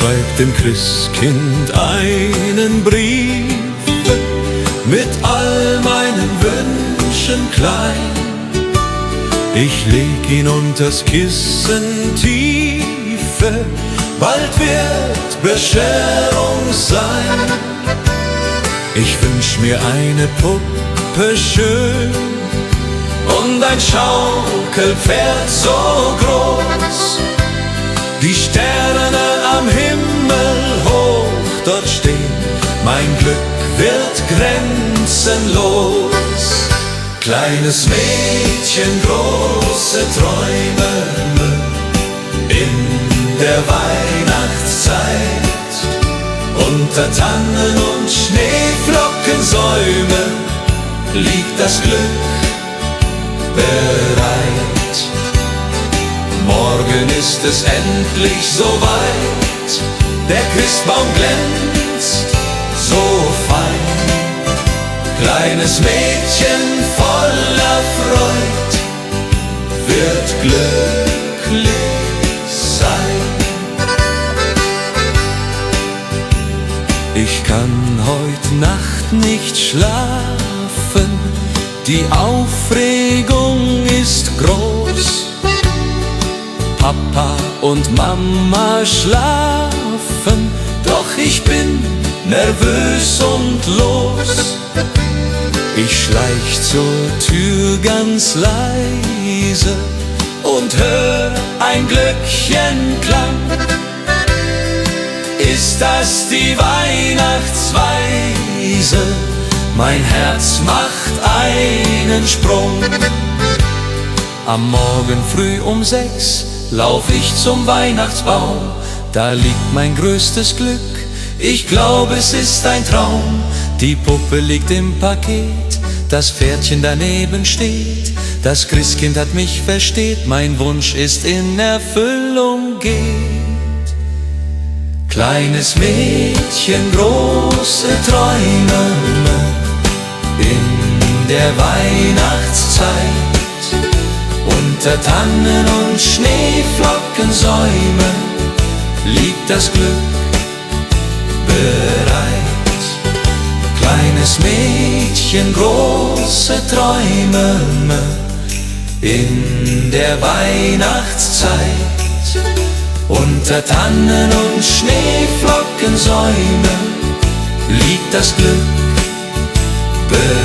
schreib dem Christkind einen Brief mit all meinen Wünschen klein. Ich leg ihn unters Kissen tiefe, bald wird Bescherung sein. Ich wünsch mir eine Puppe schön und ein Schaukelpferd so groß. Die Sterne am Himmel hoch dort stehen, mein Glück wird grenzenlos. Kleines Mädchen, große Träume in der Weihnachtszeit. Unter Tannen und Schneeflockensäumen liegt das Glück bereit. Morgen ist es endlich soweit, der Christbaum glänzt so fein. Kleines Mädchen voller Freud wird glücklich sein. Ich kann heut Nacht nicht schlafen, die Aufregung ist groß. Papa und Mama schlafen, doch ich bin nervös und los. Ich schleich zur Tür ganz leise und hör ein Glöckchenklang. Ist das die Weihnachtsweise? Mein Herz macht einen Sprung. Am Morgen früh um 6 lauf ich zum Weihnachtsbaum. Da liegt mein größtes Glück, ich glaube es ist ein Traum. Die Puppe liegt im Paket, das Pferdchen daneben steht. Das Christkind hat mich versteht, mein Wunsch ist in Erfüllung geht. Kleines Mädchen, große Träume in der Weihnachtszeit. Unter Tannen und Schneeflockensäumen liegt das Glück bereit. Kleines Mädchen, große Träume in der Weihnachtszeit. Unter Tannen und Schneeflockensäumen liegt das Glück bereit.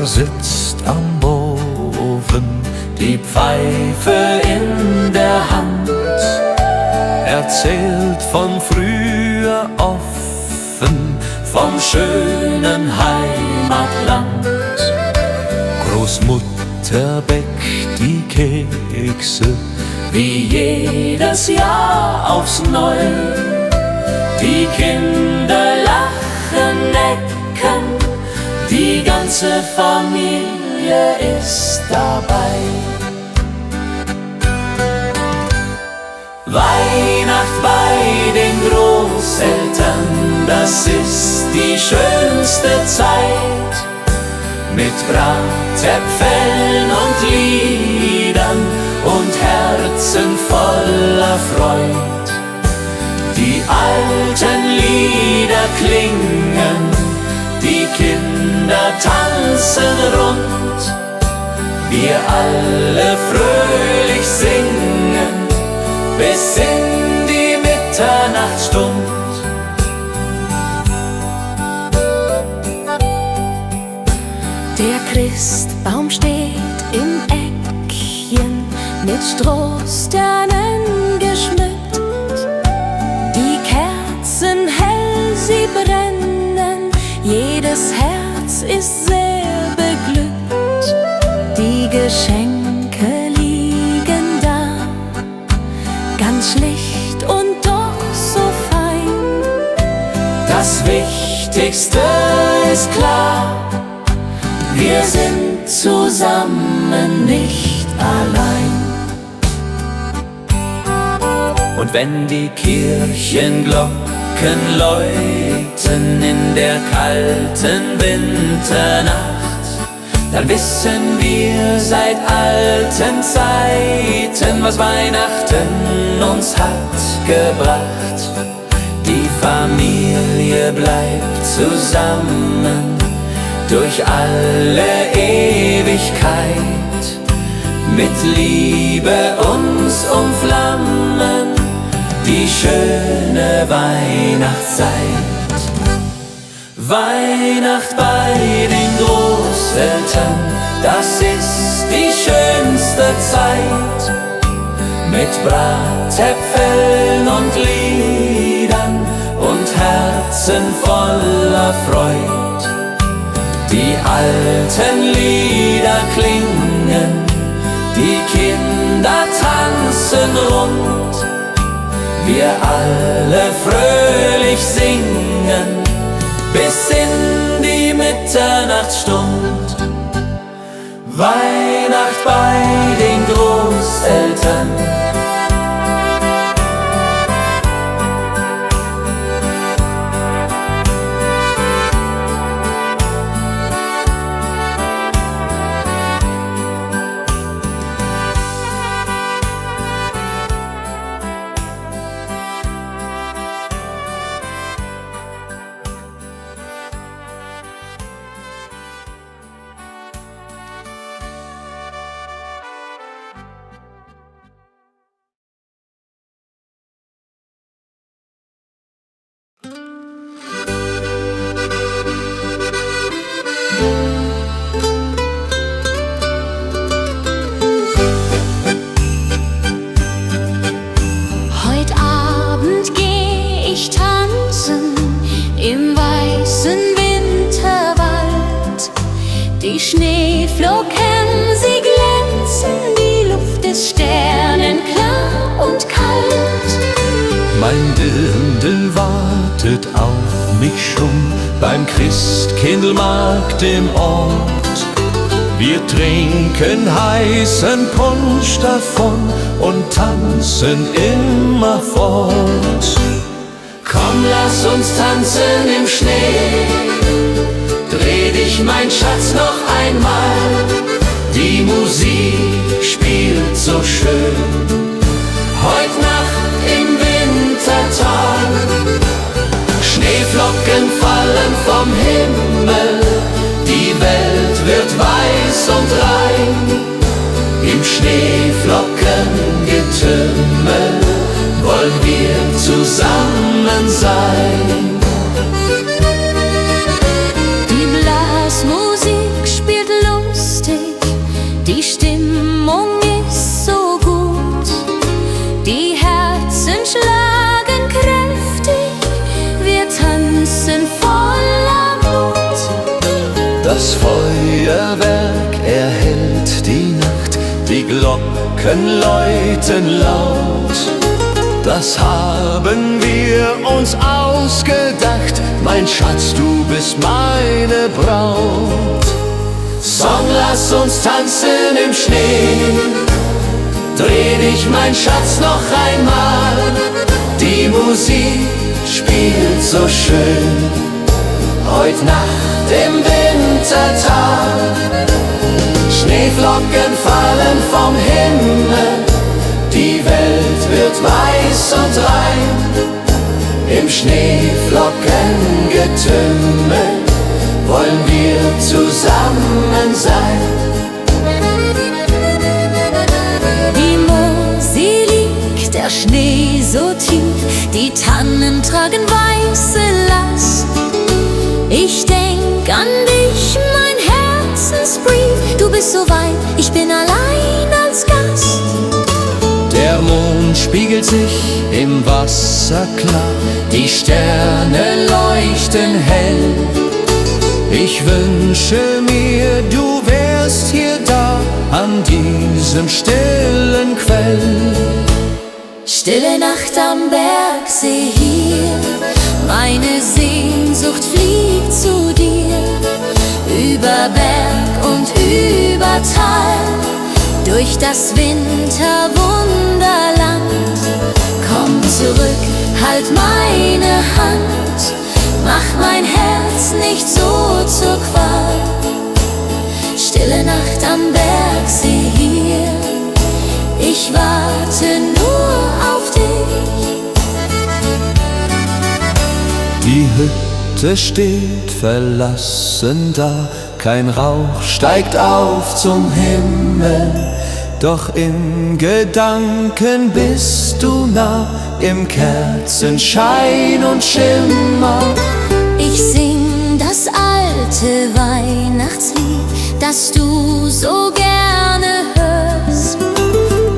Sitzt am Ofen, die Pfeife in der Hand, erzählt von früher offen, vom schönen Heimatland. Großmutter bäckt die Kekse, wie jedes Jahr aufs Neue. Die Kinder lachen, necken, die ganze Familie ist dabei. Weihnacht bei den Großeltern, das ist die schönste Zeit. Mit Bratäpfeln und Liedern und Herzen voller Freud. Die alten Lieder klingen, die Kinder tanzen rund, wir alle fröhlich singen bis in die Mitternachtsstund. Der Christbaum steht im Eckchen, mit Strohsternen geschmückt. Die Kerzen hell, sie brennen, jedes Herz ist sehr beglückt. Die schlicht und doch so fein. Das Wichtigste ist klar, wir sind zusammen, nicht allein. Und wenn die Kirchenglocken läuten in der kalten Winternacht, dann wissen wir seit alten Zeiten, was Weihnachten uns hat gebracht. Die Familie bleibt zusammen durch alle Ewigkeit, mit Liebe uns umflammen die schöne Weihnachtszeit. Weihnacht bei den Großeltern, das ist die schönste Zeit, mit Bratäpfeln und Liedern und Herzen voller Freud. Die alten Lieder klingen, die Kinder tanzen rund, wir alle fröhlich singen bis in die Mitternachtsstund. Weihnacht bei den Großeltern. Die Schneeflocken, sie glänzen, die Luft ist sternenklar und kalt. Mein Dirndl wartet auf mich schon beim Christkindlmarkt im Ort. Wir trinken heißen Punsch davon und tanzen immerfort. Komm, lass uns tanzen im Schnee, dreh dich, mein Schatz, noch einmal. Die Musik spielt so schön, heut Nacht im Wintertal. Schneeflocken fallen vom Himmel, die Welt wird weiß und rein. Im Schneeflockengetümmel wollen wir zusammen sein. Musik spielt lustig, die Stimmung ist so gut, die Herzen schlagen kräftig, wir tanzen voller Mut. Das Feuerwerk erhellt die Nacht, die Glocken läuten laut. Das haben wir uns ausgedacht, mein Schatz, du bist meine Braut. Song, lass uns tanzen im Schnee, dreh dich, mein Schatz, noch einmal. Die Musik spielt so schön, heut Nacht im Wintertal. Schneeflocken fallen vom Himmel, die Welt wird weiß und rein. Im Schneeflockengetümmel wollen wir zusammen sein. Die Mosel liegt, der Schnee so tief, die Tannen tragen weiße Last. Ich denk an dich, mein Herzensbrief, du bist so weit, ich bin allein als Gast. Der Mond spiegelt sich im Wasser klar, die Sterne leuchten hell. Ich wünsche mir, du wärst hier da, an diesem stillen Quell. Stille Nacht am Bergsee hier, meine Sehnsucht fliegt zu dir. Über Berg und über Tal, durch das Winterwunderland. Komm zurück, halt meine Hand, mach mein Herz nicht so zur Qual. Stille Nacht am Bergsee hier, ich warte nur auf dich. Die Hütte steht verlassen da, kein Rauch steigt auf zum Himmel. Doch in Gedanken bist du nah, im Kerzenschein und Schimmer. Ich sing das alte Weihnachtslied, das du so gerne hörst.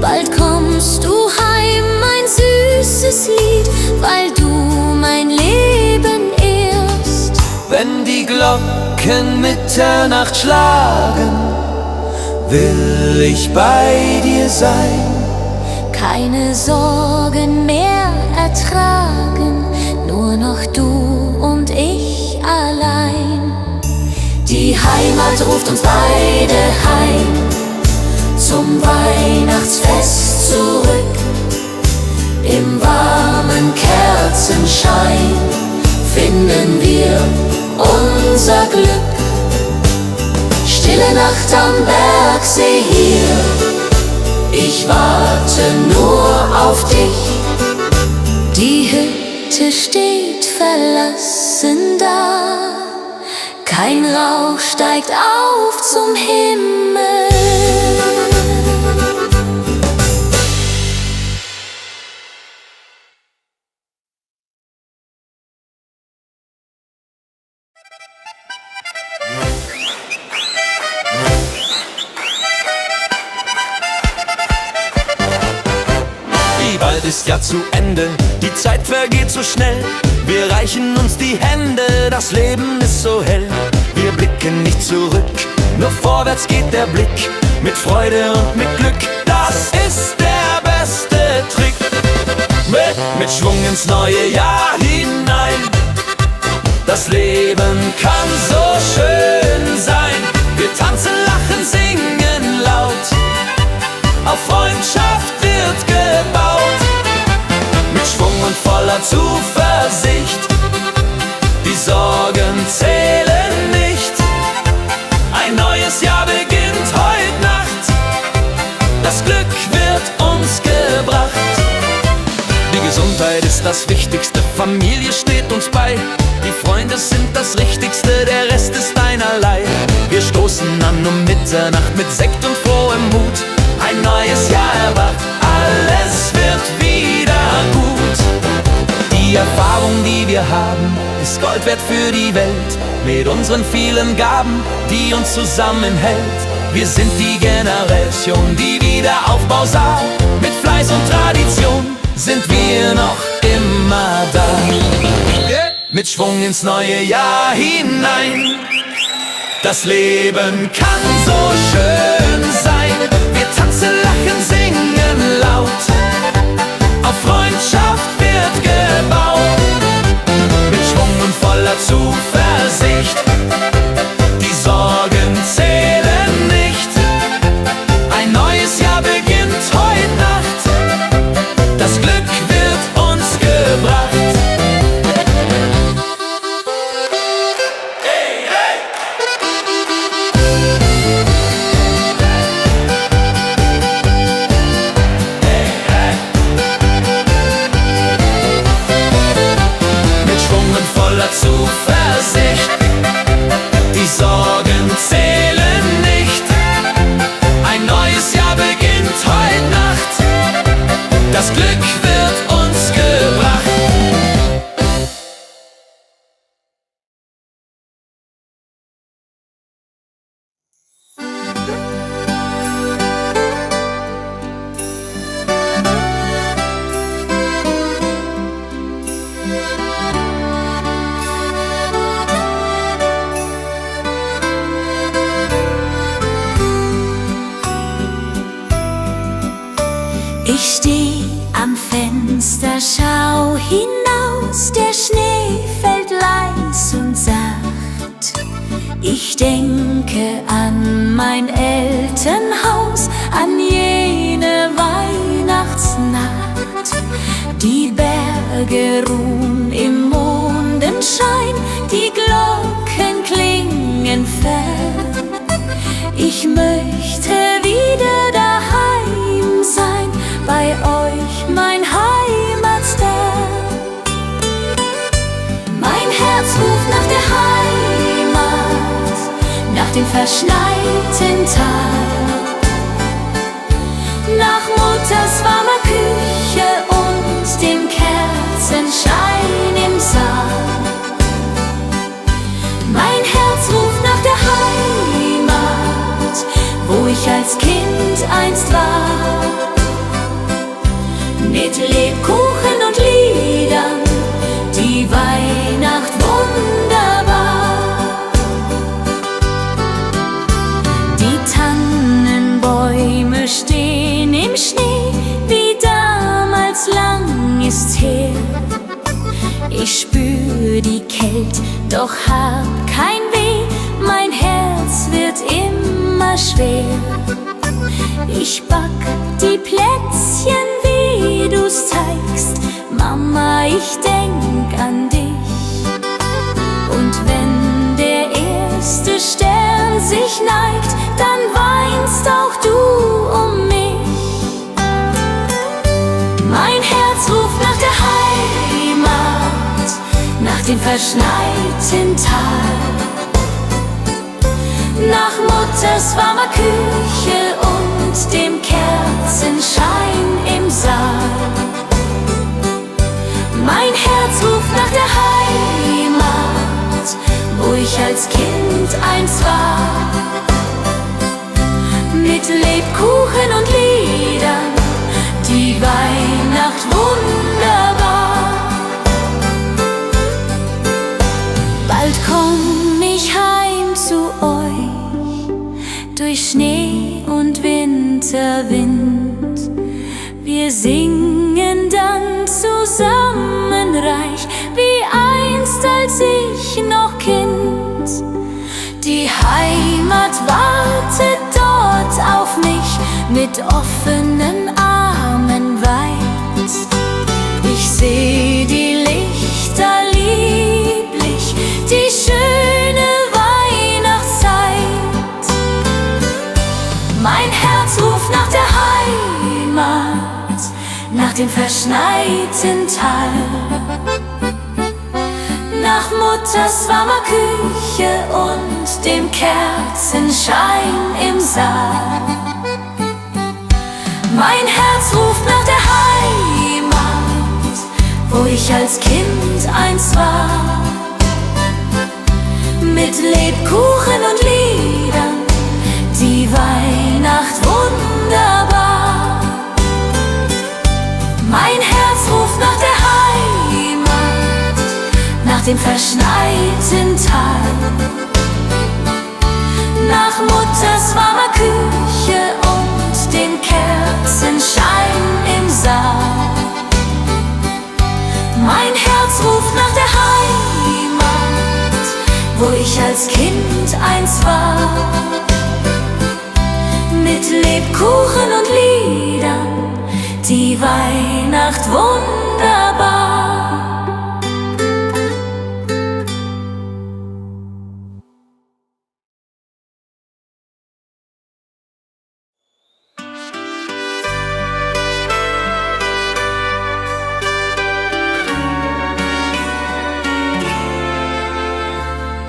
Bald kommst du heim, mein süßes Lied, weil du mein Leben ehrst. Wenn die Glocken Mitternacht schlagen, will ich bei dir sein. Keine Sorgen mehr ertragen, nur noch du und ich allein. Die Heimat ruft uns beide heim, zum Weihnachtsfest zurück. Im warmen Kerzenschein finden wir unser Glück. Stille Nacht am Bergsee hier, ich warte nur auf dich. Die Hütte steht verlassen da, kein Rauch steigt auf zum Himmel. Bald ist ja zu Ende, die Zeit vergeht so schnell. Wir reichen uns die Hände, das Leben ist so hell. Wir blicken nicht zurück, nur vorwärts geht der Blick. Mit Freude und mit Glück, das ist der beste Trick. Mit Schwung ins neue Jahr hinein. Das Leben kann so schön sein. Wir tanzen, lachen, singen laut. Auf Freundschaft wird gebaut. Mit Schwung und voller Zuversicht. Die Sorgen zählen nicht. Ein neues Jahr beginnt heute Nacht. Das Glück wird uns gebracht. Die Gesundheit ist das Wichtigste, Familie steht uns bei. Die Freunde sind das Richtigste, der Rest ist einerlei. Wir stoßen an um Mitternacht mit Sekt und frohem Mut. Ein neues Jahr erwacht, alles wird wieder gut. Die Erfahrung, die wir haben, ist Gold wert für die Welt. Mit unseren vielen Gaben, die uns zusammenhält. Wir sind die Generation, die Wiederaufbau sah. Mit Fleiß und Tradition sind wir noch immer da. Mit Schwung ins neue Jahr hinein. Das Leben kann so schön sein. Wir tanzen, lachen, singen laut. Auf Freundschaft wird gebaut. Mit Schwung und voller Zuversicht. Die Sorgen zählen nicht. Ein neues Jahr beginnt heute Nacht. Das Glück wird uns gebracht. Zuversicht, die Sorgen zählen nicht. Ein neues Jahr beginnt heute Nacht. Das Glück wird uns gebracht. Ich steh steh am Fenster, schau hinaus, der Schnee fällt leis und sacht. Ich denke an mein Elternhaus, an jene Weihnachtsnacht. Die Berge ruhen im Mondenschein, die Glocken klingen fern. Ich möchte wieder daheim sein, bei euch, mein Heimatstern. Mein Herz ruft nach der Heimat, nach dem verschneiten Tag, nach Mutters warmer Küche und dem Kerzenschein im Saal. Mein Herz ruft nach der Heimat, wo ich als Kind einst war, mit Lebkuchen und Liedern, die Weihnacht wunderbar. Die Tannenbäume stehen im Schnee, wie damals, lang ist's her. Ich spür die Kälte, doch hab kein Weh, mein Herz wird immer schwer. Ich back die Plätzchen, wie du's zeigst, Mama, ich denk an dich. Und wenn der erste Stern sich neigt, dann weinst auch du um mich. Mein Herz ruft nach der Heimat, nach dem verschneiten Tal, nach Mutters warmer Küche und dem Kerzenschein im Saal. Mein Herz ruft nach der Heimat, wo ich als Kind einst war, mit Lebkuchen und Liedern, die Weihnacht wunderbar. Bald komm ich heim zu euch, durch Schnee und Winterwind. Wir singen dann zusammen reich, wie einst, als ich noch Kind. Die Heimat wartet dort auf mich, mit offenen Armen weit. Ich seh die Lichter lieblich, die schöne Weihnachtszeit. Mein Herz ruft nach der Heimat, nach dem verschneiten Tal, nach Mutters warmer Küche und dem Kerzenschein im Saal. Mein Herz ruft nach der Heimat, wo ich als Kind einst war, mit Lebkuchen und Liedern, die Weihnacht wunderbar. Mein Herz ruft nach der Heimat, nach dem verschneiten Tal, nach Mutters warmer Küche und dem Kerzenschein im Saal. Mein Herz ruft nach der Heimat, wo ich als Kind einst war, mit Lebkuchen und Liedern, die Weihnacht wunderbar.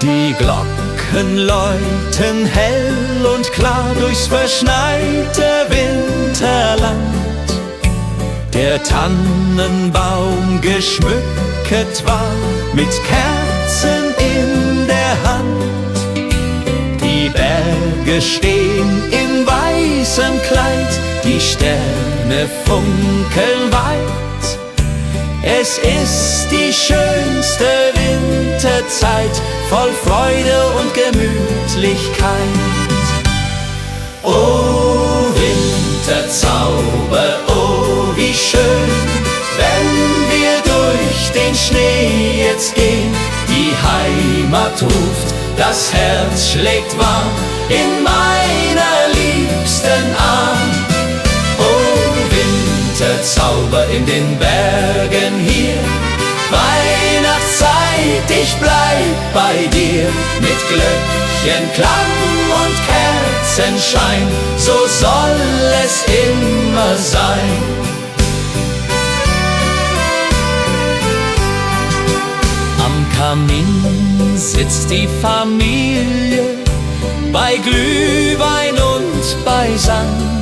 Die Glocken läuten hell und klar durchs verschneite Winterland. Der Tannenbaum geschmückt war mit Kerzen in der Hand. Die Berge stehen in weißem Kleid, die Sterne funkeln weit. Es ist die schönste Winterzeit, voll Freude und Gemütlichkeit. O Winterzauber, o wie schön, wenn wir durch den Schnee jetzt gehen. Die Heimat ruft, das Herz schlägt warm in meiner liebsten Arm. Oh, Winterzauber in den Bergen hier, Weihnachtszeit, ich bleib bei dir. Mit Glöckchenklang und Kerzenschein, so soll es immer sein. Am Kamin sitzt die Familie, bei Glühwein und beisammen.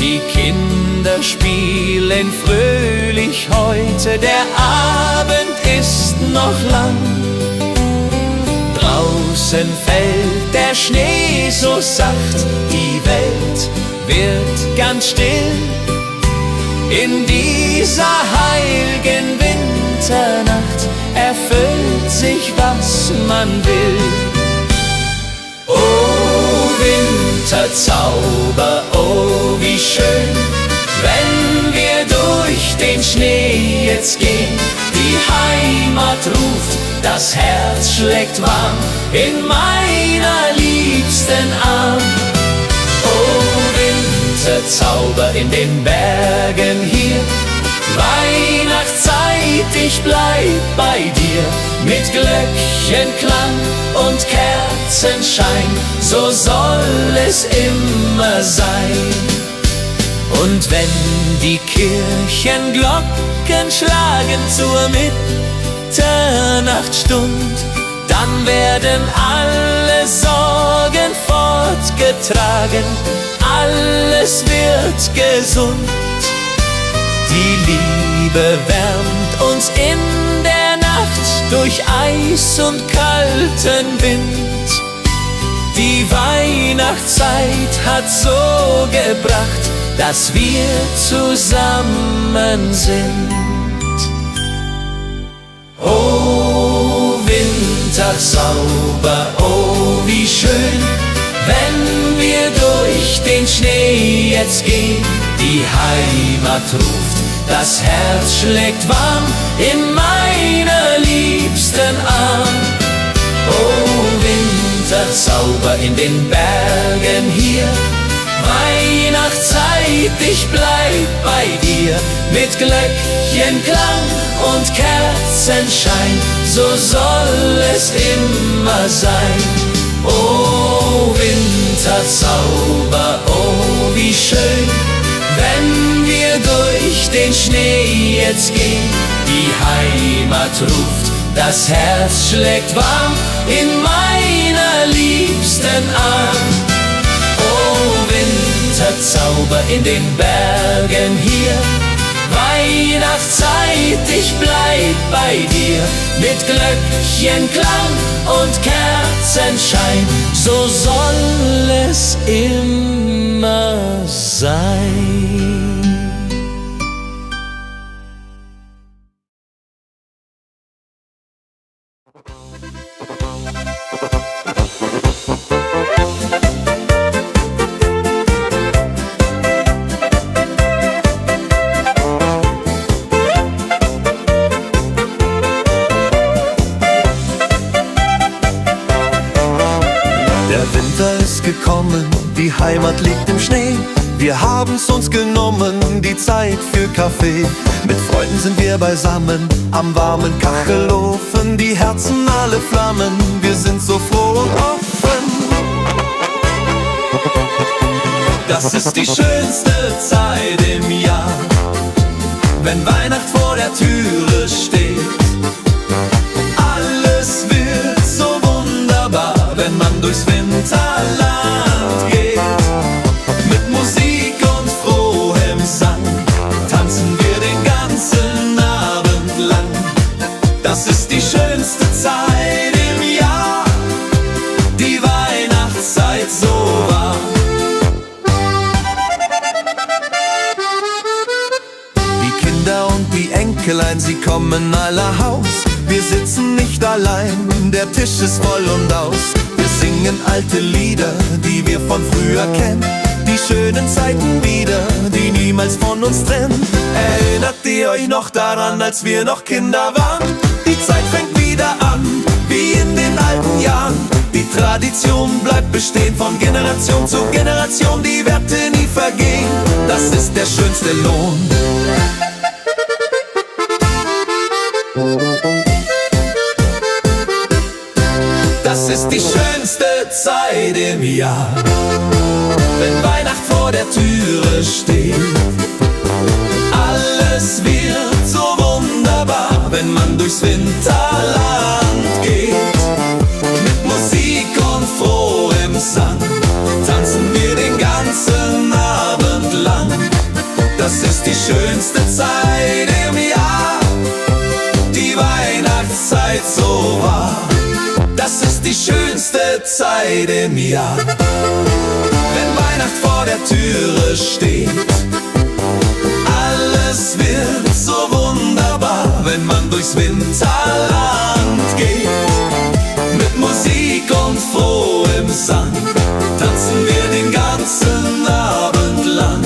Die Kinder spielen fröhlich heute, der Abend ist noch lang. Draußen fällt der Schnee so sacht, die Welt wird ganz still. In dieser heiligen Winternacht erfüllt sich, was man will. Oh, Winterzauber, oh, wie schön, wenn wir durch den Schnee jetzt gehen. Die Heimat ruft, das Herz schlägt warm in meiner liebsten Arm. Oh, Winterzauber in den Bergen hier, Weihnachtszeit, ich bleib bei dir. Mit Glöckchenklang und Kerzenschein, so soll es immer sein. Und wenn die Kirchenglocken schlagen zur Mitternachtsstund, dann werden alle Sorgen fortgetragen, alles wird gesund. Die Liebe wärmt uns in der Nacht durch Eis und kalten Wind. Die Weihnachtszeit hat so gebracht, dass wir zusammen sind. Oh, Winterzauber, oh, wie schön, wenn wir durch den Schnee jetzt gehen. Die Heimat ruft, das Herz schlägt warm in meiner liebsten Arm. Oh, Winterzauber in den Bergen hier, Weihnachtszeit, ich bleib bei dir. Mit Glöckchenklang und Kerzenschein, so soll es immer sein. Oh, Winterzauber, oh, wie schön, wenn wir durch den Schnee jetzt gehen. Die Heimat ruft, das Herz schlägt warm in meiner liebsten Arm. Oh, Winterzauber in den Bergen hier, Weihnachtszeit, ich bleib bei dir. Mit Glöckchenklang und Kerzenschein, so soll es immer sein. Gekommen, die Heimat liegt im Schnee. Wir haben's uns genommen, die Zeit für Kaffee. Mit Freunden sind wir beisammen, am warmen Kachelofen. Die Herzen alle flammen, wir sind so froh und offen. Das ist die schönste Zeit im Jahr, wenn Weihnacht vor der Türe steht. Alles wird so wunderbar, wenn man durchs Winterland geht. Mit Musik und frohem Sang tanzen wir den ganzen Abend lang. Das ist die schönste Zeit im Jahr, die Weihnachtszeit so wahr. Die Kinder und die Enkelein, sie kommen aller Haus. Wir sitzen nicht allein, der Tisch ist voll und aus. Wir singen alte Lieder, die wir von früher kennen. Die schönen Zeiten wieder, die niemals von uns trennen. Erinnert ihr euch noch daran, als wir noch Kinder waren? Die Zeit fängt wieder an, wie in den alten Jahren. Die Tradition bleibt bestehen von Generation zu Generation. Die Werte nie vergehen, das ist der schönste Lohn. Das ist die schönste Zeit im Jahr, wenn Weihnacht vor der Türe steht. Alles wird so wunderbar, wenn man durchs Winterland geht. Mit Musik und frohem Sang tanzen wir den ganzen Abend lang. Das ist die schönste Zeit im Jahr, die Weihnachtszeit so wahr. Das ist die schönste Zeit im Jahr, wenn Weihnacht vor der Türe steht. Alles wird so wunderbar, wenn man durchs Winterland geht. Mit Musik und frohem Sang tanzen wir den ganzen Abend lang.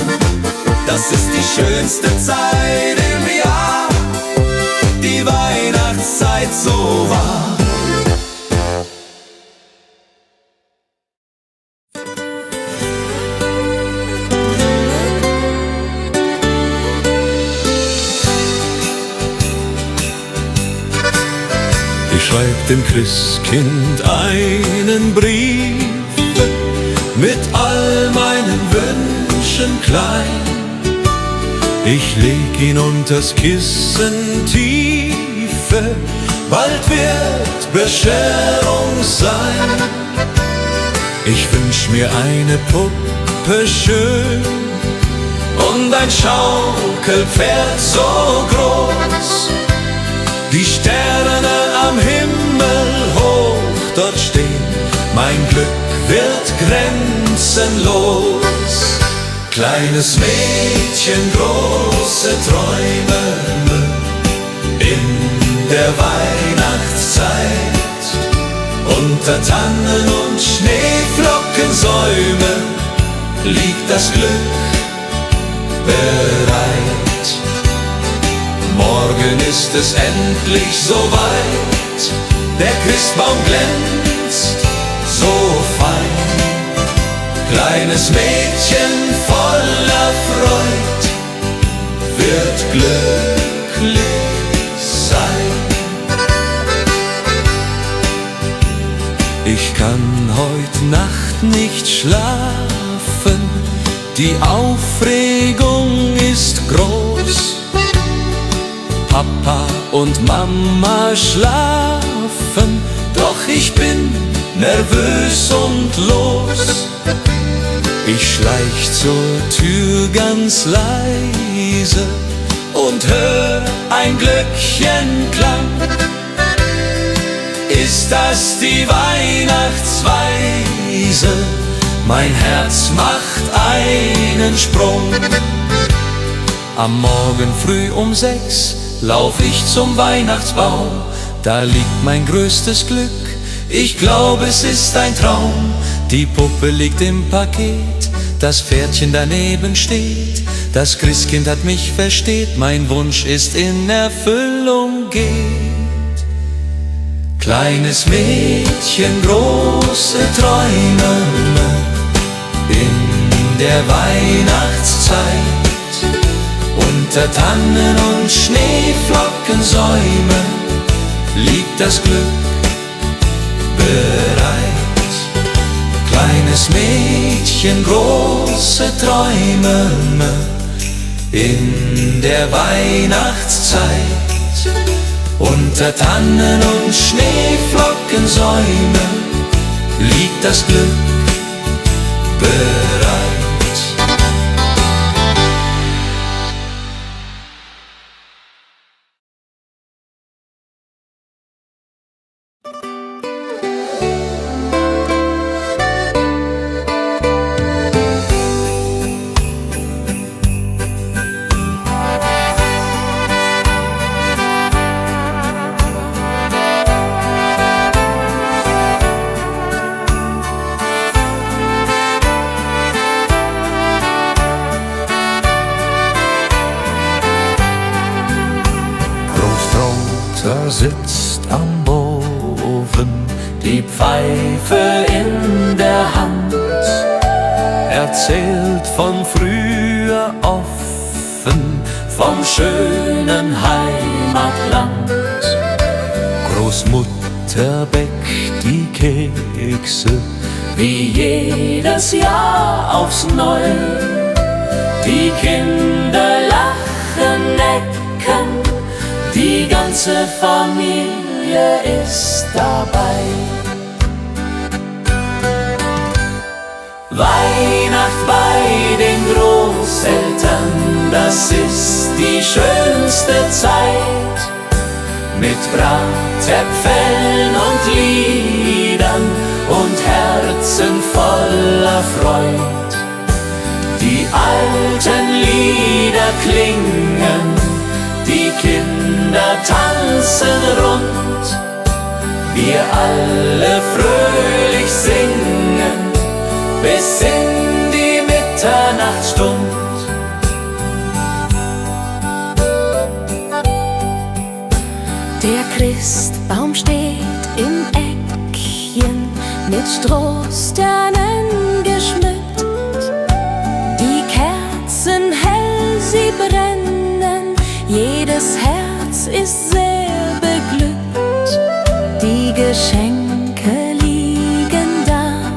Das ist die schönste Zeit im Jahr, die Weihnachtszeit so wahr. Ich schreib dem Christkind einen Brief mit all meinen Wünschen klein. Ich leg ihn unters Kissen tiefe, bald wird Bescherung sein. Ich wünsch mir eine Puppe schön und ein Schaukelpferd so groß. Die Sterne am Himmel hoch dort stehen, mein Glück wird grenzenlos. Kleines Mädchen, große Träume in der Weihnachtszeit. Unter Tannen und Schneeflockensäumen liegt das Glück bereit. Morgen ist es endlich soweit, der Christbaum glänzt so fein. Kleines Mädchen voller Freud wird glücklich sein. Ich kann heut Nacht nicht schlafen, die Aufregung ist groß. Papa und Mama schlafen, doch ich bin nervös und los. Ich schleich zur Tür ganz leise und hör ein Glöckchenklang. Ist das die Weihnachtsweise? Mein Herz macht einen Sprung. Am Morgen früh um 6 lauf ich zum Weihnachtsbaum. Da liegt mein größtes Glück, ich glaube es ist ein Traum. Die Puppe liegt im Paket, das Pferdchen daneben steht. Das Christkind hat mich versteht, mein Wunsch ist in Erfüllung geht. Kleines Mädchen, große Träume in der Weihnachtszeit. Unter Tannen und Schneeflockensäumen liegt das Glück bereit. Kleines Mädchen, große Träume in der Weihnachtszeit. Unter Tannen und Schneeflockensäumen liegt das Glück bereit. Mutter sitzt am Ofen, die Pfeife in der Hand, erzählt von früher offen, vom schönen Heimatland. Großmutter bäckt die Kekse, wie jedes Jahr aufs Neue. Die Kinder lachen, necken, die ganze Familie ist dabei. Weihnacht bei den Großeltern, das ist die schönste Zeit. Mit Bratäpfeln und Liedern und Herzen voller Freud. Die alten Lieder klingen, die Kinder tanzen rund. Wir alle fröhlich singen bis in die Mitternachtsstund. Der Christbaum steht im Eckchen, mit Strohsternen geschmückt. Die Kerzen hell, sie brennen, jedes Herz ist sehr beglückt. Die Geschenke liegen da,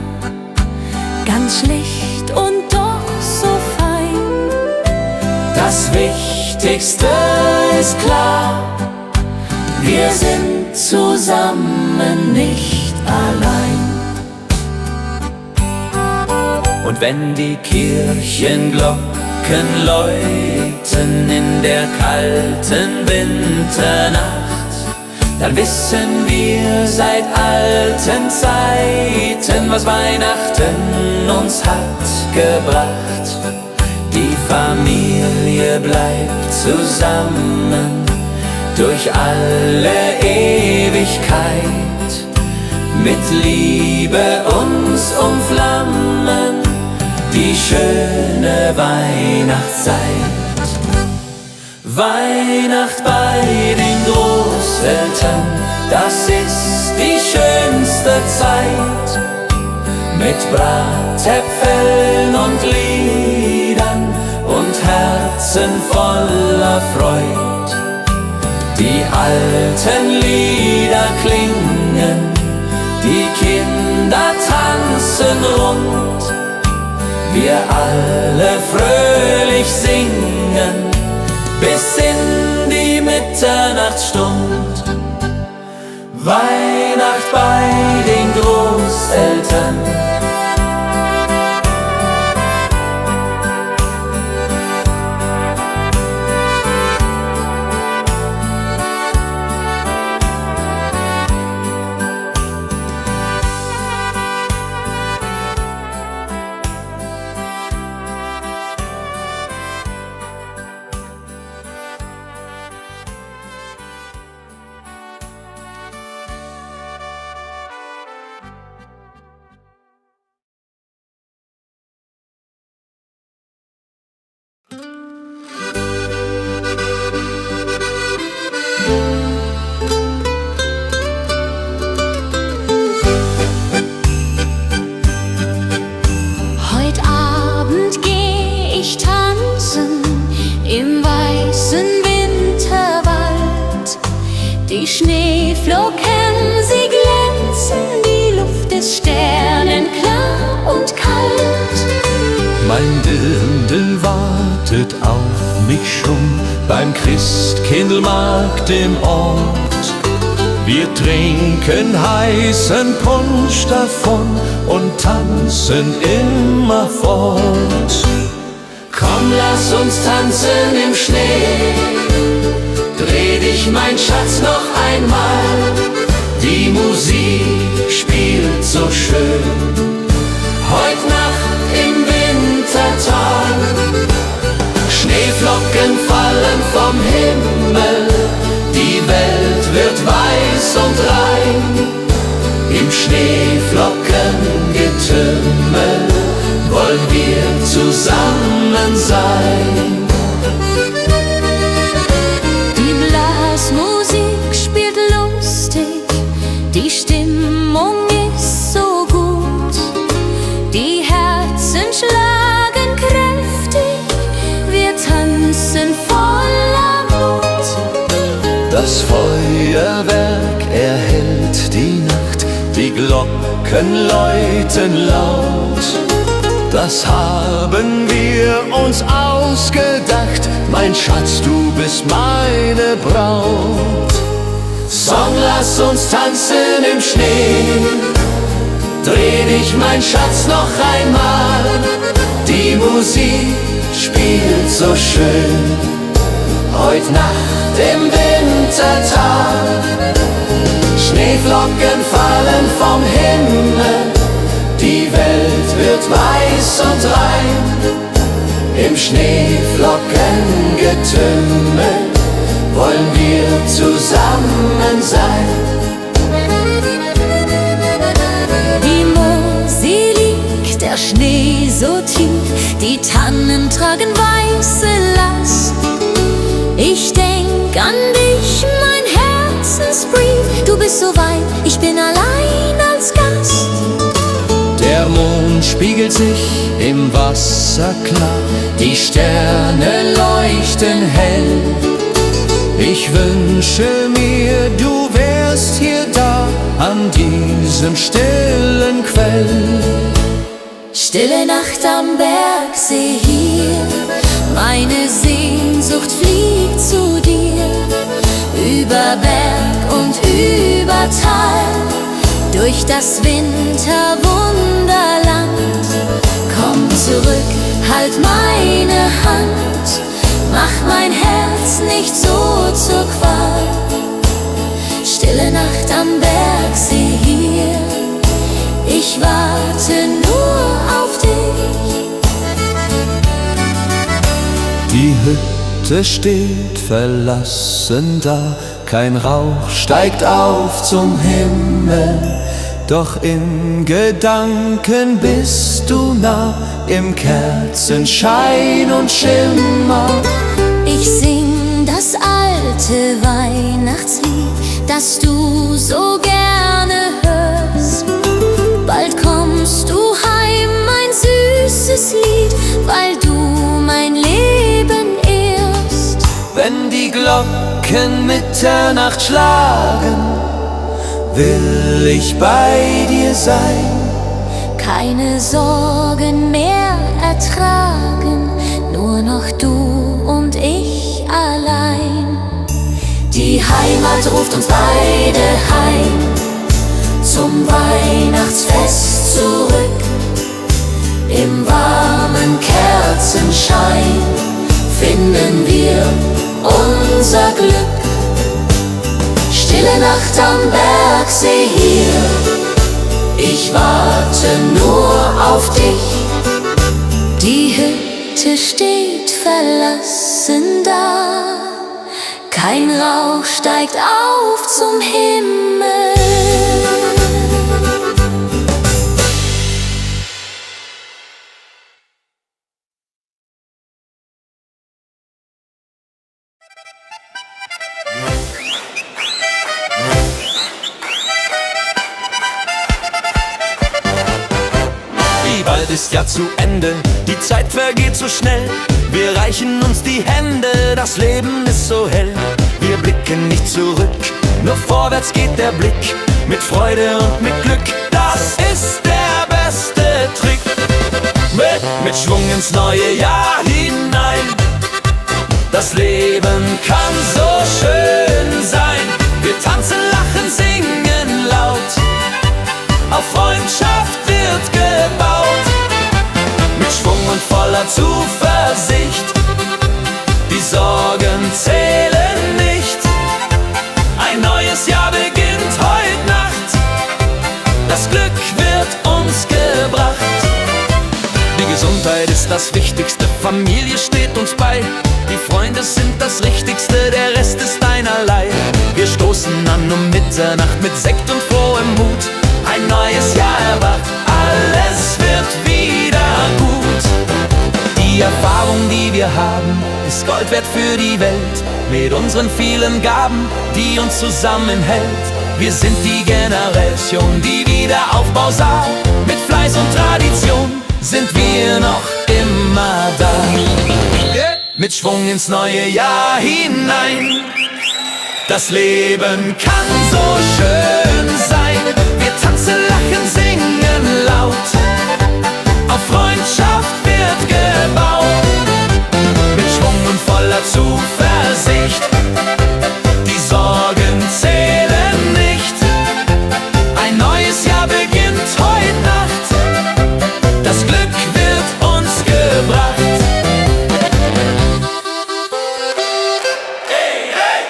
ganz schlicht und doch so fein. Das Wichtigste ist klar, wir sind zusammen, nicht allein. Und wenn die Kirchenglocken läuten in der kalten Winternacht, dann wissen wir seit alten Zeiten, was Weihnachten uns hat gebracht. Die Familie bleibt zusammen durch alle Ewigkeit, mit Liebe uns umflammen, die schöne Weihnachtszeit. Weihnacht bei den Großeltern, das ist die schönste Zeit. Mit Bratäpfeln und Liedern und Herzen voller Freud. Die alten Lieder klingen, die Kinder tanzen rund. Wir alle fröhlich singen bis in die Mitternachtsstund. Weihnacht bei den Großeltern. Schneeflocken, sie glänzen, die Luft ist sternenklar und kalt. Mein Dirndl wartet auf mich schon beim Christkindlmarkt im Ort. Wir trinken heißen Punsch davon und tanzen immerfort. Komm, lass uns tanzen im Schnee. Dreh dich, mein Schatz, noch einmal. Die Musik spielt so schön. Heut Nacht im Wintertag. Schneeflocken fallen vom Himmel. Die Welt wird weiß und rein. Im Schneeflockengetümmel wollen wir zusammen sein. Die Blasmusik spielt Das Feuerwerk erhellt die Nacht, die Glocken läuten laut. Das haben wir uns ausgedacht, mein Schatz, du bist meine Braut. Song, lass uns tanzen im Schnee, dreh dich, mein Schatz, noch einmal. Die Musik spielt so schön, heut Nacht im Wintertag. Schneeflocken fallen vom Himmel, die Welt wird weiß und rein. Im Schneeflockengetümmel wollen wir zusammen sein. Die Mosel liegt, der Schnee so tief, die Tannen tragen weiße Last. Ich denk an dich, mein Herzensbrief, du bist so weit, ich bin allein als Gast. Der Mond spiegelt sich im Wasser klar, die Sterne leuchten hell. Ich wünsche mir, du wärst hier da, an diesem stillen Quell. Stille Nacht am Bergsee hier, meine Sehnsucht fliegt zu dir. Über Berg und über Tal, durch das Winterwunderland. Komm zurück, halt meine Hand, mach mein Herz nicht so zur Qual. Stille Nacht am Bergsee hier, ich warte nur auf dich. Die Hütte steht verlassen da, kein Rauch steigt auf zum Himmel. Doch in Gedanken bist du nah, im Kerzenschein und Schimmer. Ich sing das alte Weihnachtslied, das du so gerne hörst. Bald kommst du heim, mein süßes Lied, weil du mein Leben ehrst. Wenn die Glocken Mitternacht schlagen, will ich bei dir sein. Keine Sorgen mehr ertragen, nur noch du und ich allein. Die Heimat ruft uns beide heim, zum Weihnachtsfest zurück. Im warmen Kerzenschein finden wir unser Glück. Stille Nacht am Bergsee hier, ich warte nur auf dich. Die Hütte steht verlassen da, kein Rauch steigt auf zum Himmel. Bald ist ja zu Ende, die Zeit vergeht so schnell. Wir reichen uns die Hände, das Leben ist so hell. Wir blicken nicht zurück, nur vorwärts geht der Blick. Mit Freude und mit Glück, das ist der beste Trick. Mit Schwung ins neue Jahr hinein. Das Leben kann so schön sein. Wir tanzen, lachen, singen laut. Auf Freundschaft wird gebaut. Mit Schwung und voller Zuversicht. Die Sorgen zählen nicht. Ein neues Jahr beginnt heute Nacht. Das Glück wird uns gebracht. Die Gesundheit ist das Wichtigste, Familie steht uns bei. Die Freunde sind das Richtigste, der Rest ist einerlei. Wir stoßen an um Mitternacht mit Sekt und frohem Mut. Ein neues Jahr erwacht, alles wird wieder gut. Die Erfahrung, die wir haben, ist Gold wert für die Welt. Mit unseren vielen Gaben, die uns zusammenhält. Wir sind die Generation, die Wiederaufbau sah. Mit Fleiß und Tradition sind wir noch immer da. Mit Schwung ins neue Jahr hinein. Das Leben kann so schön sein. Wir tanzen, lachen, singen laut. Auf Freundschaft wird gebaut. Mit Schwung und voller Zuversicht. Die Sorgen zählen nicht. Ein neues Jahr beginnt heute Nacht. Das Glück wird uns gebracht. Hey, hey!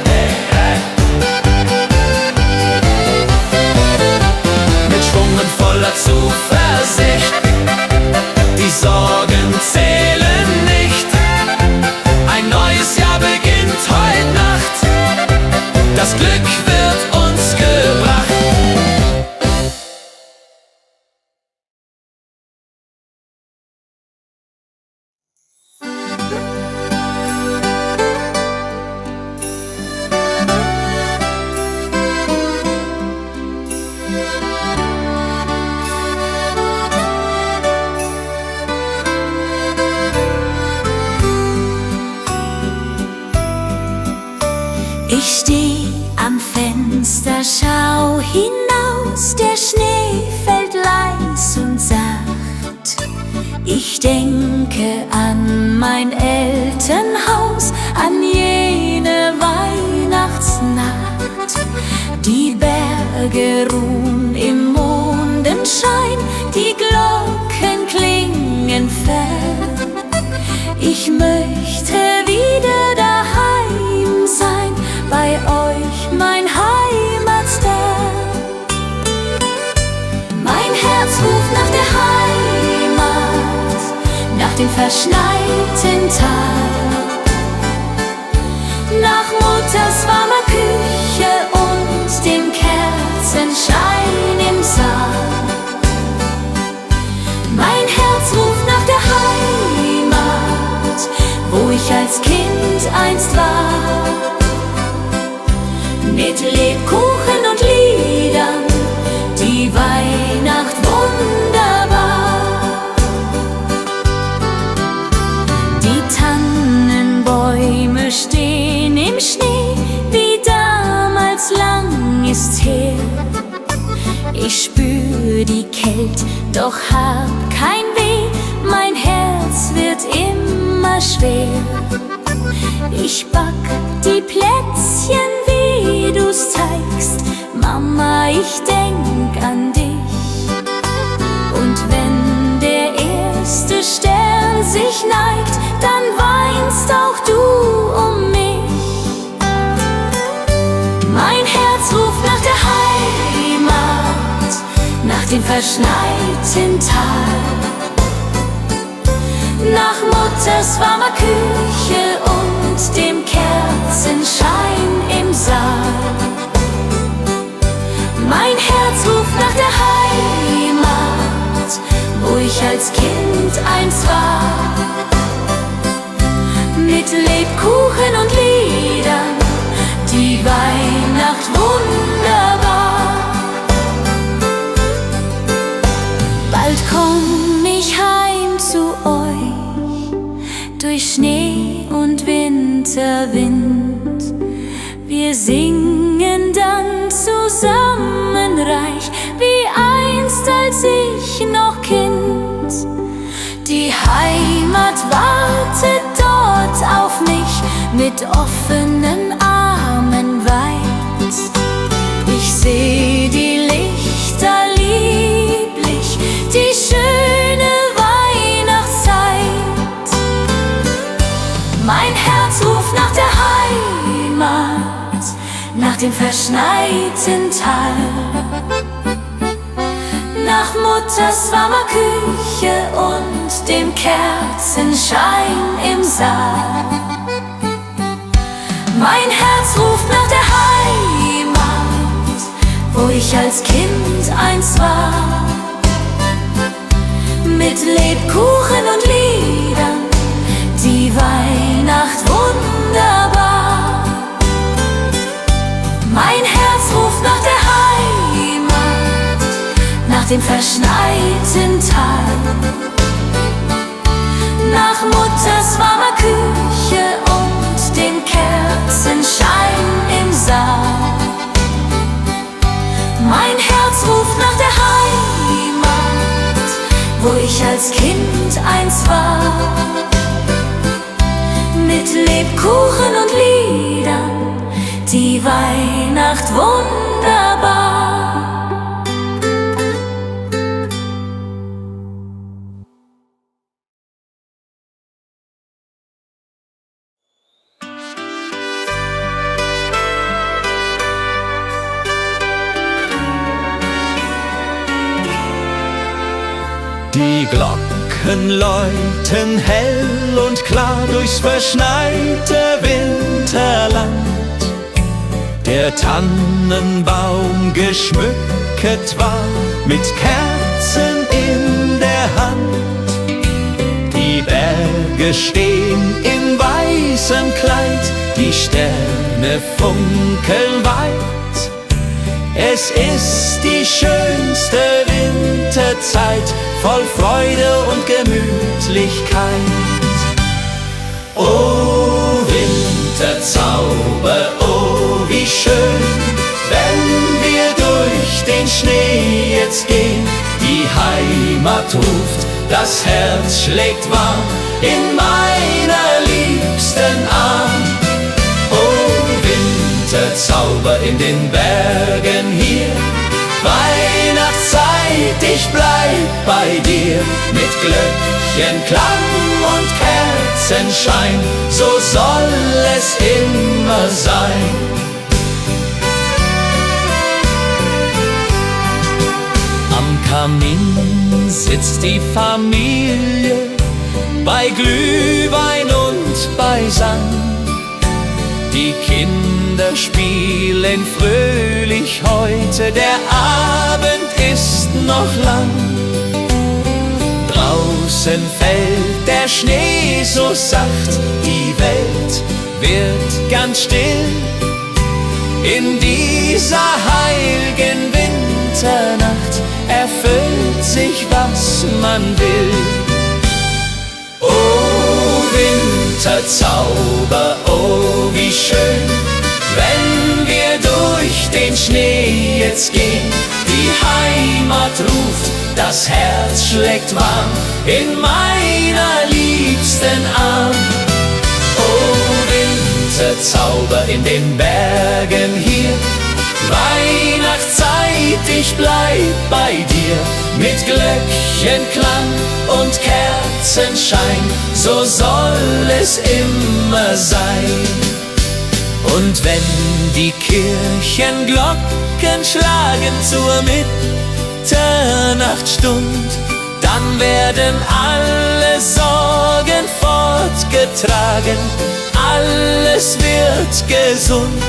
Hey, hey! Mit Schwung und voller Zuversicht. Die Sorgen zählen nicht. Ein neues Jahr beginnt heute Nacht. Das Glück wird uns gebracht. Ich steh am Fenster, schau hinaus, der Schnee fällt leis und sacht. Ich denke an mein Elternhaus, an jene Weihnachtsnacht. Die Berge ruhen im Mondenschein, die Glocken klingen fern. Ich möchte wieder daheim sein, bei euch, mein Heimatstern. Mein Herz ruft nach der Heimat, nach dem verschneiten Tal, nach Mutters warmer Küche und dem Kerzenschein im Saal. Mein Herz ruft nach der Heimat, wo ich als Kind einst war. Mit Lebkuchen und Liedern, die Weihnacht wunderbar. Die Tannenbäume stehen im Schnee, wie damals, lang ist her. Ich spür die Kälte, doch hab kein Weh, mein Herz wird immer schwer. Ich back die Plätzchen, wie du's zeigst, Mama, ich denk an dich. Und wenn der erste Stern sich neigt, dann weinst auch du um mich. Mein Herz ruft nach der Heimat, nach dem verschneiten Tal, nach Mutters warmer Küche und dem Kerzenschein im Saal. Mein Herz ruft nach der Heimat, wo ich als Kind einst war. Mit Lebkuchen und Liedern, die Weihnacht wunderbar. Bald komm ich heim zu euch, durch Schnee und Winterwind. Wir singen dann zusammen reich, wie einst als ich noch Kind. Die Heimat wartet dort auf mich, mit offenen Armen weit. Ich seh die Lichter lieblich, die schöne Weihnachtszeit. Mein Herz ruft nach der Heimat, nach dem verschneiten Tal, nach Mutters warmer Küche und dem Kerzenschein im Saal. Mein Herz ruft nach der Heimat, wo ich als Kind einst war. Mit Lebkuchen und Liedern, die Weihnacht wunderbar. Mein Herz ruft nach der Heimat, nach dem verschneiten Tal, das Kind einst war. Mit Lebkuchen und Liedern, die Weihnacht wunderbar. Die Glocken läuten hell und klar durchs verschneite Winterland. Der Tannenbaum geschmückt war mit Kerzen in der Hand. Die Berge stehen in weißem Kleid, die Sterne funkeln weit. Es ist die schönste Winterzeit, voll Freude und Gemütlichkeit. Oh Winterzauber, oh wie schön, wenn wir durch den Schnee jetzt gehen. Die Heimat ruft, das Herz schlägt warm in meiner liebsten Arm. Winterzauber in den Bergen hier, Weihnachtszeit, ich bleib bei dir. Mit Glöckchenklang und Kerzenschein, so soll es immer sein. Am Kamin sitzt die Familie, bei Glühwein und bei Sand. Die Kinder spielen fröhlich heute, der Abend ist noch lang. Draußen fällt der Schnee so sacht, die Welt wird ganz still. In dieser heiligen Winternacht erfüllt sich, was man will. Oh Winterzauber, oh wie schön, wenn wir durch den Schnee jetzt gehen. Die Heimat ruft, das Herz schlägt warm in meiner liebsten Arm. Oh Winterzauber in den Bergen hier, Weihnachtszeit, ich bleib bei dir. Mit Glöckchenklang und Kerzenschein, so soll es immer sein. Und wenn die Kirchenglocken schlagen zur Mitternachtsstund, dann werden alle Sorgen fortgetragen, alles wird gesund.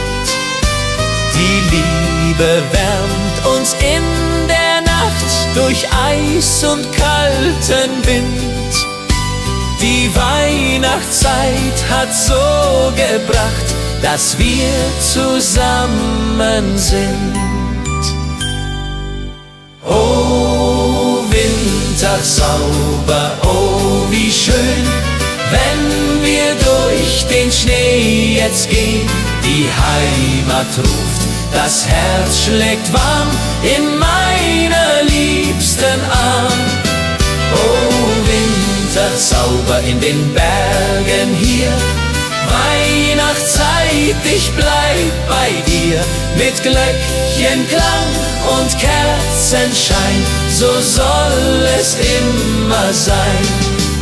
Die Liebe wärmt uns in der Nacht durch Eis und kalten Wind. Die Weihnachtszeit hat so gebracht, dass wir zusammen sind. Oh Winterzauber, oh wie schön, wenn wir durch den Schnee jetzt gehen. Die Heimat ruft, das Herz schlägt warm in meiner liebsten Arm. Oh Winterzauber in den Bergen hier, Weihnachtszeit, ich bleib bei dir. Mit Glöckchenklang und Kerzenschein, so soll es immer sein.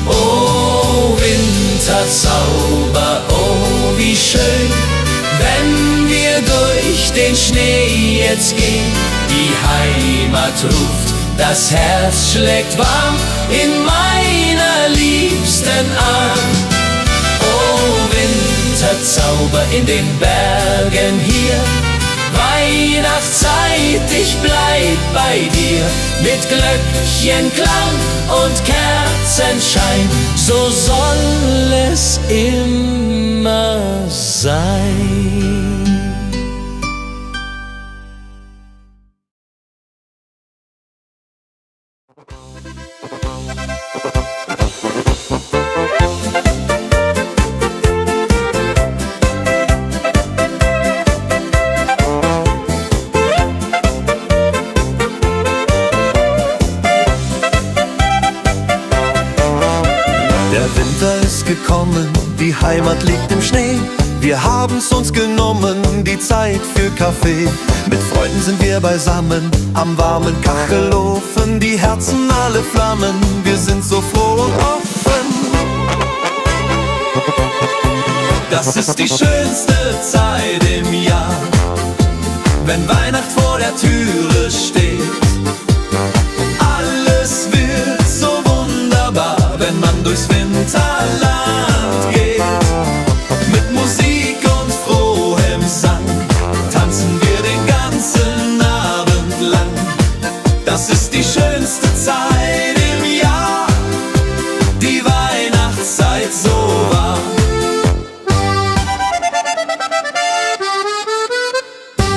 Oh Winterzauber, oh wie schön, wenn wir durch den Schnee jetzt gehen. Die Heimat ruft, das Herz schlägt warm in meiner liebsten Arm. Oh Winterzauber in den Bergen hier, Weihnachtszeit, ich bleib bei dir. Mit Glöckchenklang und Kerzenschein, so soll es immer sein. Der Winter ist gekommen, die Heimat liegt im Schnee. Wir haben's uns genommen, die Zeit für Kaffee. Mit Freunden sind wir beisammen, am warmen Kachelofen. Die Herzen alle flammen, wir sind so froh und offen. Das ist die schönste Zeit im Jahr, wenn Weihnacht vor der Türe steht. Alles wird so wunderbar, wenn man durchs Winterland geht. Mit Musik und frohem Sang tanzen wir den ganzen Abend lang. Das ist die schönste Zeit im Jahr, die Weihnachtszeit so wahr.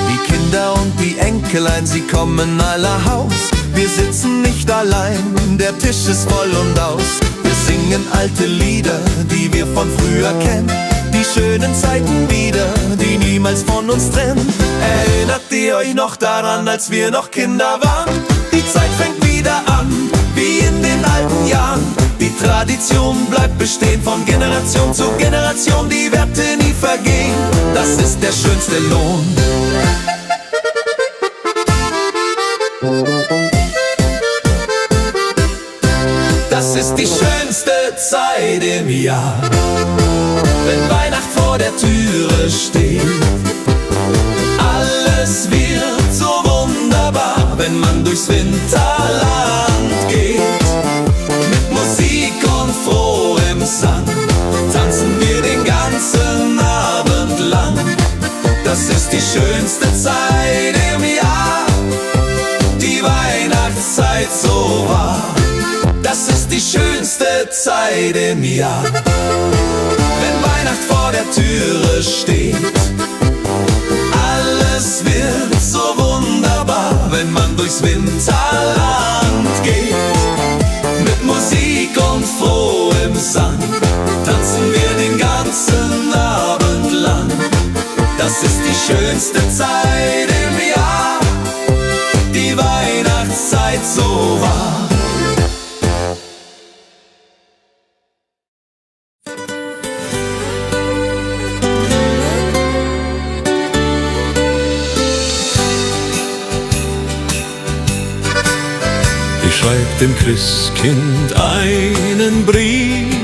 Die Kinder und die Enkelein, sie kommen aller Haus. Wir sitzen nicht allein, der Tisch ist voll und aus. Wir singen alte Lieder, die wir von früher kennen. Die schönen Zeiten wieder, die niemals von uns trennen. Erinnert ihr euch noch daran, als wir noch Kinder waren? Die Zeit fängt wieder an, wie in den alten Jahren. Die Tradition bleibt bestehen, von Generation zu Generation. Die Werte nie vergehen, das ist der schönste Lohn. Das ist die schönste Zeit im Jahr, wenn Weihnacht vor der Türe steht. Alles wird so wunderbar, wenn man durchs Winterland geht. Mit Musik und frohem Sang tanzen wir den ganzen Abend lang. Das ist die schönste Zeit im Jahr, die Weihnachtszeit so wahr. Das ist die schönste Zeit im Jahr, wenn Weihnacht vor der Türe steht. Alles wird so wunderbar, wenn man durchs Winterland geht. Mit Musik und frohem Sang tanzen wir den ganzen Abend lang. Das ist die schönste Zeit im Jahr, die Weihnachtszeit so wahr. Ich schreib dem Christkind einen Brief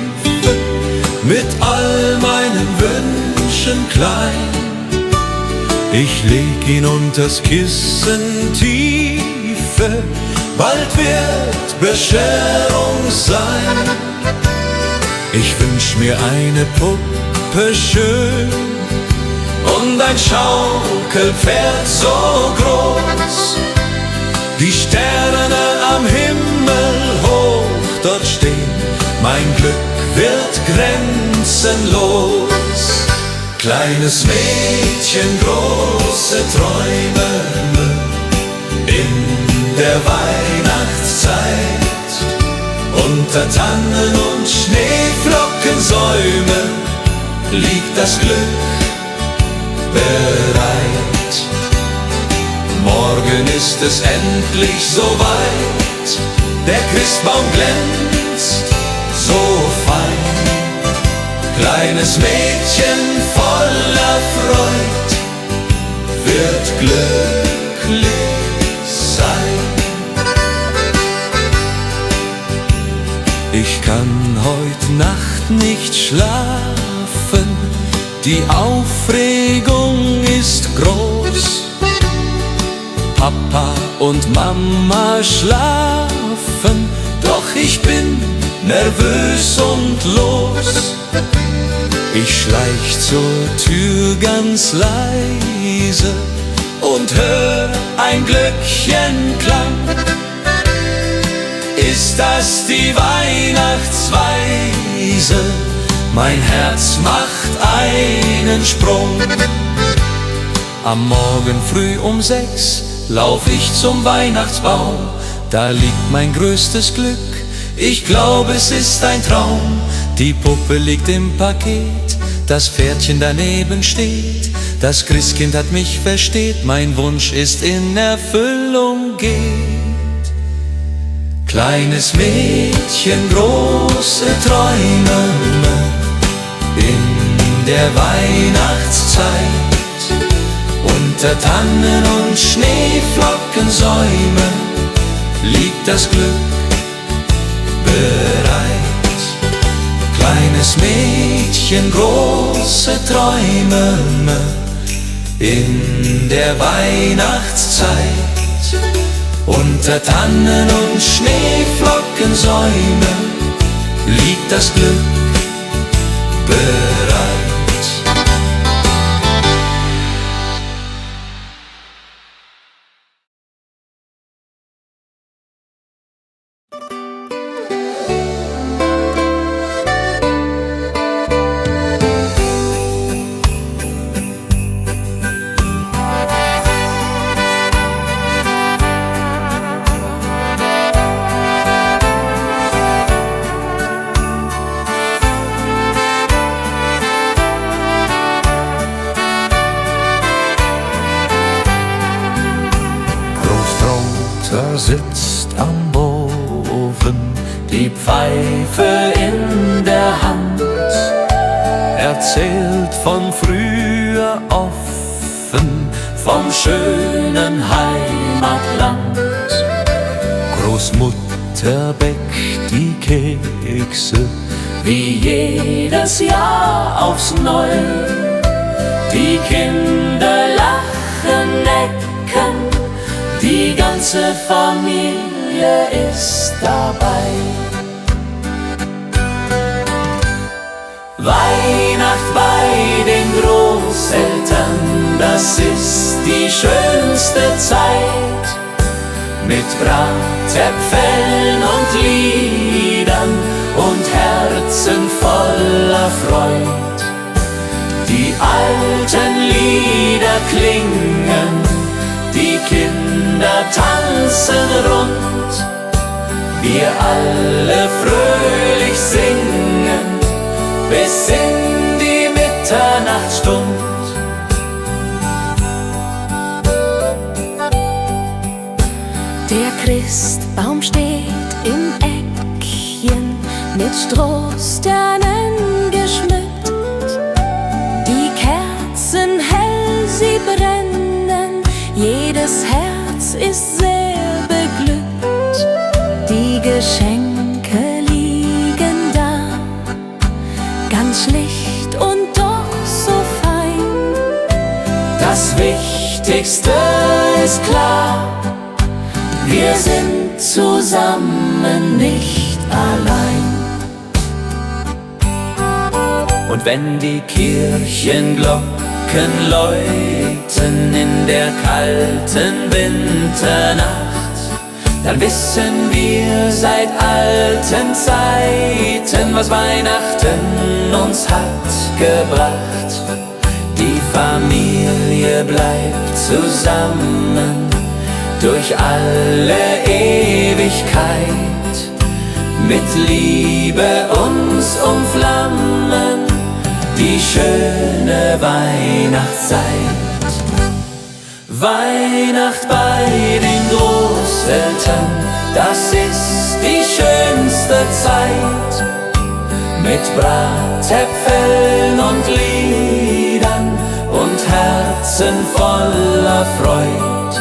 mit all meinen Wünschen klein. Ich leg ihn unters Kissen tiefe, bald wird Bescherung sein. Ich wünsch mir eine Puppe schön und ein Schaukelpferd so groß. Die Sterne am Himmel hoch dort stehen, mein Glück wird grenzenlos. Kleines Mädchen, große Träume in der Weihnachtszeit. Unter Tannen und Schneeflockensäume liegt das Glück bereit. Morgen ist es endlich soweit, der Christbaum glänzt so fein. Kleines Mädchen voller Freud wird glücklich sein. Ich kann heut Nacht nicht schlafen, die Aufregung ist groß. Papa und Mama schlafen, doch ich bin nervös und los. Ich schleich zur Tür ganz leise und hör ein Glöckchenklang. Ist das die Weihnachtsweise? Mein Herz macht einen Sprung. Am Morgen früh um 6 lauf ich zum Weihnachtsbaum. Da liegt mein größtes Glück, ich glaube es ist ein Traum. Die Puppe liegt im Paket, das Pferdchen daneben steht. Das Christkind hat mich versteht, mein Wunsch ist in Erfüllung geht. Kleines Mädchen, große Träume der Weihnachtszeit, unter Tannen und Schneeflockensäumen liegt das Glück bereit. Kleines Mädchen, große Träume in der Weihnachtszeit, unter Tannen und Schneeflockensäumen liegt das Glück bereit. Sitzt am Ofen, die Pfeife in der Hand, erzählt von früher offen, vom schönen Heimatland. Großmutter bäckt die Kekse, wie jedes Jahr aufs Neue. Die Kinder lachen, necken, die ganze Familie ist dabei. Weihnacht bei den Großeltern, das ist die schönste Zeit. Mit Bratäpfeln und Liedern und Herzen voller Freud. Die alten Lieder klingen, die Kinder tanzen rund, wir alle fröhlich singen, bis in die Mitternachtsstund. Der Christbaum steht im Eckchen, mit Strohsternen geschmückt. Die Kerzen hell, sie brennen, jedes Herz ist sehr beglückt. Die Geschenke liegen da, ganz schlicht und doch so fein. Das Wichtigste ist klar, wir sind zusammen, nicht allein. Und wenn die Kirchenglocken läuten in der kalten Winternacht, dann wissen wir seit alten Zeiten, was Weihnachten uns hat gebracht. Die Familie bleibt zusammen durch alle Ewigkeit, mit Liebe uns umflammen die schöne Weihnachtszeit. Weihnacht bei den Großeltern, das ist die schönste Zeit. Mit Bratäpfeln und Liedern und Herzen voller Freud.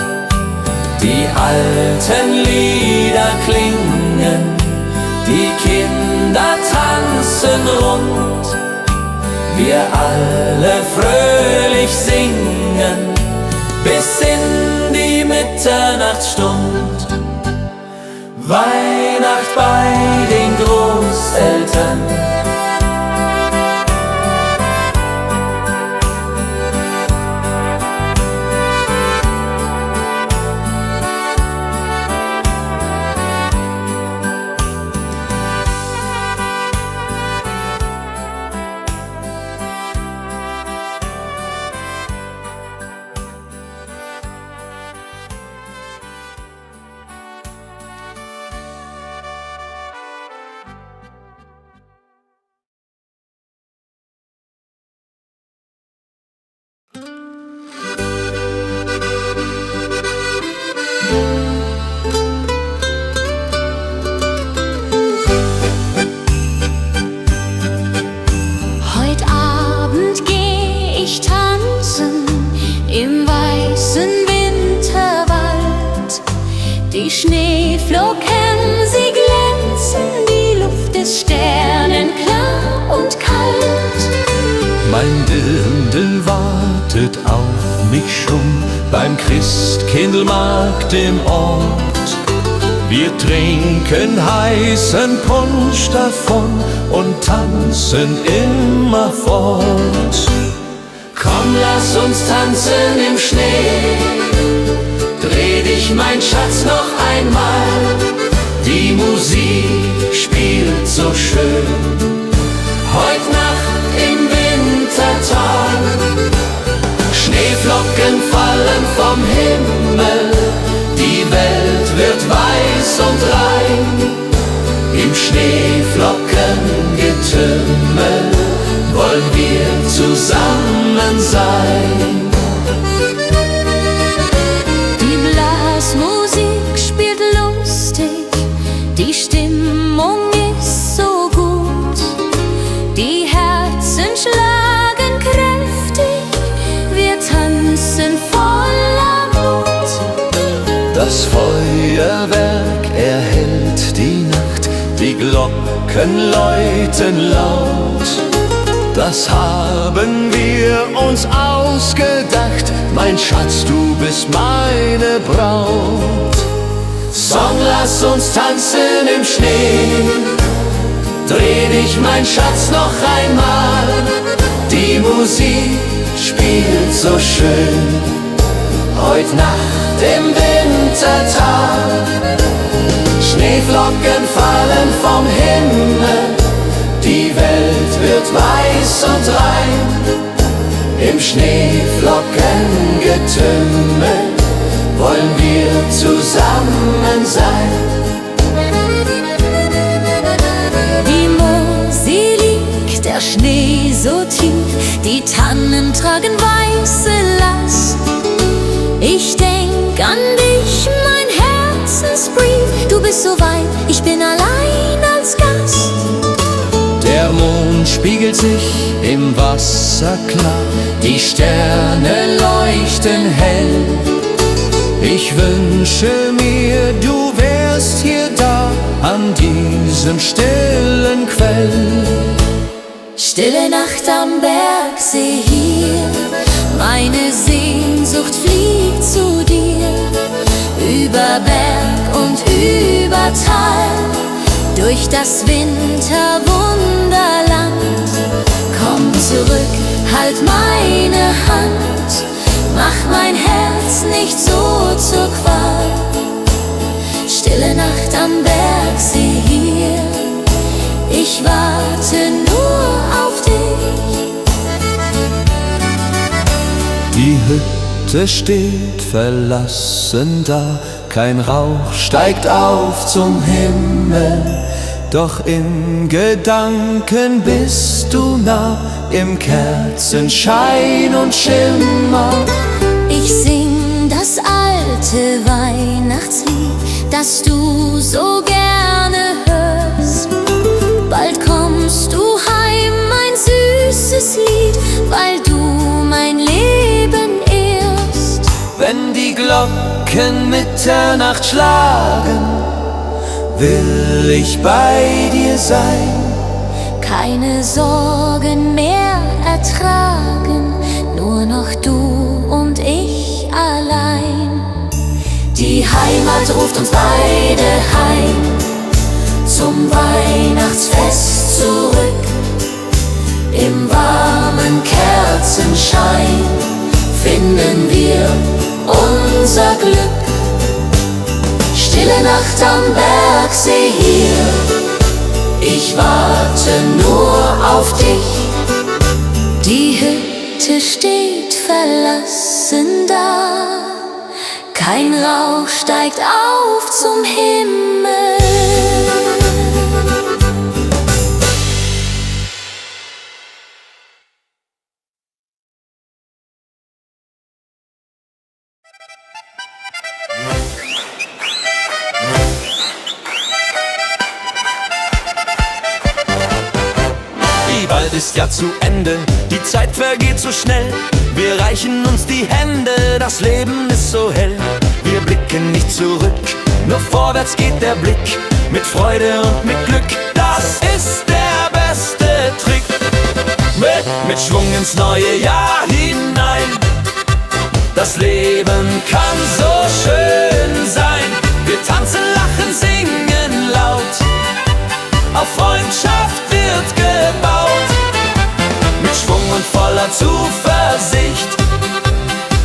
Die alten Lieder klingen, die Kinder tanzen rund, wir alle fröhlich singen, bis in die Mitternachtsstund. Weihnacht bei den Großeltern, Die Schneeflocken, sie glänzen, die Luft ist sternenklar und kalt. Mein Dirndl wartet auf mich schon beim Christkindlmarkt im Ort. Wir trinken heißen Punsch davon und tanzen immer fort. Komm, lass uns tanzen im Schnee. Dreh dich, mein Schatz, noch einmal. Die Musik spielt so schön. Heut Nacht im Wintertal. Schneeflocken fallen vom Himmel. Die Welt wird weiß und rein. Im Schneeflockengetümmel wollen wir zusammen sein. Die Blasmusik spielt lustig, die Stimmung ist so gut. Die Herzen schlagen kräftig, wir tanzen voller Mut. Das Feuerwerk erhellt die Nacht, die Glocken läuten laut. Das haben wir uns ausgedacht, mein Schatz, du bist meine Braut. Song, lass uns tanzen im Schnee. Dreh dich, mein Schatz, noch einmal. Die Musik spielt so schön. Heut Nacht im Wintertal. Schneeflocken fallen vom Himmel. Die Welt wird weiß und rein. Im Schneeflockengetümmel wollen wir zusammen sein. Die Mosel liegt, der Schnee so tief, die Tannen tragen weiße Last. Ich denk an dich, mein Herzensbrief, du bist so weit, ich bin allein als Gast. Der Mond spiegelt sich im Wasser klar, die Sterne leuchten hell. Ich wünsche mir, du wärst hier da, an diesem stillen Quell. Stille Nacht am Bergsee hier, meine Sehnsucht fliegt zu dir. Über Berg und über Tal, durch das Winterwunderland. Komm zurück, halt meine Hand, mach mein Herz nicht so zur Qual. Stille Nacht am Bergsee hier, ich warte nur auf dich. Die Hütte steht verlassen da, kein Rauch steigt auf zum Himmel. Doch in Gedanken bist du nah, im Kerzenschein und Schimmer. Ich sing das alte Weihnachtslied, das du so gerne hörst. Bald kommst du heim, mein süßes Lied, weil du mein Leben ehrst. Wenn die Glocken Mitternacht schlagen, will ich bei dir sein. Keine Sorgen mehr ertragen, nur noch du und ich allein. Die Heimat ruft uns beide heim, zum Weihnachtsfest zurück. Im warmen Kerzenschein finden wir unser Glück. Stille Nacht am Bergsee hier, ich warte nur auf dich. Die Hütte steht verlassen da, kein Rauch steigt auf zum Himmel. Bald ist ja zu Ende, die Zeit vergeht so schnell. Wir reichen uns die Hände, das Leben ist so hell. Wir blicken nicht zurück, Nur vorwärts geht der Blick, mit Freude und mit Glück. Das ist der beste Trick. Mit Schwung ins neue Jahr hinein. Das Leben kann so schön sein. Wir tanzen, lachen, singen laut. Auf Freundschaft wird gebaut. Mit Schwung und voller Zuversicht.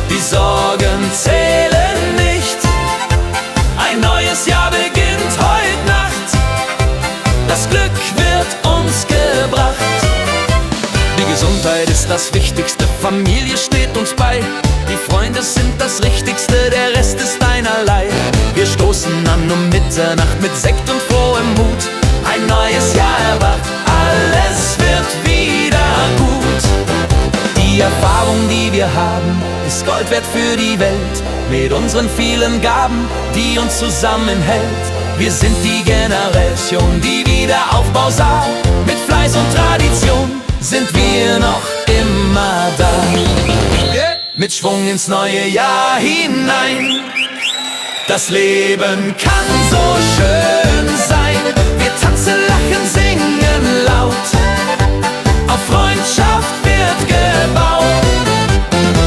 Die Sorgen zählen nicht. Ein neues Jahr beginnt heute Nacht. Das Glück wird uns gebracht. Die Gesundheit ist das Wichtigste, Familie steht uns bei. Die Freunde sind das Richtigste, der Rest ist einerlei. Wir stoßen an um Mitternacht mit Sekt und frohem Mut. Ein neues Jahr erwacht, alles wird wieder gut. Die Erfahrung, die wir haben, ist Gold wert für die Welt. Mit unseren vielen Gaben, die uns zusammenhält. Wir sind die Generation, die Wiederaufbau sah. Mit Fleiß und Tradition sind wir noch immer da. Mit Schwung ins neue Jahr hinein. Das Leben kann so schön sein. Wir tanzen, lachen, singen laut. Auf Freundschaft wird gebaut.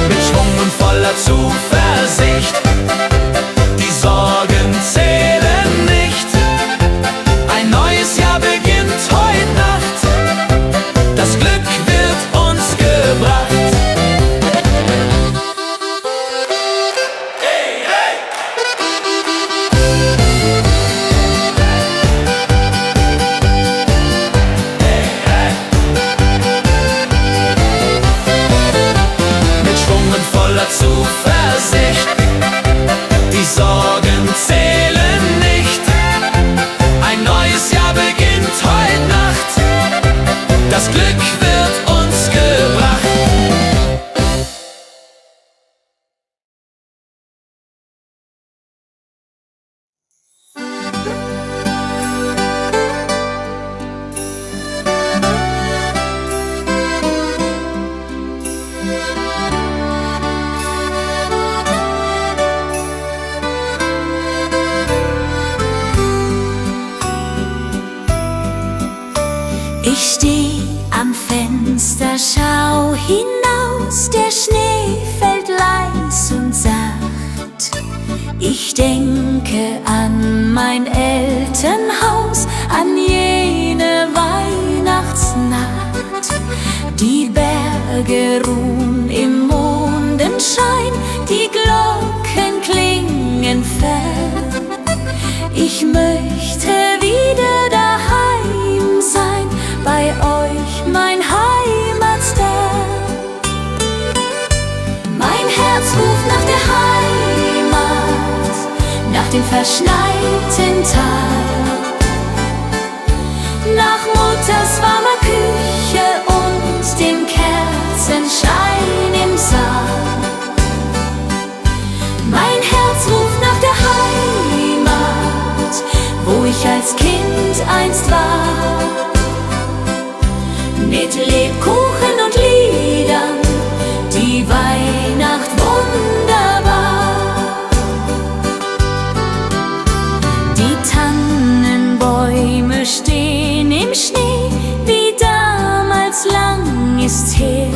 Mit Schwung und voller Zuversicht. Die Sorgen zählen nicht. Ein neues Jahr beginnt heute Nacht. Das Glück wird uns gebracht. Zuversicht, die Sorgen zählen nicht. Ein neues Jahr beginnt heute Nacht. Das Glück wird uns gebracht. Ich steh am Fenster, schau hinaus, der Schnee fällt leis und sacht. Ich denke an mein Elternhaus, an jene Weihnachtsnacht. Die Berge ruhen im Mondenschein, die Glocken klingen fern. Ich möchte wieder daheim sein, bei euch, mein Heimatstern. Mein Herz ruft nach der Heimat, nach dem verschneiten Tag, nach Mutters warmer Küche und dem Kerzenschein im Saal. Mein Herz ruft nach der Heimat, wo ich als Kind einst war. Mit Lebkuchen und Liedern, die Weihnacht wunderbar. Die Tannenbäume stehen im Schnee, wie damals, lang ist her.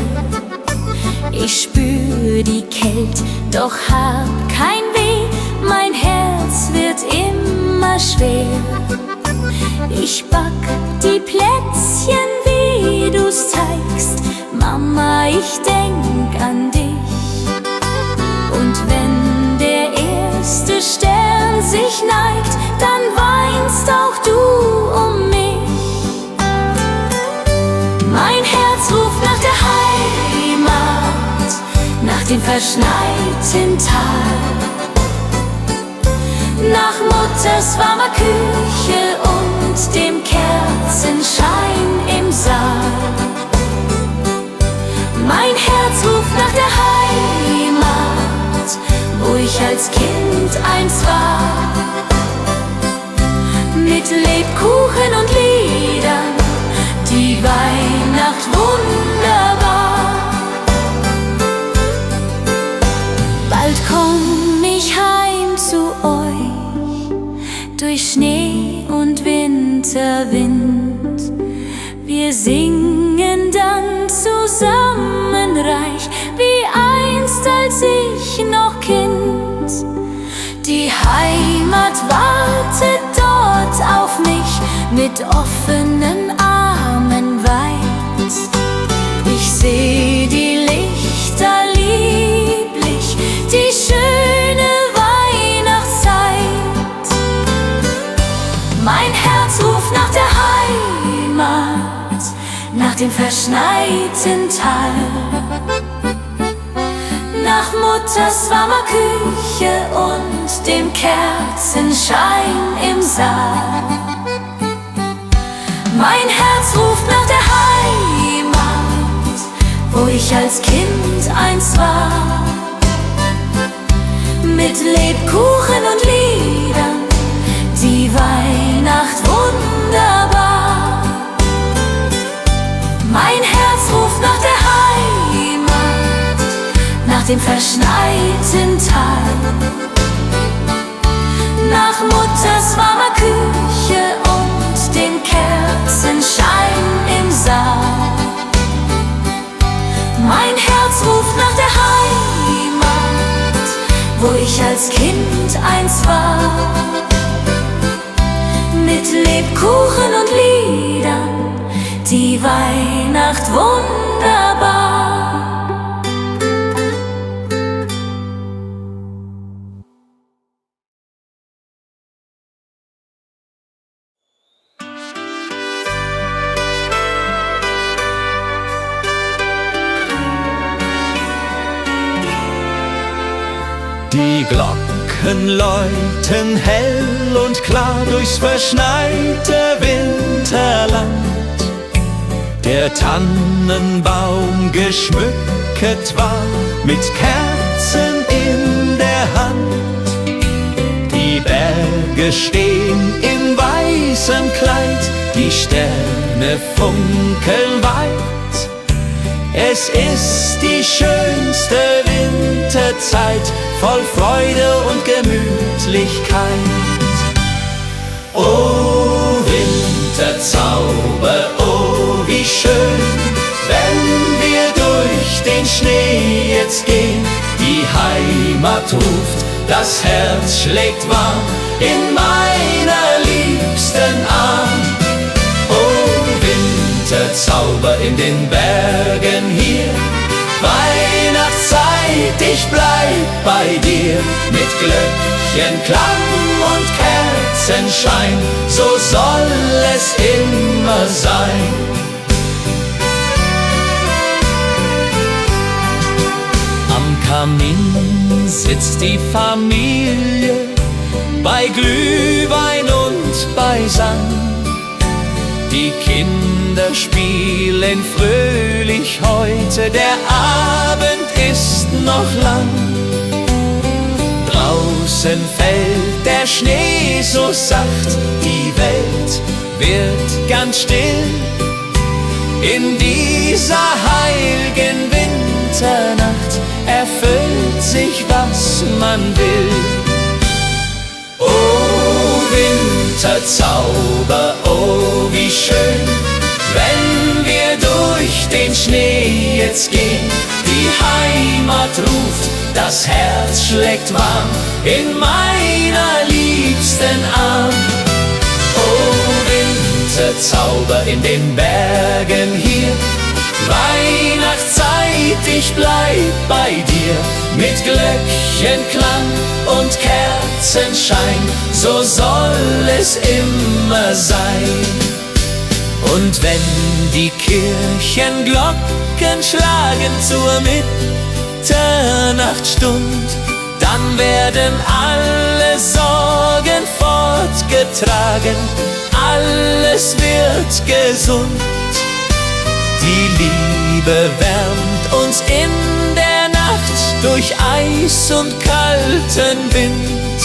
Ich spür die Kälte, doch hab kein Weh, mein Herz wird immer schwer. Ich back die Plätzchen, wie du's zeigst, Mama, ich denk an dich. Und wenn der erste Stern sich neigt, dann weinst auch du um mich. Mein Herz ruft nach der Heimat, nach dem verschneiten Tag, nach Mutters warmer Küche und dem Kerzenschein im Saal. Mein Herz ruft nach der Heimat, wo ich als Kind einst war. Mit Lebkuchen und Liedern, die Weihnacht wunderbar. Bald komm ich heim zu euch, singen dann zusammen reich, wie einst als ich noch Kind. Die Heimat wartet dort auf mich mit offenen Armen weit. Ich seh die Lichter lieblich, die schöne Weihnachtszeit. Mein Herz ruft nach der Heimat, nach dem verschneiten Tal, nach Mutters warmer Küche und dem Kerzenschein im Saal. Mein Herz ruft nach der Heimat, wo ich als Kind einst war, mit Lebkuchen und Liedern, die Weihnacht wunderbar. Mein Herz ruft nach der Heimat, nach dem verschneiten Tal, nach Mutters warmer Küche und dem Kerzenschein im Saal. Mein Herz ruft nach der Heimat, wo ich als Kind einst war, mit Lebkuchen und Liedern, die Weihnacht wunderbar. Die Glocken läuten hell und klar durchs verschneite Winterland. Der Tannenbaum geschmückt war mit Kerzen in der Hand. Die Berge stehen in weißem Kleid, die Sterne funkeln weit. Es ist die schönste Winterzeit, voll Freude und Gemütlichkeit. Oh Winterzauber, oh wie schön, wenn wir durch den Schnee jetzt gehen. Die Heimat ruft, das Herz schlägt warm in meiner liebsten Arm. Oh Winterzauber in den Bergen hier, Weihnachtszeit, ich bleib bei dir. Mit Glöckchenklang und Kerzenschein, so soll es immer sein. Am Kamin sitzt die Familie, bei Glühwein und beisammen. Die Kinder spielen fröhlich heute, der Abend ist noch lang. Draußen fällt der Schnee so sacht, die Welt wird ganz still. In dieser heiligen Winternacht erfüllt sich, was man will. Oh Winterzauber, oh wie schön, wenn wir durch den Schnee jetzt gehen. Die Heimat ruft, das Herz schlägt warm in meiner liebsten Arm. Oh Winterzauber in den Bergen hier, Weihnachtszeit, ich bleib bei dir. Mit Glöckchenklang und Kerzenschein, so soll es immer sein. Und wenn die Kirchenglocken schlagen zur Mitternachtsstund, dann werden alle Sorgen fortgetragen, alles wird gesund. Die Liebe wärmt uns in der Nacht durch Eis und kalten Wind.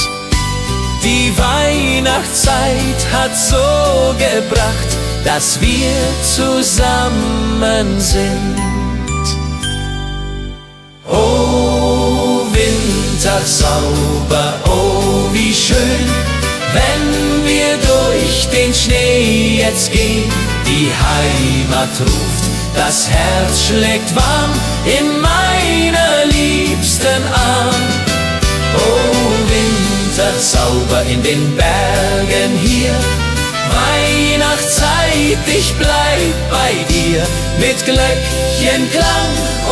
Die Weihnachtszeit hat so gebracht, dass wir zusammen sind. Oh Winterzauber, oh wie schön, wenn wir durch den Schnee jetzt gehen. die Heimat ruft, das Herz schlägt warm in meiner liebsten Arm. Oh, Winterzauber in den Bergen hier, Weihnachtszeit, ich bleib bei dir. Mit Glöckchenklang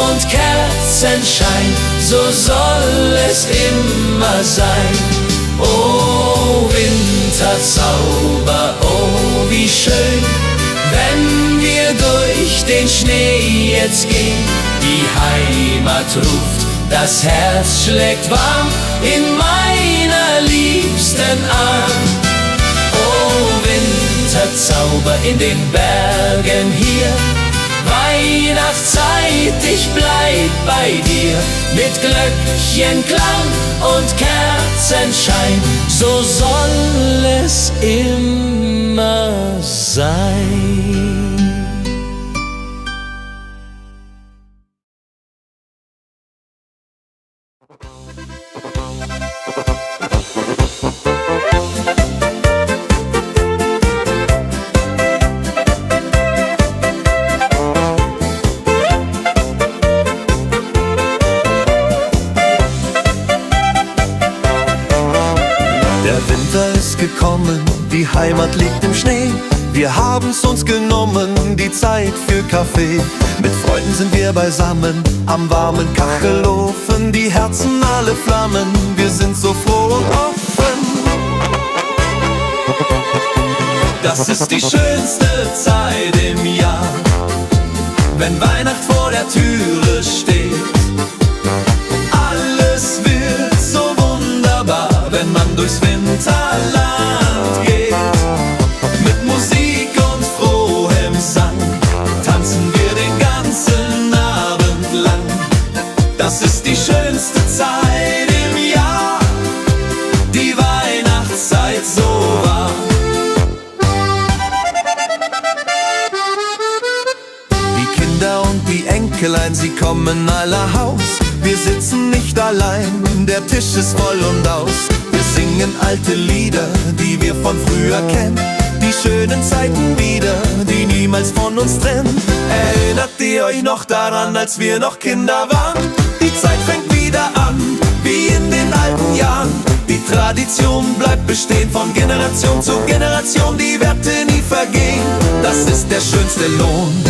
und Kerzenschein, so soll es immer sein. Oh, Winterzauber, oh, wie schön, wenn wir durch den Schnee jetzt gehen. Die Heimat ruft, das Herz schlägt warm in meiner liebsten Arm. Oh, Winterzauber in den Bergen hier, Weihnachtszeit, ich bleib bei dir. Mit Glöckchenklang und Kerzenschein, so soll es immer sein. Gekommen, die Heimat liegt im Schnee. Wir haben's uns genommen, die Zeit für Kaffee. Mit Freunden sind wir beisammen, am warmen Kachelofen. Die Herzen alle flammen, wir sind so froh und offen. Das ist die schönste Zeit im Jahr, wenn Weihnacht vor der Türe steht. Alles wird so wunderbar, wenn man durchs Winterland geht. Mit Musik und frohem Sang tanzen wir den ganzen Abend lang. Das ist die schönste Zeit im Jahr, die Weihnachtszeit so wahr. Die Kinder und die Enkelein, sie kommen aller Haus. Wir sitzen nicht allein, der Tisch ist voll und aus. Wir singen alte Lieder, die wir von früher kennen. Die schönen Zeiten wieder, die niemals von uns trennen. Erinnert ihr euch noch daran, als wir noch Kinder waren? Die Zeit fängt wieder an, wie in den alten Jahren. Die Tradition bleibt bestehen, von Generation zu Generation. Die Werte nie vergehen, das ist der schönste Lohn.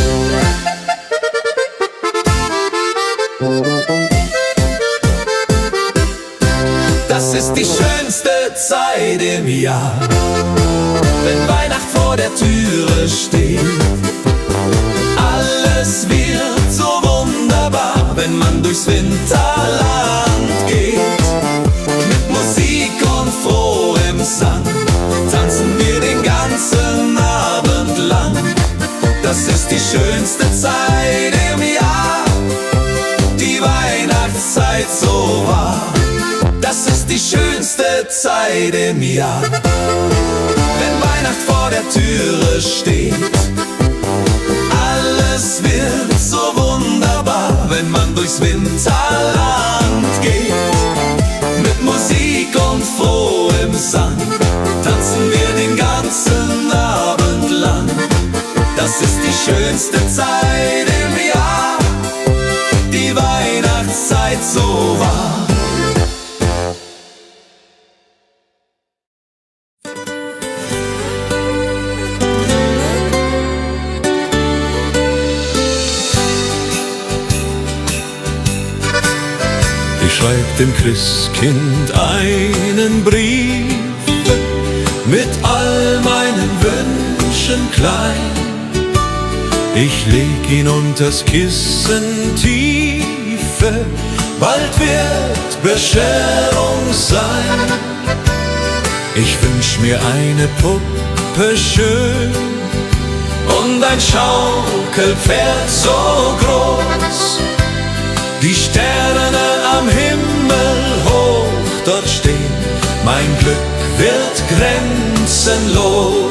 Das ist die schönste Zeit im Jahr, wenn Weihnacht vor der Türe steht. Alles wird so wunderbar, wenn man durchs Winterland geht. Mit Musik und frohem Sang tanzen wir den ganzen Abend lang. Das ist die schönste Zeit im Jahr, die Weihnachtszeit so wahr. Das ist die schönste Zeit im Jahr, wenn Weihnacht vor der Türe steht. Alles wird so wunderbar, wenn man durchs Winterland geht. Mit Musik und frohem Sang tanzen wir den ganzen Abend lang. Das ist die schönste Zeit im Jahr, die Weihnachtszeit so wahr. Schreib dem Christkind einen Brief mit all meinen Wünschen klein. Ich leg ihn unters Kissen tiefe, bald wird Bescherung sein. Ich wünsch mir eine Puppe schön und ein Schaukelpferd so groß. Die Sterne am Himmel hoch dort stehen, mein Glück wird grenzenlos.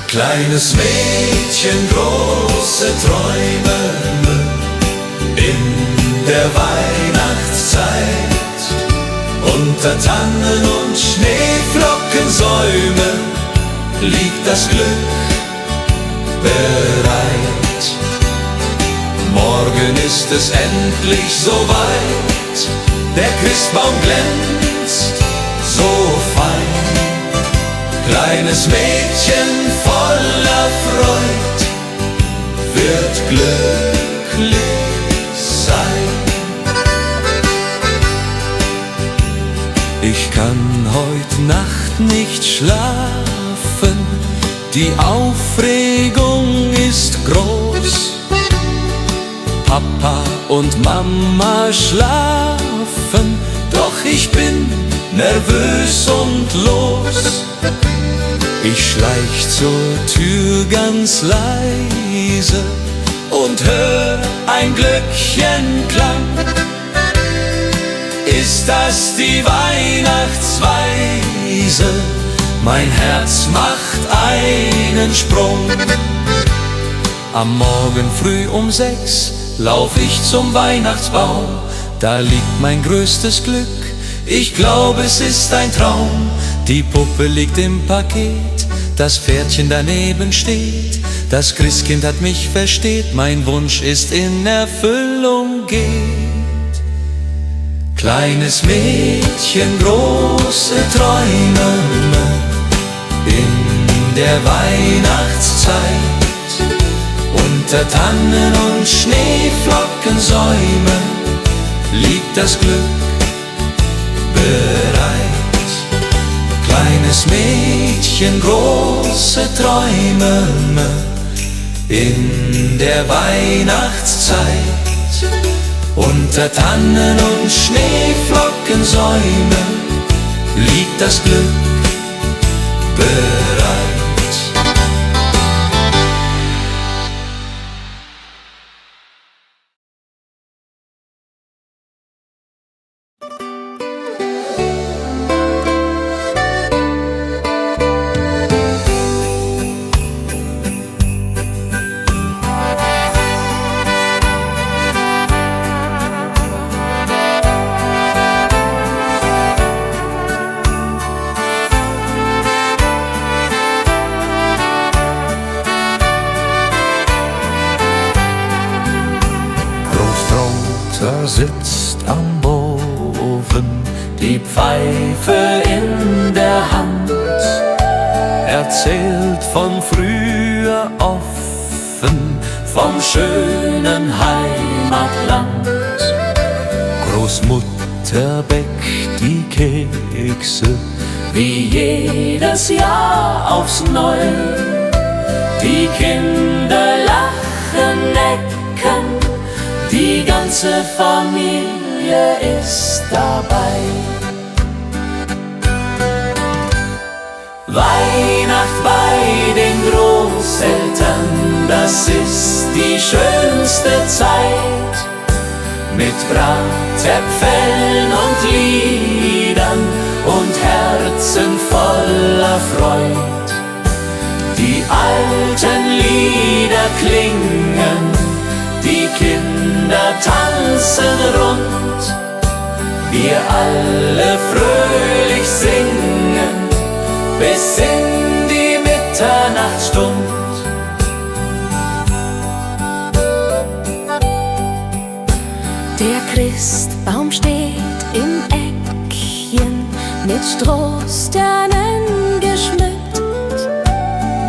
Kleines Mädchen, große Träume in der Weihnachtszeit. Unter Tannen und Schneeflockensäumen liegt das Glück bereit. Morgen ist es endlich soweit, der Christbaum glänzt so fein. Kleines Mädchen voller Freud wird glücklich sein. Ich kann heut Nacht nicht schlafen, die Aufregung ist groß. Papa und Mama schlafen, doch ich bin nervös und los. Ich schleich zur Tür ganz leise und hör ein Glöckchenklang. Ist das die Weihnachtsweise? Mein Herz macht einen Sprung. Am Morgen früh um 6 lauf ich zum Weihnachtsbaum. Da liegt mein größtes Glück, ich glaube es ist ein Traum. Die Puppe liegt im Paket, das Pferdchen daneben steht. Das Christkind hat mich versteht, mein Wunsch ist in Erfüllung geht. Kleines Mädchen, große Träume in der Weihnachtszeit. Unter Tannen und Schneeflockensäumen liegt das Glück bereit. Kleines Mädchen, große Träume in der Weihnachtszeit. Unter Tannen und Schneeflockensäumen liegt das Glück bereit. Sitzt am Ofen, die Pfeife in der Hand, erzählt von früher offen, vom schönen Heimatland. Großmutter bäckt die Kekse, wie jedes Jahr aufs Neue. Die Kinder lachen, necken, die ganze Familie ist dabei. Weihnacht bei den Großeltern, das ist die schönste Zeit. Mit Bratäpfeln und Liedern und Herzen voller Freud. Die alten Lieder klingen, die Kinder tanzen rund, wir alle fröhlich singen, bis in die Mitternachtsstund. Der Christbaum steht im Eckchen, mit Strohsternen geschmückt.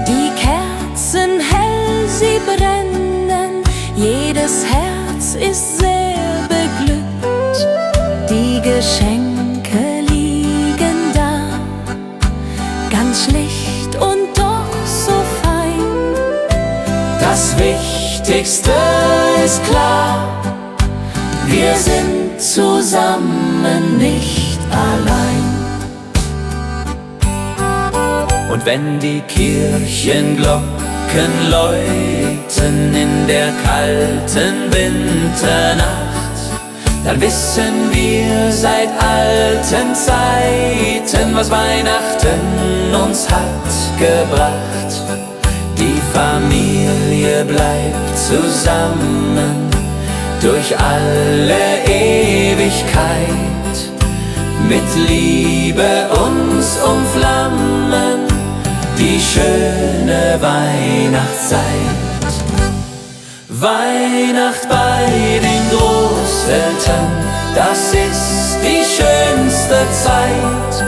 Die Kerzen hell, sie brennen, jedes Herz ist sehr beglückt. Die Geschenke liegen da, ganz schlicht und doch so fein. Das Wichtigste ist klar, wir sind zusammen, nicht allein. Und wenn die Kirchenglocken läuten in der kalten Winternacht, dann wissen wir seit alten Zeiten, was Weihnachten uns hat gebracht. Die Familie bleibt zusammen durch alle Ewigkeit, mit Liebe uns umflammen die die schöne Weihnachtszeit. Weihnacht bei den Großeltern, das ist die schönste Zeit.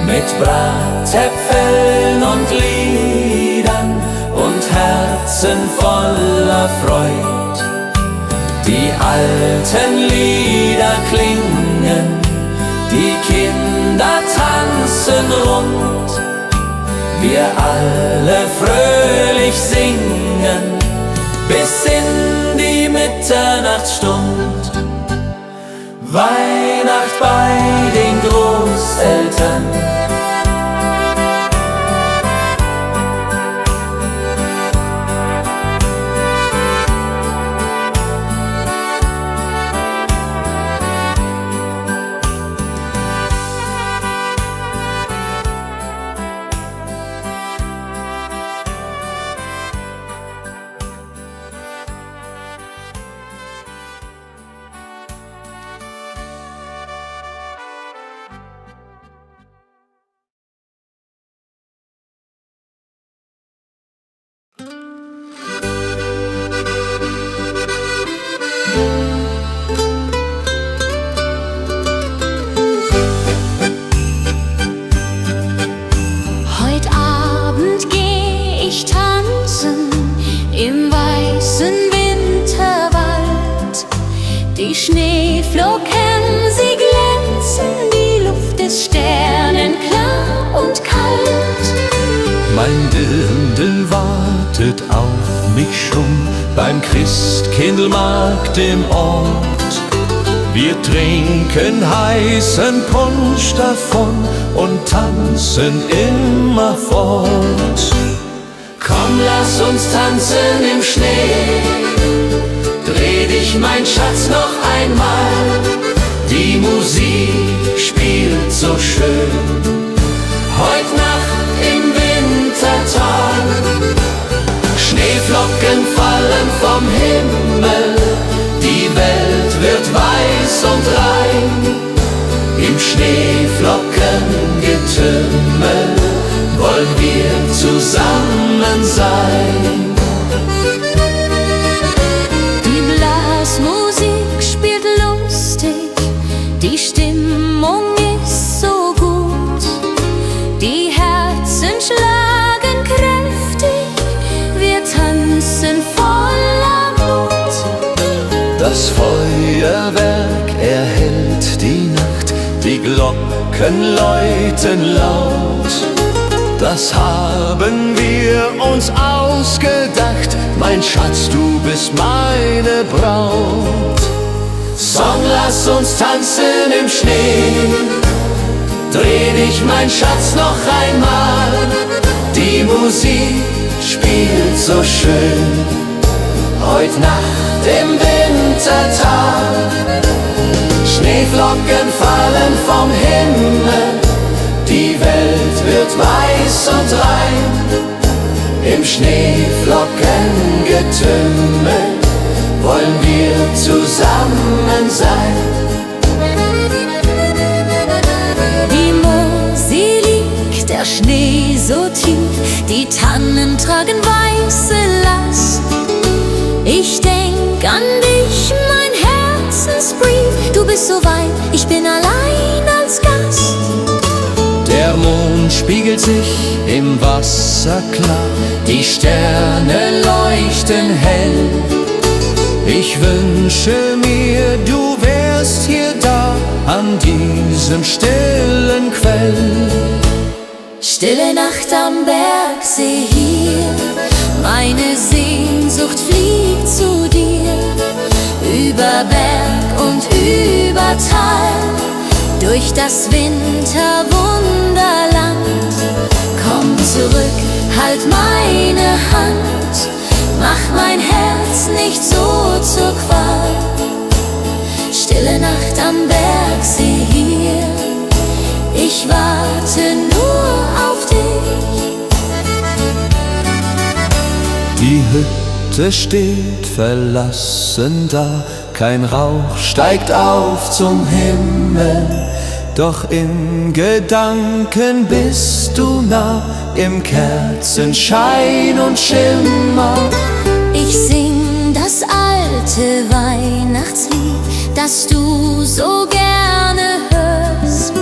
Mit Bratäpfeln und Liedern und Herzen voller Freud. Die alten Lieder klingen, die Kinder tanzen rund. Wir alle fröhlich singen bis in die Mitternachtsstund. Weihnacht bei den Großeltern. Die Schneeflocken, sie glänzen, die Luft ist sternenklar und kalt. Mein Dirndl wartet auf mich schon beim Christkindlmarkt im Ort. Wir trinken heißen Punsch davon und tanzen immer fort. Komm, lass uns tanzen im Schnee. Dreh dich, mein Schatz, noch einmal. Die Musik spielt so schön. Heut Nacht im Wintertal. Schneeflocken fallen vom Himmel. Die Welt wird weiß und rein. Im Schneeflockengetümmel wollen wir zusammen sein. Musik spielt lustig, die Stimmung ist so gut. Die Herzen schlagen kräftig, wir tanzen voller Blut. Das Feuerwerk erhellt die Nacht, die Glocken läuten laut. Das haben wir uns ausgedacht, mein Schatz, du bist meine Braut. Song, lass uns tanzen im Schnee. Dreh dich, mein Schatz, noch einmal. Die Musik spielt so schön. Heut Nacht im Wintertal. Schneeflocken fallen vom Himmel. Die Welt wird weiß und rein. Im Schneeflockengetümmel wollen wir zusammen sein. Die Mosel liegt, der Schnee so tief, die Tannen tragen weiße Last. Ich denk an dich, mein Herzensbrief. Du bist so weit, ich bin allein als Gast. Der Mond spiegelt sich im Wasser klar, die Sterne leuchten hell. Ich wünsche mir, du wärst hier da, an diesem stillen Quell. Stille Nacht am Bergsee hier, meine Sehnsucht fliegt zu dir. Über Berg und über Tal, durch das Winterwunderland. Komm zurück, halt meine Hand, mach mein Herz nicht so zur Qual. Stille Nacht am Bergsee hier, ich warte nur auf dich. Die Hütte steht verlassen da, kein Rauch steigt auf zum Himmel. doch in Gedanken bist du nah, im Kerzenschein und Schimmer. Ich sing das alte Weihnachtslied, das du so gerne hörst.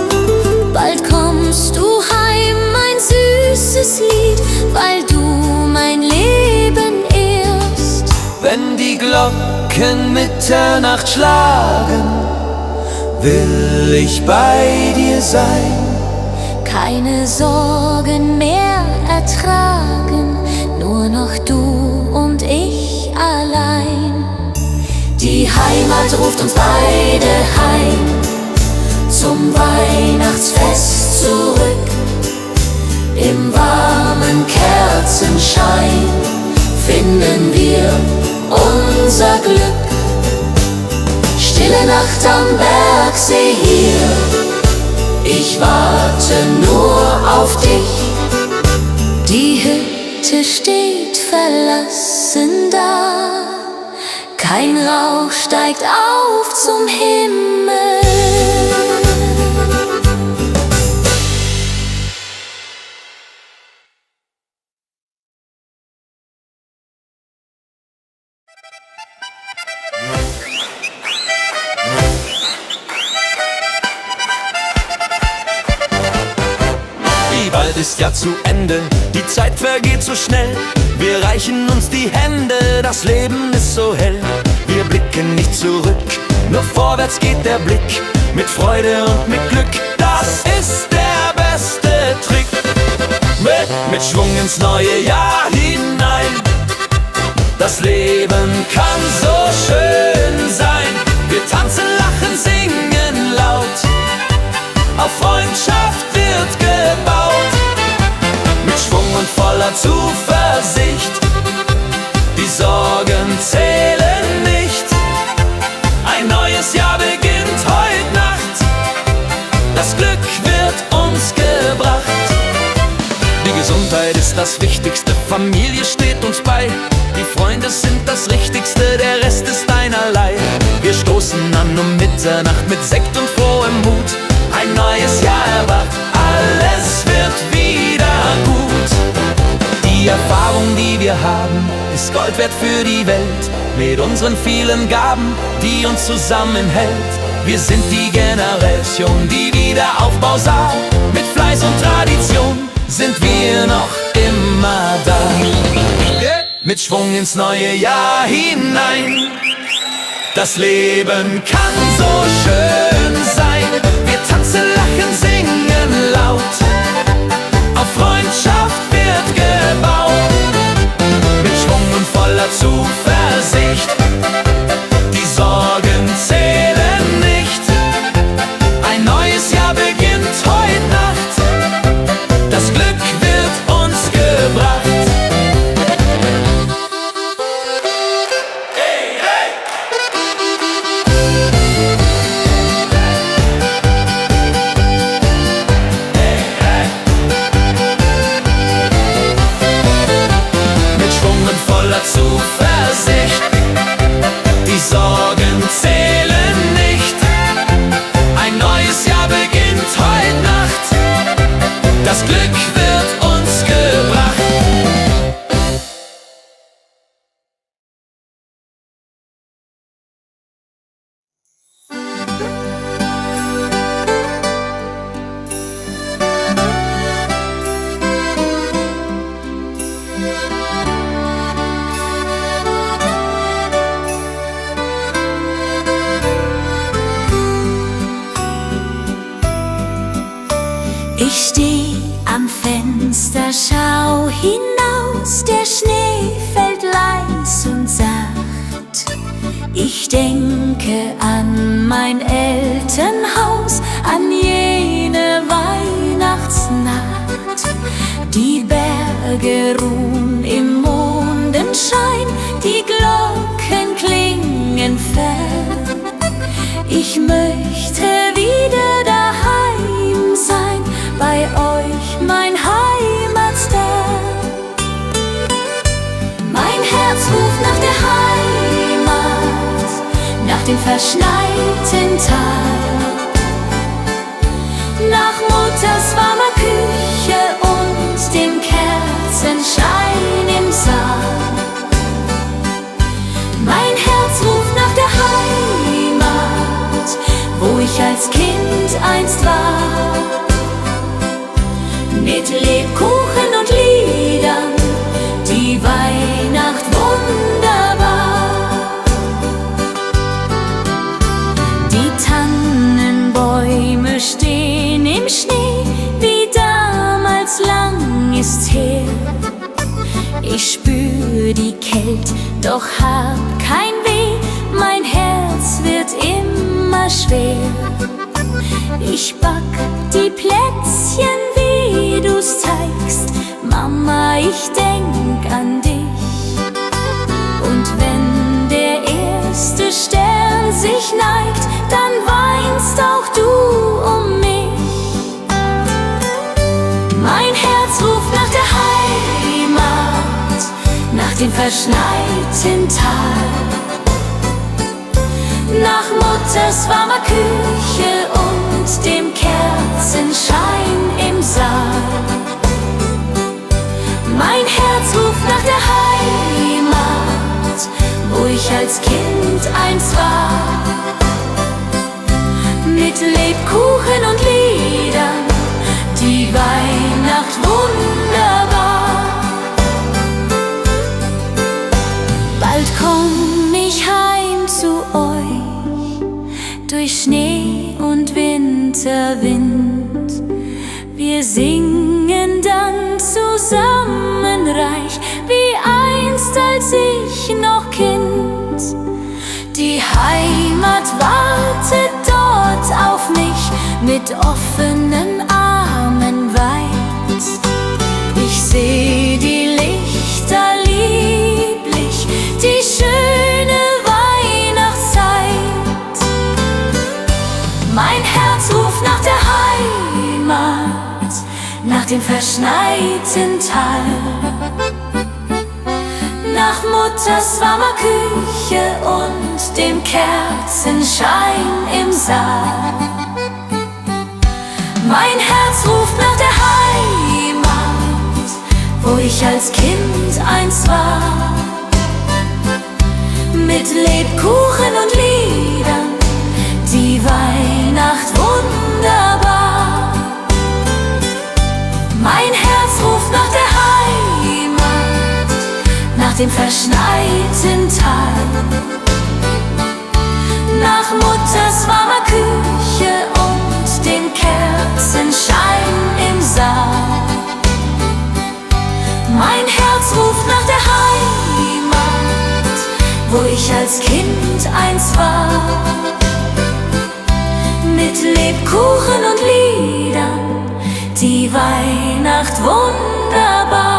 Bald kommst du heim, mein süßes Lied, weil du mein Leben ehrst. Wenn die Glocken Mitternacht schlagen, will ich bei dir sein. Keine Sorgen mehr ertragen, nur noch du und ich allein. Die Heimat ruft uns beide heim, zum Weihnachtsfest zurück. Im warmen Kerzenschein finden wir unser Glück. Stille Nacht am Bergsee hier, ich warte nur auf dich. Die Hütte steht verlassen da, kein Rauch steigt auf zum Himmel. Bald ist ja zu Ende, die Zeit vergeht so schnell. Wir reichen uns die Hände, das Leben ist so hell. Wir blicken nicht zurück, nur vorwärts geht der Blick. Mit Freude und mit Glück, das ist der beste Trick. Mit Schwung ins neue Jahr hinein. Das Leben kann so schön sein. Wir tanzen, lachen, singen laut. Auf Freundschaft wird gebaut. Mit Schwung und voller Zuversicht. Die Sorgen zählen nicht. Ein neues Jahr beginnt heute Nacht. Das Glück wird uns gebracht. Die Gesundheit ist das Wichtigste, Familie steht uns bei. Die Freunde sind das Richtigste, der Rest ist einerlei. Wir stoßen an um Mitternacht mit Sekt und frohem Mut. Ein neues Jahr erwacht, alles wird wieder gut. Die Erfahrung, die wir haben, ist Gold wert für die Welt. Mit unseren vielen Gaben, die uns zusammenhält. Wir sind die Generation, die Wiederaufbau sah. Mit Fleiß und Tradition sind wir noch immer da. Mit Schwung ins neue Jahr hinein. Das Leben kann so schön sein. Wir tanzen, lachen, singen laut. Auf Freundschaft wird gebaut. Mit Schwung und voller Zuversicht. Die Sorgen zählen nicht. Ein neues Jahr beginnt heute Nacht. Das Glück wird uns gebracht. Zuversicht, die Sorgen zählen nicht. Ein neues Jahr beginnt heute Nacht. Das Glück wird uns gebracht. Ich steh am Fenster, schau hinaus, der Schnee fällt leis und sacht. Ich denke an mein Elternhaus, an jene Weihnachtsnacht. Die Berge ruhen im Mondenschein, die Glocken klingen fern. Ich möchte wieder daheim sein, bei euch, mein Heimatstern. Mein Herz ruft nach der Heimat, nach dem verschneiten Tal. mit Lebkuchen und Liedern, die Weihnacht wunderbar. Die Tannenbäume stehen im Schnee, wie damals, lang ist her. Ich spür die Kälte, doch hab kein Weh, mein Herz wird immer schwer. Ich back die Plätzchen, wie du's zeigst, Mama, ich denk an dich. Und wenn der erste Stern sich neigt, dann weinst auch du um mich. Mein Herz ruft nach der Heimat, nach dem verschneiten Tal, nach Mutters warmer Küche und dem Kerzenschein im Saal. Mein Herz ruft nach der Heimat, wo ich als Kind einst war, mit Lebkuchen und Liedern, die Weihnacht wunderbar. Bald komm ich heim zu euch, durch Schnee und Winterwind. Wir singen dann zusammen reich, wie einst als ich noch Kind. Die Heimat wartet dort auf mich, mit offenen Armen weit. Ich seh die Lichter lieblich, die schöne Weihnachtszeit. Mein Herz ruft nach der Heimat, nach dem verschneiten Tal, nach Mutters warmer Küche und dem Kerzenschein im Saal. Mein Herz ruft nach der Heimat, wo ich als Kind einst war, mit Lebkuchen und Liedern, die Weihnacht wunderbar. Mein Herz ruft nach der Heimat, nach dem verschneiten Tal, nach Mutters warmer Küche und dem Kerzenschein im Saal. Mein Herz ruft nach der Heimat, wo ich als Kind einst war, mit Lebkuchen und Liedern, die Weihnacht wunderbar.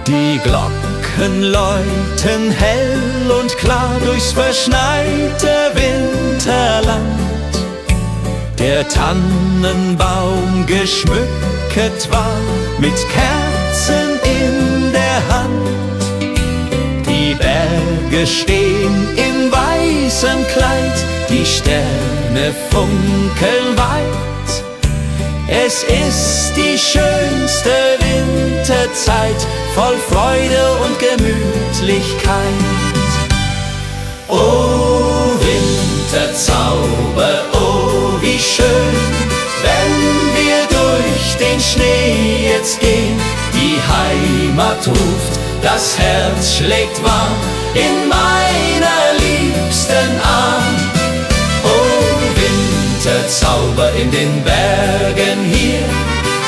Die Glocken läuten hell und klar durchs verschneite Winterland. Der Tannenbaum geschmückt war mit Kerzen in der Hand. Die Berge stehen in weißem Kleid, die Sterne funkeln weit. Es ist die schönste Winterzeit, voll Freude und Gemütlichkeit. Oh Winterzauber, oh wie schön, wenn wir durch den Schnee jetzt gehen. Die Heimat ruft, das Herz schlägt warm in meiner liebsten Arm. Oh Winterzauber in den Bergen hier,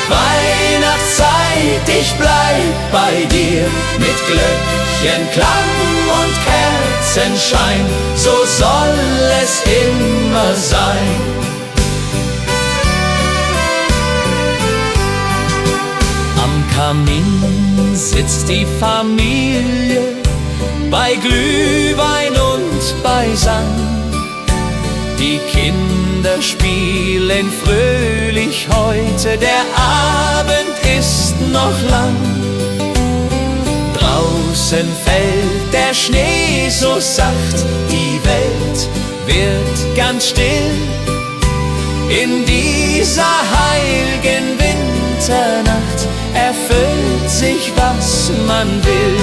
Weihnachtszeit, ich bleib bei dir. Mit Glöckchenklang und Kerzenschein, so soll es immer sein. Am Kamin sitzt die Familie, bei Glühwein und beisammen. Die Kinder spielen fröhlich heute, der Abend ist noch lang. Draußen fällt der Schnee so sacht, die Welt wird ganz still. In dieser heiligen Winternacht erfüllt sich, was man will.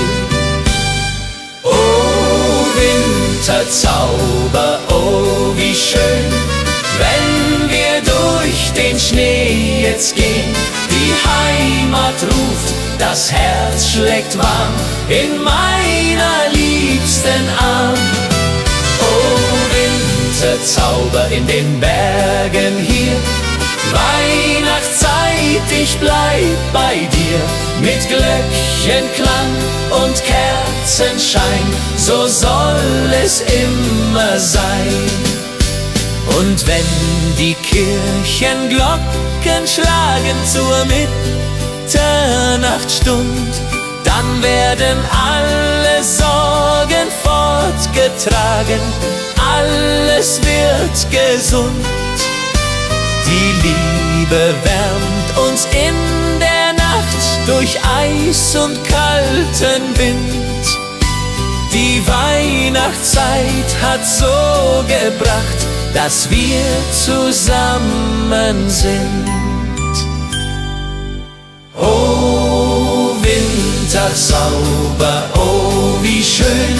Oh Winterzauber, oh wie schön, wenn wir durch den Schnee jetzt gehen. Die Heimat ruft, das Herz schlägt warm in meiner liebsten Arm. Oh Winterzauber in den Bergen hier, Weihnachtszeit, ich bleib bei dir. Mit Glöckchenklang und Kerzenschein, so soll es immer sein. Und wenn die Kirchenglocken schlagen zur Mitternachtsstund, dann werden alle Sorgen fortgetragen, alles wird gesund. Die Liebe wärmt uns in der Nacht durch Eis und kalten Wind. Die Weihnachtszeit hat so gebracht, dass wir zusammen sind. Oh Winterzauber, oh wie schön,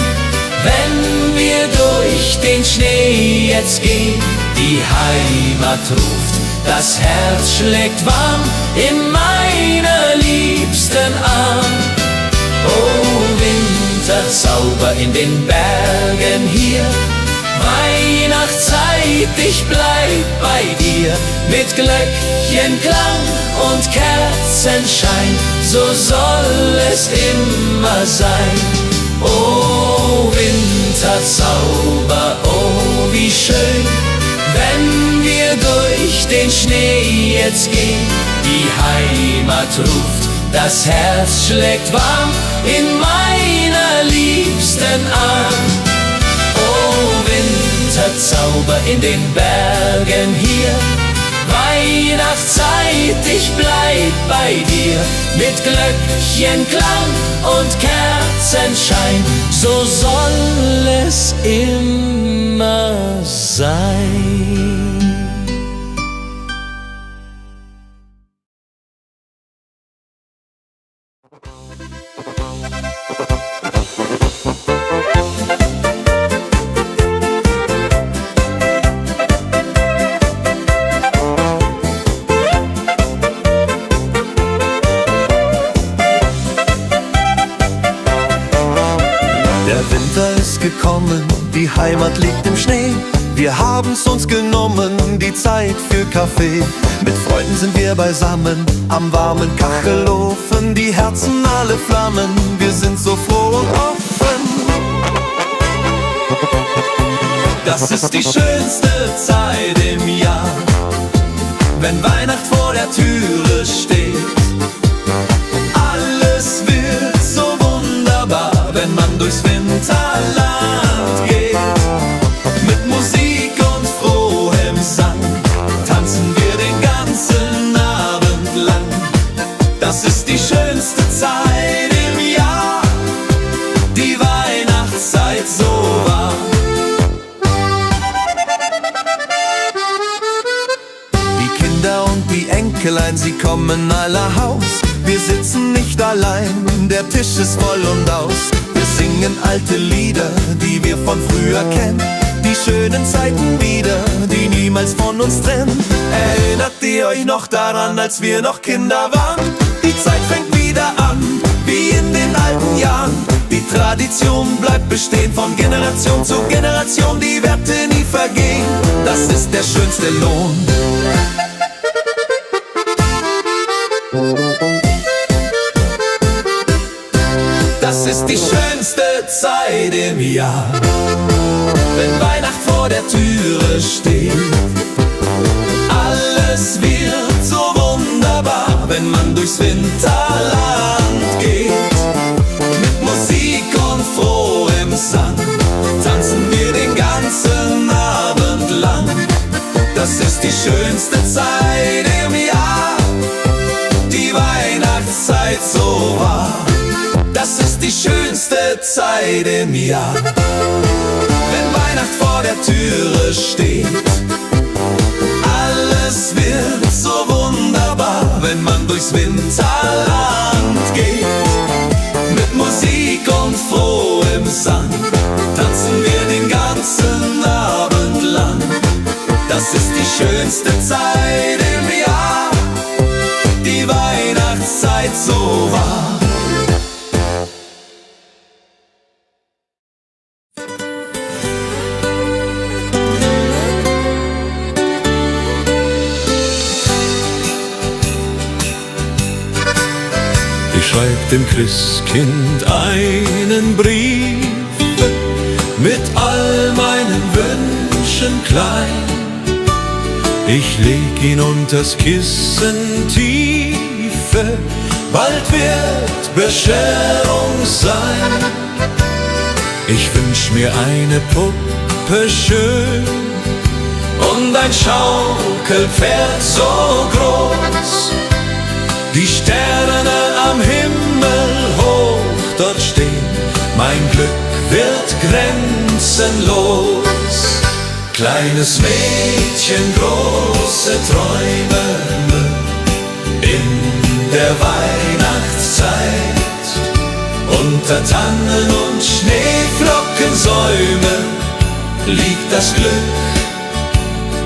wenn wir durch den Schnee jetzt gehen. Die Heimat ruft, das Herz schlägt warm in meiner liebsten Arm. Oh Winterzauber in den Bergen hier, Weihnachtszeit, ich bleib bei dir. Mit Glöckchenklang und Kerzenschein, so soll es immer sein. Oh Winterzauber, oh wie schön, wenn wir durch den Schnee jetzt gehen. Die Heimat ruft, das Herz schlägt warm in meiner liebsten Arm. Oh Winterzauber in den Bergen hier, Weihnachtszeit, ich bleib bei dir. Mit Glöckchenklang und Kerzenschein, so soll es immer sein. Gekommen, die Heimat liegt im Schnee. Wir haben's uns genommen, die Zeit für Kaffee. Mit Freunden sind wir beisammen, am warmen Kachelofen. Die Herzen alle flammen, wir sind so froh und offen. Das ist die schönste Zeit im Jahr, wenn Weihnacht vor der Türe steht. Alles wird so wunderbar, wenn man durchs Winterland geht. Mit Musik und frohem Sang tanzen wir den ganzen Abend lang. Das ist die schönste Zeit im Jahr, die Weihnachtszeit so wahr. Die Kinder und die Enkelein, sie kommen aller Haus. Wir sitzen nicht allein, der Tisch ist voll und aus. Wir singen alte Lieder, die wir von früher kennen. Die schönen Zeiten wieder, die niemals von uns trennen. Erinnert ihr euch noch daran, als wir noch Kinder waren? Die Zeit fängt wieder an, wie in den alten Jahren. Die Tradition bleibt bestehen, von Generation zu Generation. Die Werte nie vergehen, das ist der schönste Lohn. Das ist die schönste Zeit im Jahr, wenn Weihnacht vor der Türe steht. Alles wird so wunderbar, wenn man durchs Winterland geht. Mit Musik und frohem Sang tanzen wir den ganzen Abend lang. Das ist die schönste Zeit im Jahr, die Weihnachtszeit so wahr. Das ist die schönste Zeit im Jahr, wenn Weihnacht vor der Türe steht. Alle Es wird so wunderbar, wenn man durchs Winterland geht. Mit Musik und frohem Sang tanzen wir den ganzen Abend lang. Das ist die schönste Zeit im Jahr, die Weihnachtszeit so wahr. Ich schreib dem Christkind einen Brief mit all meinen Wünschen klein. Ich leg ihn unters Kissen tiefe, bald wird Bescherung sein. Ich wünsch mir eine Puppe schön und ein Schaukelpferd so groß. Die Sterne am Himmel hoch dort stehen, mein Glück wird grenzenlos. Kleines Mädchen, große Träume in der Weihnachtszeit. Unter Tannen und Schneeflockensäumen liegt das Glück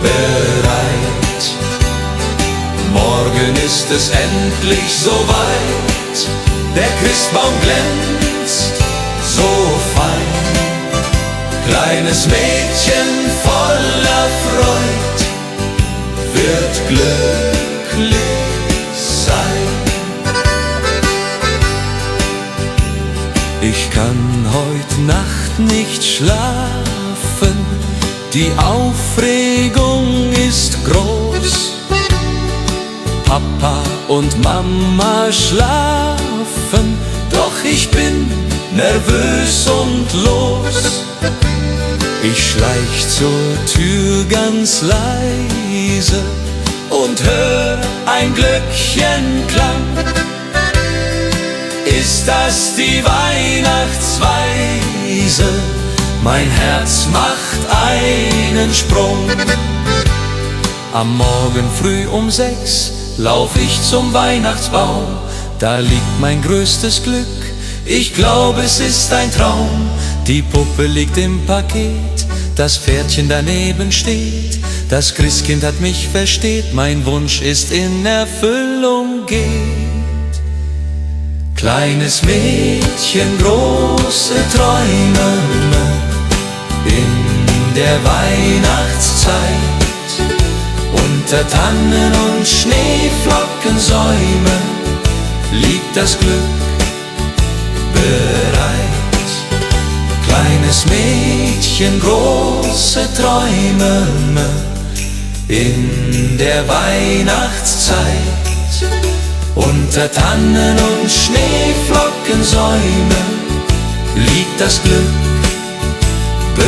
bereit. Morgen ist es endlich soweit, der Christbaum glänzt so fein. Kleines Mädchen voller Freud wird glücklich sein. Ich kann heut Nacht nicht schlafen, die Aufregung ist groß. Papa und Mama schlafen, doch ich bin nervös und los. Ich schleich zur Tür ganz leise und hör ein Glöckchenklang. Ist das die Weihnachtsweise? Mein Herz macht einen Sprung. Am Morgen früh um 6 lauf ich zum Weihnachtsbaum. Da liegt mein größtes Glück, ich glaube es ist ein Traum. Die Puppe liegt im Paket, das Pferdchen daneben steht. Das Christkind hat mich versteht, mein Wunsch ist in Erfüllung geht. Kleines Mädchen, große Träume in der Weihnachtszeit. Unter Tannen und Schneeflockensäumen liegt das Glück bereit. Kleines Mädchen, große Träume in der Weihnachtszeit. Unter Tannen und Schneeflockensäumen liegt das Glück bereit.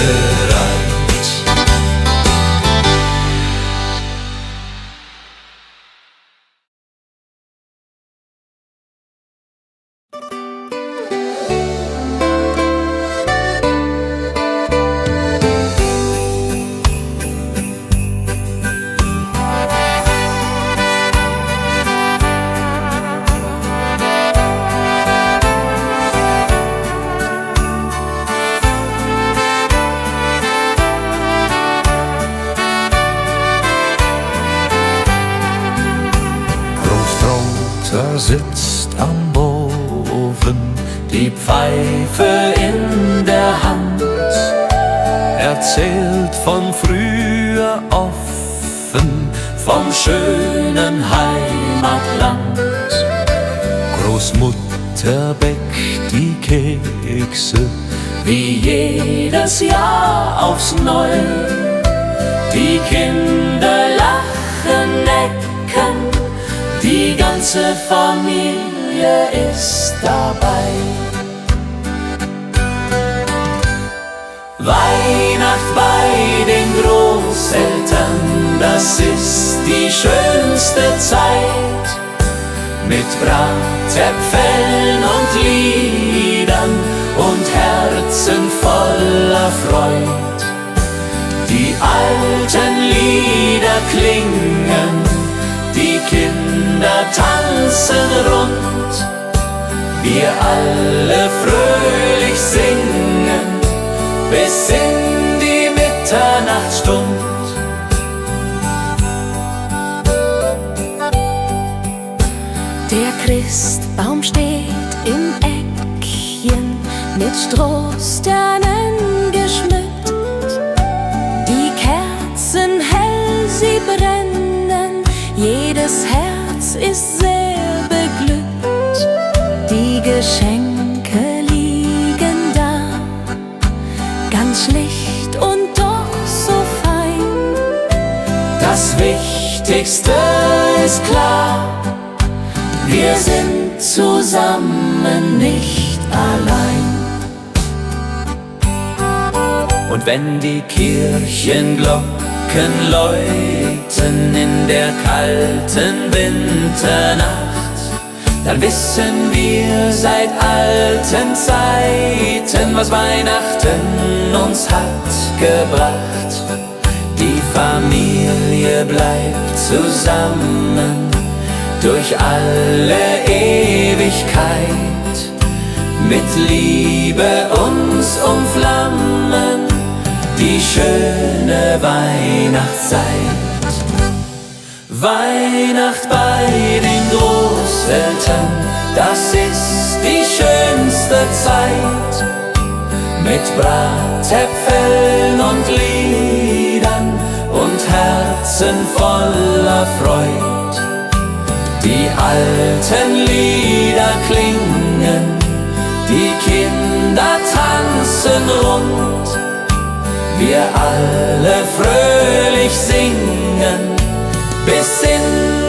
Sitzt am Ofen, die Pfeife in der Hand, erzählt von früher offen, vom schönen Heimatland. Großmutter bäckt die Kekse, wie jedes Jahr aufs Neue. Die Kinder lachen, necken, die ganze Familie ist dabei. Weihnacht bei den Großeltern, das ist die schönste Zeit. Mit Bratäpfeln und Liedern und Herzen voller Freud. Die alten Lieder klingen wir alle fröhlich singen bis in die Mitternachtsstund. Der Christbaum steht im Eckchen mit Strohsternen geschmückt. Die Kerzen hell, sie brennen, jedes Herz ist sehr beglückt. Die Geschenke liegen da, ganz schlicht und doch so fein. Das Wichtigste ist klar, wir sind zusammen, nicht allein. Und wenn die Kirchenglocken läuten in der kalten Winternacht, dann wissen wir seit alten Zeiten, was Weihnachten uns hat gebracht. Die Familie bleibt zusammen durch alle Ewigkeit, mit Liebe uns umflammen die schöne Weihnachtszeit. Weihnacht bei den Großeltern, das ist die schönste Zeit, mit Bratäpfeln und Liedern und Herzen voller Freud. Die alten Lieder klingen, die Kinder tanzen rund, wir alle fröhlich singen bis in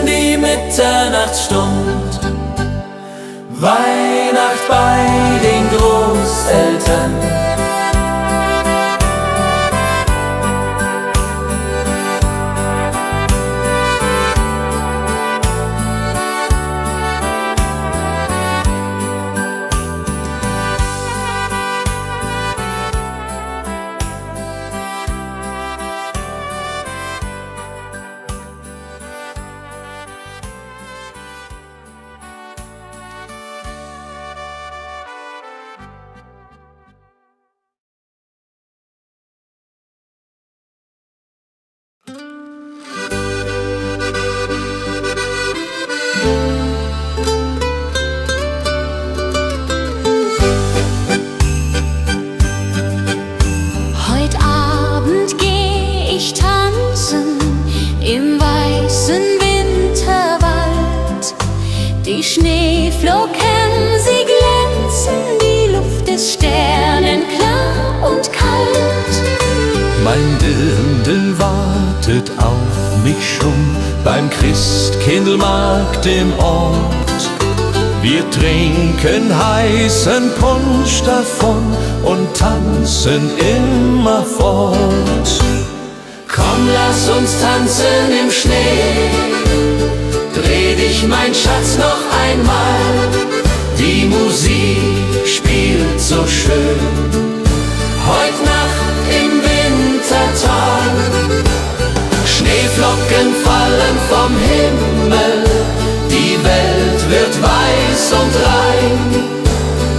die Mitternachtsstund. Weihnacht bei den Großeltern. Die Schneeflocken, sie glänzen, die Luft ist sternenklar und kalt. Mein Dirndl wartet auf mich schon beim Christkindlmarkt im Ort. Wir trinken heißen Punsch davon und tanzen immerfort. Komm, lass uns tanzen im Schnee, dreh dich, mein Schatz, noch einmal. Die Musik spielt so schön, heut Nacht im Wintertal. Schneeflocken fallen vom Himmel, die Welt wird weiß und rein.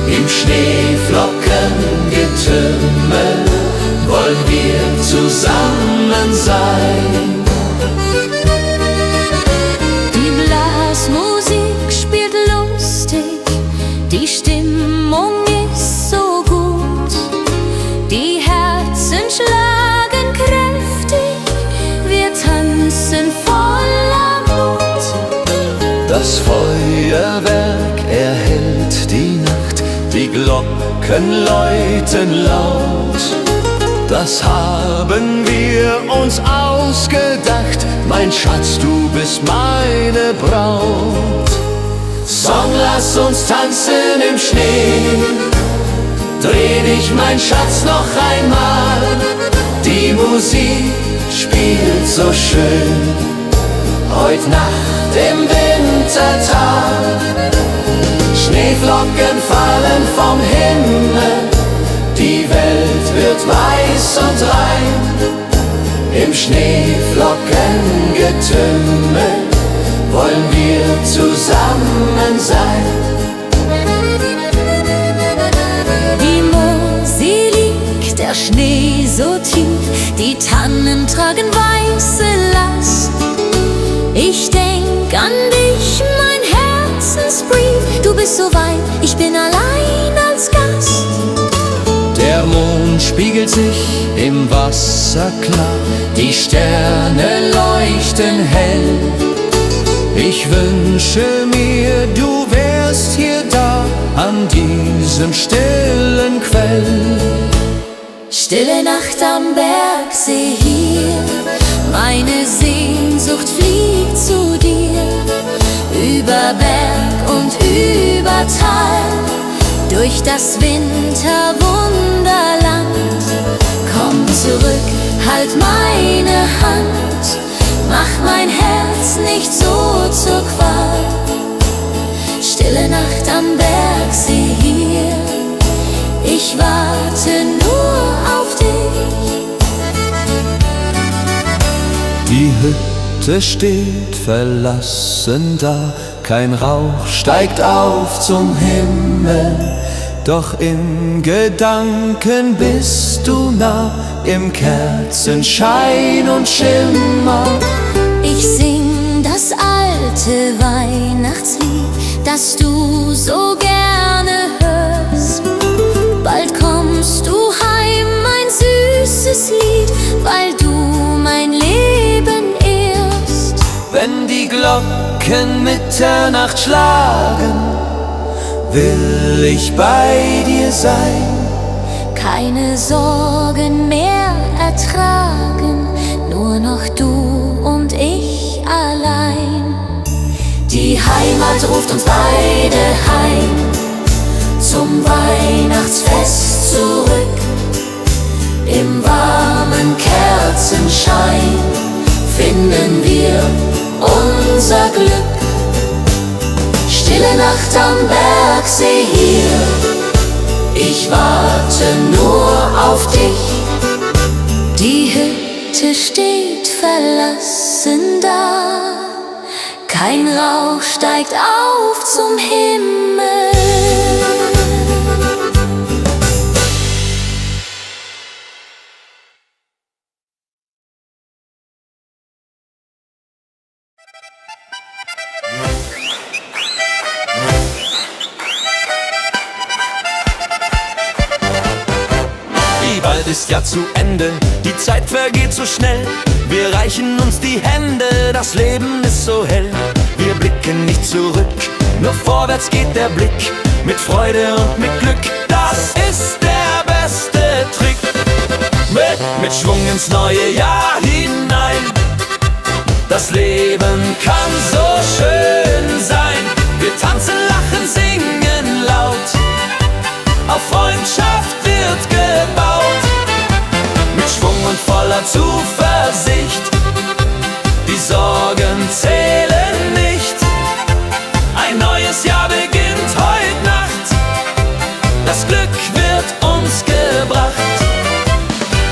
Im Schneeflockengetümmel wollen wir zusammen sein. Musik spielt lustig, die Stimmung ist so gut, die Herzen schlagen kräftig, wir tanzen voller Mut. Das Feuerwerk erhellt die Nacht, die Glocken läuten laut. Das haben wir uns ausgedacht, mein Schatz, du bist meine Braut. Song, lass uns tanzen im Schnee, dreh dich, mein Schatz, noch einmal. Die Musik spielt so schön, heut Nacht im Wintertal. Schneeflocken fallen vom Himmel, die Welt wird weiß und rein. Im Schneeflockengetümmel wollen wir zusammen sein. Schnee so tief, die Tannen tragen weiße Last. Ich denk an dich, mein Herzensbrief, du bist so weit, ich bin allein als Gast. Der Mond spiegelt sich im Wasser klar, die Sterne leuchten hell. Ich wünsche mir, du wärst hier da, an diesem stillen Quell. Stille Nacht am Bergsee hier, meine Sehnsucht fliegt zu dir. Über Berg und über Tal, durch das Winterwunderland. Komm zurück, halt meine Hand, mach mein Herz nicht so zur Qual. Stille Nacht am Bergsee hier, ich warte nur auf dich. Die Hütte steht verlassen da, kein Rauch steigt auf zum Himmel. Doch in Gedanken bist du nah, im Kerzenschein und Schimmer. Ich sing das alte Weihnachtslied, das du so gerne hörst. Bald kommst du heim, mein süßes Lied, weil du mein Leben ehrst. Wenn die Glocken Mitternacht schlagen, will ich bei dir sein. Keine Sorgen mehr ertragen, nur noch du und ich allein. Die Heimat ruft uns beide heim, zum Weihnachtsfest zurück. Im warmen Kerzenschein finden wir unser Glück. Stille Nacht am Bergsee hier, ich warte nur auf dich. Die Hütte steht verlassen da, kein Rauch steigt auf zum Himmel. Bald ist ja zu Ende, die Zeit vergeht so schnell. Wir reichen uns die Hände, das Leben ist so hell. Wir blicken nicht zurück, nur vorwärts geht der Blick. Mit Freude und mit Glück, das ist der beste Trick. Mit Schwung ins neue Jahr hinein. Das Leben kann so schön sein. Wir tanzen, lachen, singen laut. Auf Freundschaft wird gebaut. Mit Schwung und voller Zuversicht. Die Sorgen zählen nicht. Ein neues Jahr beginnt heute Nacht. Das Glück wird uns gebracht.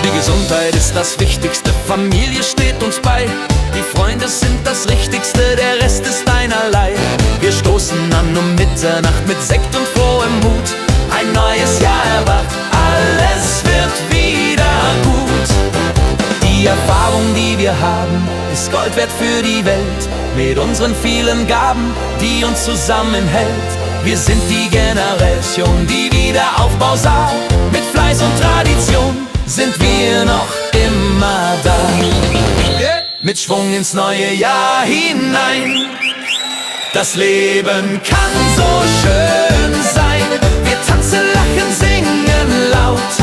Die Gesundheit ist das Wichtigste, Familie steht uns bei. Die Freunde sind das Richtigste, der Rest ist einerlei. Wir stoßen an um Mitternacht mit Sekt und frohem Mut. Ein neues Jahr erwacht, alles wird wieder gut. Die Erfahrung, die wir haben, ist Gold wert für die Welt. Mit unseren vielen Gaben, die uns zusammenhält. Wir sind die Generation, die Wiederaufbau sah. Mit Fleiß und Tradition sind wir noch immer da. Mit Schwung ins neue Jahr hinein. Das Leben kann so schön sein. Wir tanzen, lachen, singen laut.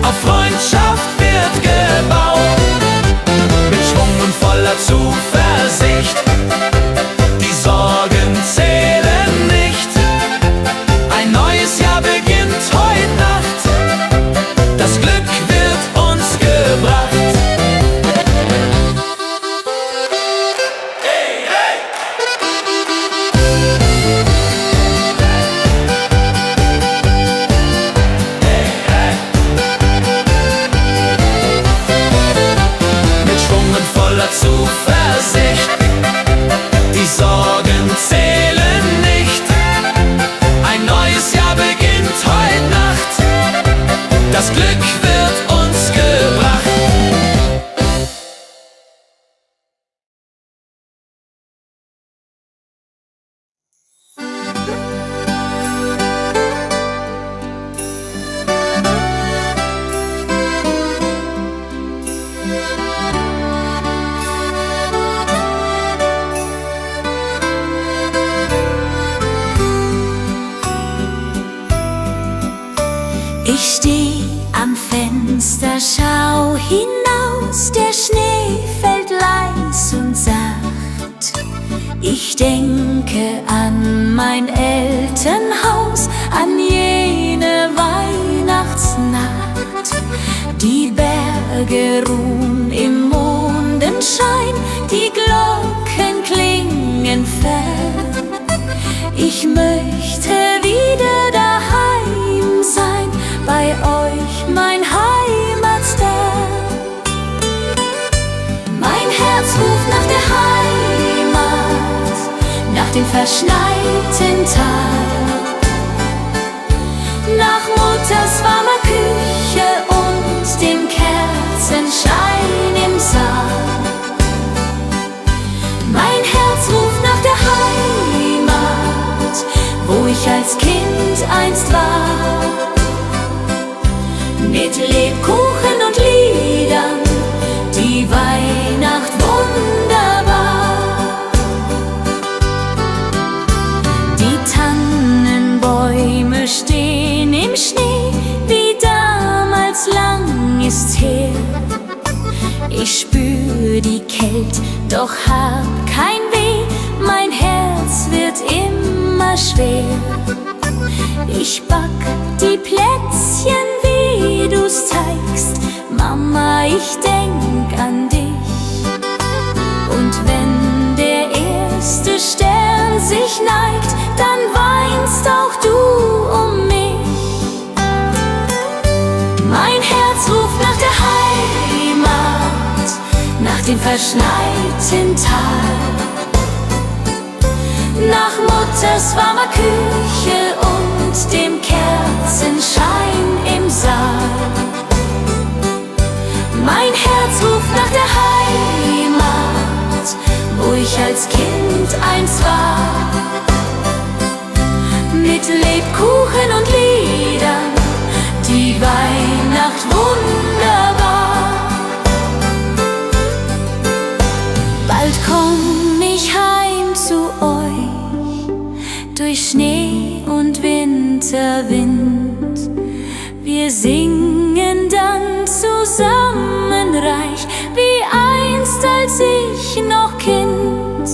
Auf Freundschaft wird gebaut. Mit Schwung und voller Zuversicht. Die Sorgen zählen nicht. Ein neues Jahr beginnt heute Nacht. Das Glück wird uns gebracht. Hey, hey! Zuversicht, die Sorgen zählen nicht. Ein neues Jahr beginnt heute Nacht. Das Glück wird Ich steh am Fenster, schau hinaus, der Schnee fällt leis und sacht. Ich denke an mein Elternhaus, an jene Weihnachtsnacht. Die Berge ruhen im Mondenschein, die Glocken klingen fern. Ich möchte wieder daheim sein, bei euch, mein Heimatstern. Mein Herz ruft nach der Heimat, nach dem verschneiten Tag, nach Mutters warmer Küche und dem Kerzenschein im Saal. Mein Herz ruft nach der Heimat, wo ich als Kind einst war. Mit Lebkuchen und Liedern, die Weihnacht wunderbar. Die Tannenbäume stehen im Schnee, wie damals, lang ist's her. Ich spür die Kälte, doch hab kein Weh, mein Herz wird immer schwer. Ich back die Plätzchen, wie du's zeigst, Mama, ich denk an dich. Und wenn der erste Stern sich neigt, dann weinst auch du um mich. Mein Herz ruft nach der Heimat, nach dem verschneiten Tal, nach Mutters warmer Küche und dem Kerzenschein im Saal. Mein Herz ruft nach der Heimat, wo ich als Kind einst war. Mit Lebkuchen und Liedern, die Weihnacht wunderbar. Bald komm ich heim zu euch, durch Schnee und Winterwind. Wir singen dann zusammen reich, wie einst, als ich noch Kind.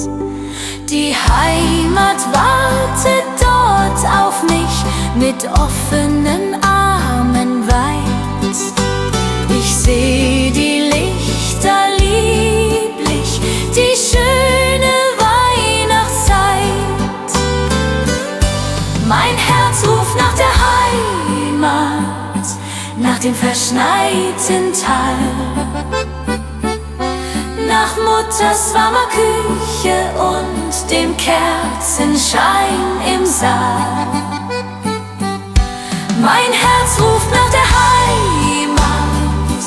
Die Heimat wartet dort auf mich, mit offenen Armen weit. Ich seh die Lichter lieblich, die schöne Weihnachtszeit. Mein Herz ruft nach der Heimat, nach dem verschneiten Tal, nach Mutters warmer Küche und dem Kerzenschein im Saal. Mein Herz ruft nach der Heimat,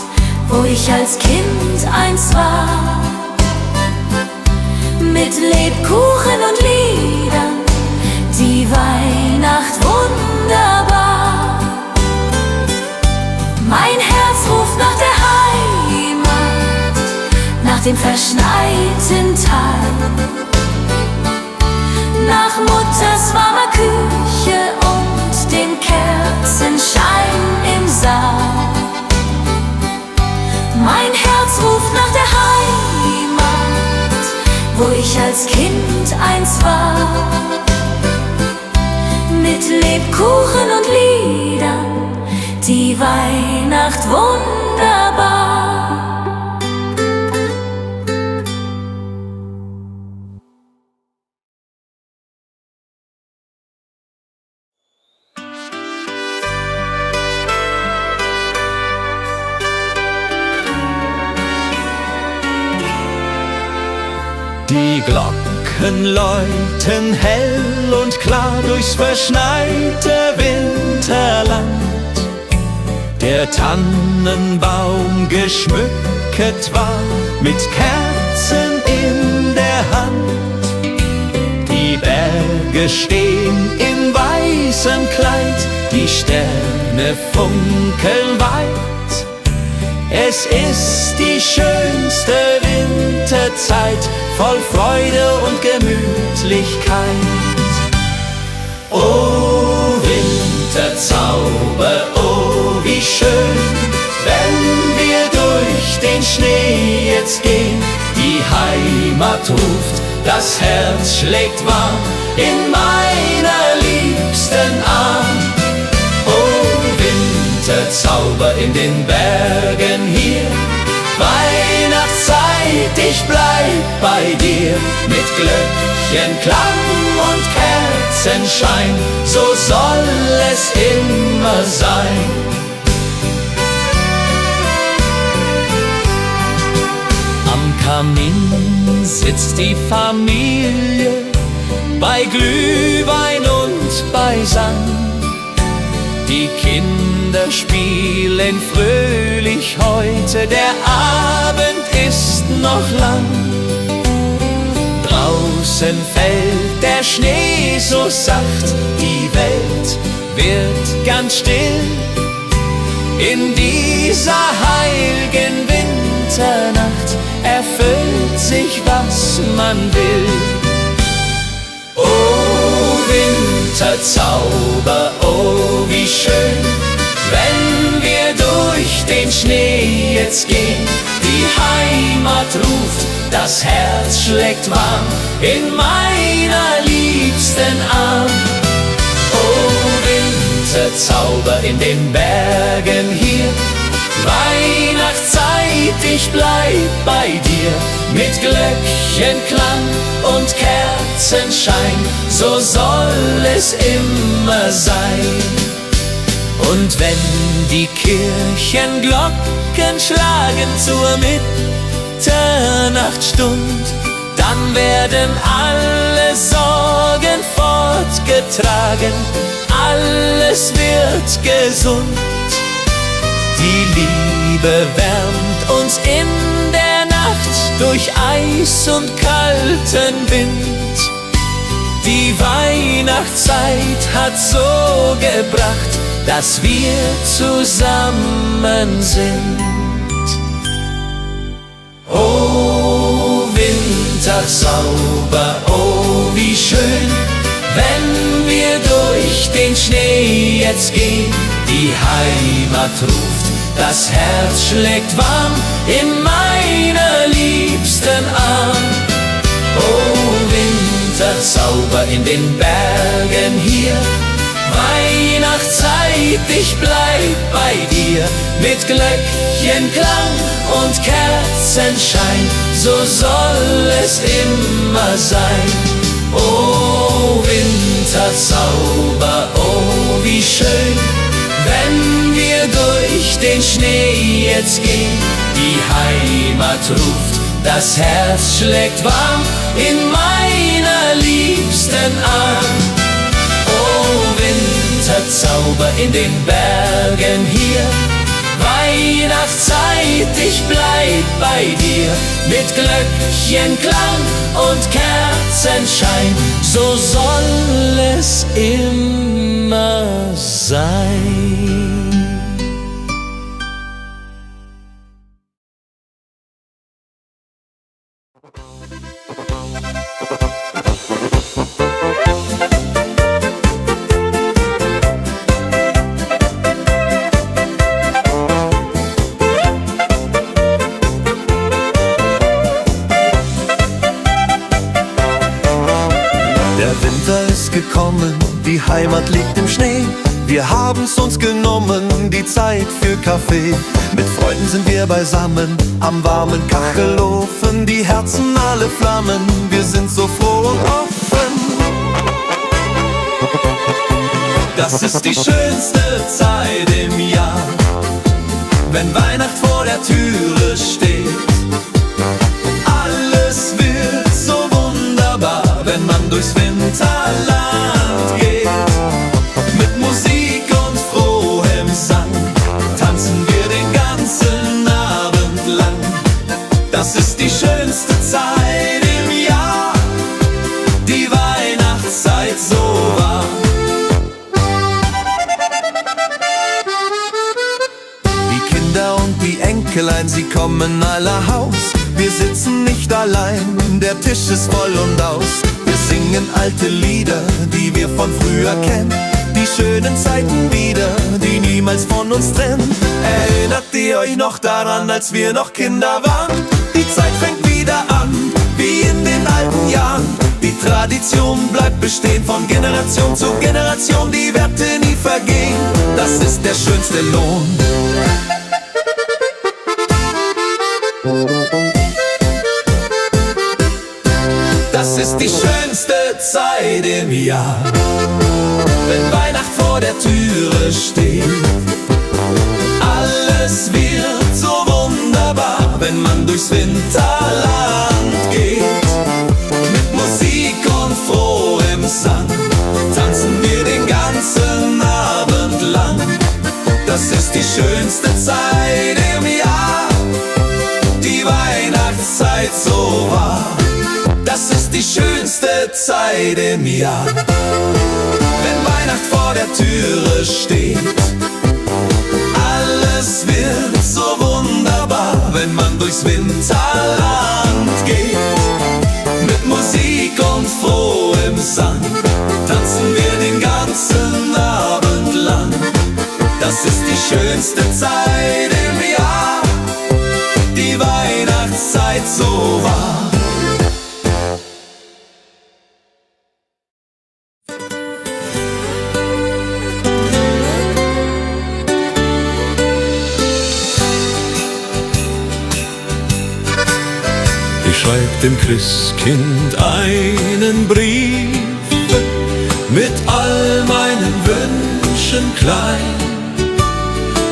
wo ich als Kind einst war. Mit Lebkuchen und Liedern, die Weihnacht wunderbar. Mein Herz ruft nach der Heimat, nach dem verschneiten Tal, nach Mutters warmer Küche und dem Kerzenschein im Saal. Mein Herz ruft nach der Heimat, wo ich als Kind einst war. Mit Lebkuchen und Liedern, die Weihnacht wunderbar. Die Glocken läuten hell und klar durchs verschneite Winterland. Der Tannenbaum geschmückt war mit Kerzen in der Hand. Die Berge stehen in weißem Kleid, die Sterne funkeln weit. Es ist die schönste Winterzeit, voll Freude und Gemütlichkeit. O Winterzauber, o jetzt gehen, die Heimat ruft, das Herz schlägt warm in meiner liebsten Arm. Oh, Winterzauber in den Bergen hier, Weihnachtszeit, ich bleib bei dir. Mit Glöckchenklang und Kerzenschein, so soll es immer sein. Am Kamin sitzt die Familie, bei Glühwein und beisammen. Die Kinder spielen fröhlich heute, der Abend ist noch lang. Draußen fällt der Schnee so sacht, die Welt wird ganz still. In dieser heiligen Winternacht erfüllt sich, was man will. Oh, Winterzauber, oh, wie schön, wenn wir durch den Schnee jetzt gehen. Die Heimat ruft, das Herz schlägt warm in meiner liebsten Arm. Oh, Winterzauber in den Bergen hier, Weihnachtszeit, ich bleib bei dir. Mit Glöckchenklang und Kerzenschein, so soll es immer sein. Und wenn die Kirchenglocken schlagen zur Mitternachtsstund, dann werden alle Sorgen fortgetragen, alles wird gesund. Die Liebe wärmt uns in der Nacht durch Eis und kalten Wind. Die Weihnachtszeit hat so gebracht, dass wir zusammen sind. Oh, Winterzauber, oh, wie schön, wenn wir durch den Schnee jetzt gehen. Die Heimat ruft, das Herz schlägt warm in meiner liebsten Arm. Oh, Winterzauber in den Bergen hier, Weihnachtszeit, ich bleib bei dir. Mit Glöckchenklang und Kerzenschein, so soll es immer sein. Oh, Winterzauber, oh, wie schön, wenn wir durch den Schnee jetzt gehen. Die Heimat ruft, das Herz schlägt warm in meiner liebsten Arm. Oh, Winterzauber in den Bergen hier, Weihnachtszeit, ich bleib bei dir. Mit Glöckchenklang und Kerzenschein, so soll es immer sein. Gekommen, die Heimat liegt im Schnee. Wir haben's uns genommen, die Zeit für Kaffee. Mit Freunden sind wir beisammen, am warmen Kachelofen, die Herzen alle flammen, wir sind so froh und offen. Das ist die schönste Zeit im Jahr, wenn Weihnacht vor der Türe steht. Alles wird so wunderbar, wenn man durchs Winterland geht. Mit Musik und frohem Sang tanzen wir den ganzen Abend lang. Das ist die schönste Zeit im Jahr, die Weihnachtszeit so wahr. Die Kinder und die Enkelein, sie kommen aller Haus. Wir sitzen nicht allein, der Tisch ist voll und aus. Wir singen alte Lieder, die wir von früher kennen. Die schönen Zeiten wieder, die niemals von uns trennen. Erinnert ihr euch noch daran, als wir noch Kinder waren? Die die Zeit fängt wieder an, wie in den alten Jahren. Die Tradition bleibt bestehen von Generation zu Generation, die Werte nie vergehen, das ist der schönste Lohn. Das ist die schönste Zeit im Jahr, wenn Weihnacht vor der Türe steht. Alles wird so wunderbar, wenn man durchs Winterland geht. Mit Musik und frohem Sang tanzen wir den ganzen Abend lang. Das ist die schönste Zeit im Jahr, die Weihnachtszeit so wahr. Das ist die schönste Zeit im Jahr, wenn Weihnacht vor der Türe steht. Alles wird so wunderbar, wenn man durchs Winterland geht. Mit Musik und frohem Sang tanzen wir den ganzen Abend lang. Das ist die schönste Zeit im Jahr, die Weihnachtszeit so wahr. Ich schreib dem Christkind einen Brief mit all meinen Wünschen klein.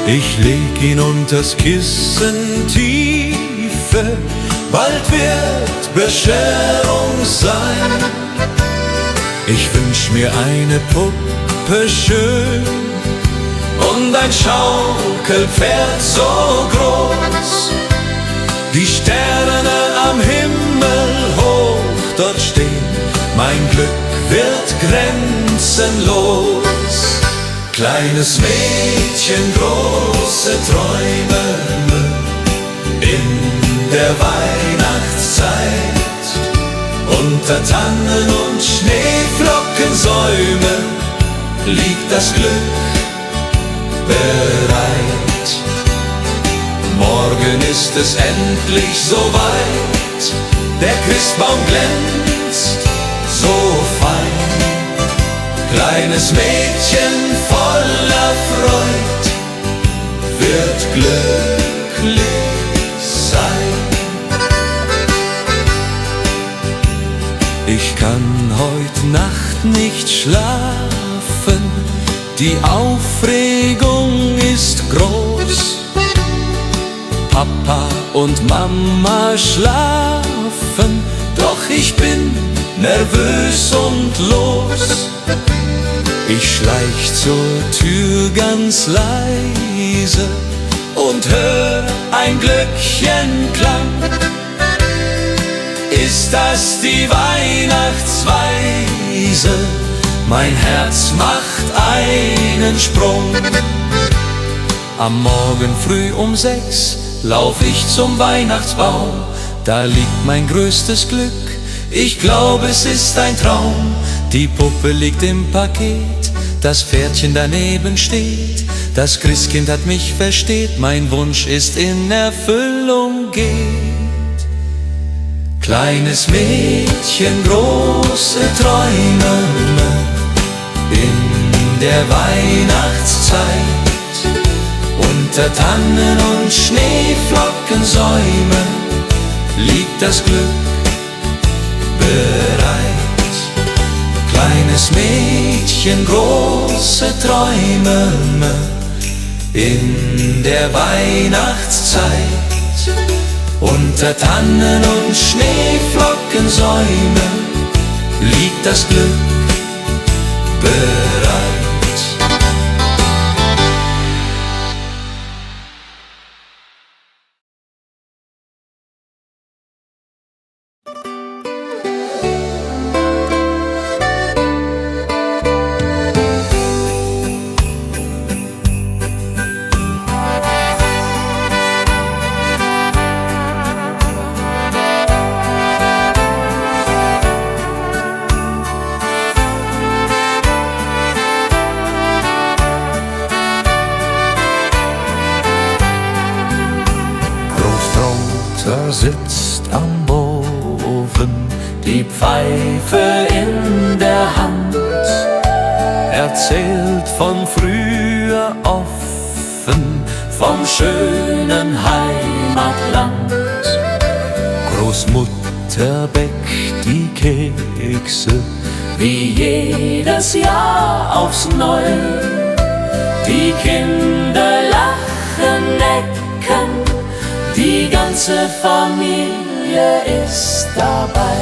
Ich leg ihn unters Kissen tiefe, bald wird Bescherung sein. Ich wünsch mir eine Puppe schön und ein Schaukelpferd so groß. Die Sterne am Himmel hoch dort stehen, mein Glück wird grenzenlos. Kleines Mädchen, große Träume in der Weihnachtszeit. Unter Tannen und Schneeflockensäumen liegt das Glück bereit. Morgen ist es endlich soweit, der Christbaum glänzt so fein. Kleines Mädchen voller Freud wird glücklich sein. Ich kann heut Nacht nicht schlafen, die Aufregung ist groß. Papa und Mama schlafen, doch ich bin nervös und los. Ich schleich zur Tür ganz leise und hör ein Glöckchenklang. Ist das die Weihnachtsweise? Mein Herz macht einen Sprung. Am Morgen früh um 6 lauf ich zum Weihnachtsbaum. Da liegt mein größtes Glück, ich glaube es ist ein Traum. Die Puppe liegt im Paket, das Pferdchen daneben steht. Das Christkind hat mich versteht, mein Wunsch ist in Erfüllung geht. Kleines Mädchen, große Träume in der Weihnachtszeit. Unter Tannen und Schneeflockensäumen liegt das Glück bereit. Kleines Mädchen, große Träume in der Weihnachtszeit. Unter Tannen und Schneeflockensäumen liegt das Glück bereit. Da sitzt die Pfeife in der Hand, erzählt von früher offen, vom schönen Heimatland. Großmutter bäckt die Kekse, Wie jedes Jahr aufs Neue, die Kinder lachen, necken, die ganze Familie ist dabei.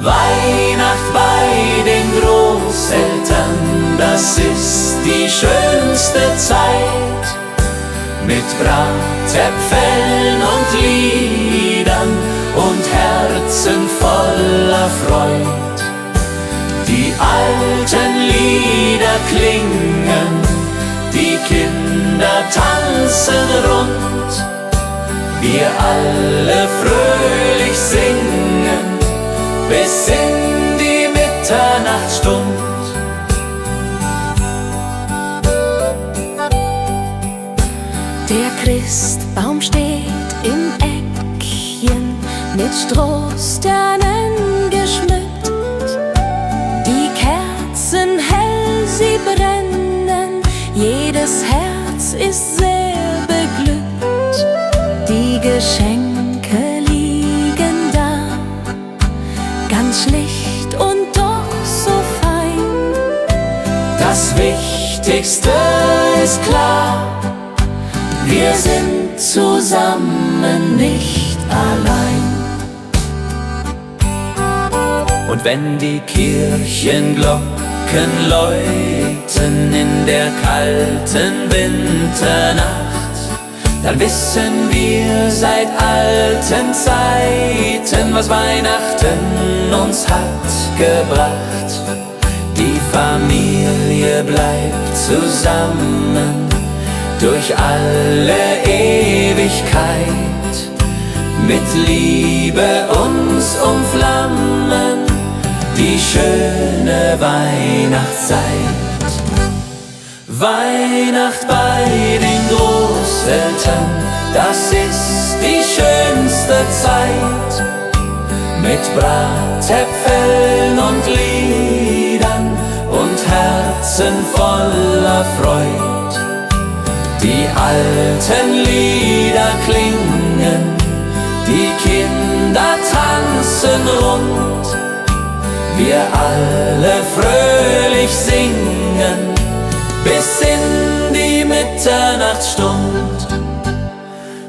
Weihnacht bei den Großeltern, das ist die schönste Zeit. Mit Bratäpfeln und Liedern und Herzen voller Freud. Die alten Lieder klingen, die Kinder tanzen rund. Wir alle fröhlich singen bis in die Mitternachtsstund. Der Christbaum steht im Eckchen, mit Strohsternen geschmückt. Die Kerzen hell, sie brennen, jedes Herz ist sehr beglückt. Die Geschenke liegen da, ganz schlicht und doch so fein. Das Wichtigste ist klar, wir sind zusammen, nicht allein. Und wenn die Kirchenglocken läuten in der kalten Winternacht, dann wissen wir seit alten Zeiten, was Weihnachten uns hat gebracht. Die Familie bleibt zusammen durch alle Ewigkeit, mit Liebe uns umflammen, die schöne Weihnachtszeit. Weihnacht bei den Großeltern, das ist die schönste Zeit, mit Bratäpfeln und Liedern und Herzen voller Freud. Die alten Lieder klingen, die Kinder tanzen rund. Wir alle fröhlich singen bis in die Mitternachtsstund.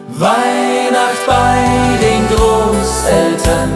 Weihnacht bei den Großeltern.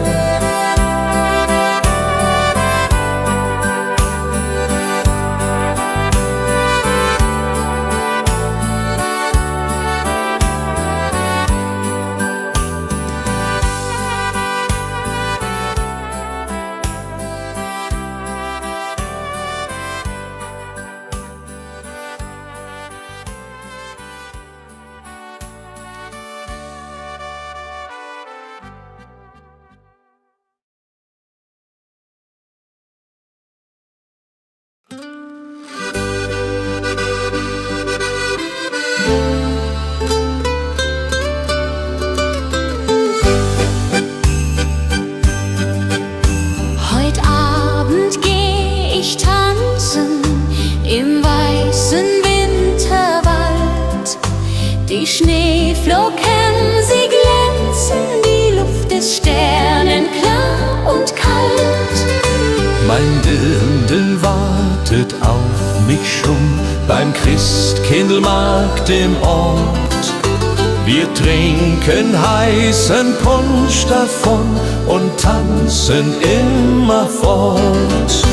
Heut Abend geh ich tanzen im weißen Winterwald. Die Schneeflocken, sie glänzen, die Luft ist sternenklar und kalt. mein Dirndl wartet auf mich schon beim Christkindlmarkt im Ort. Wir trinken heißen Punsch davon und tanzen immer fort.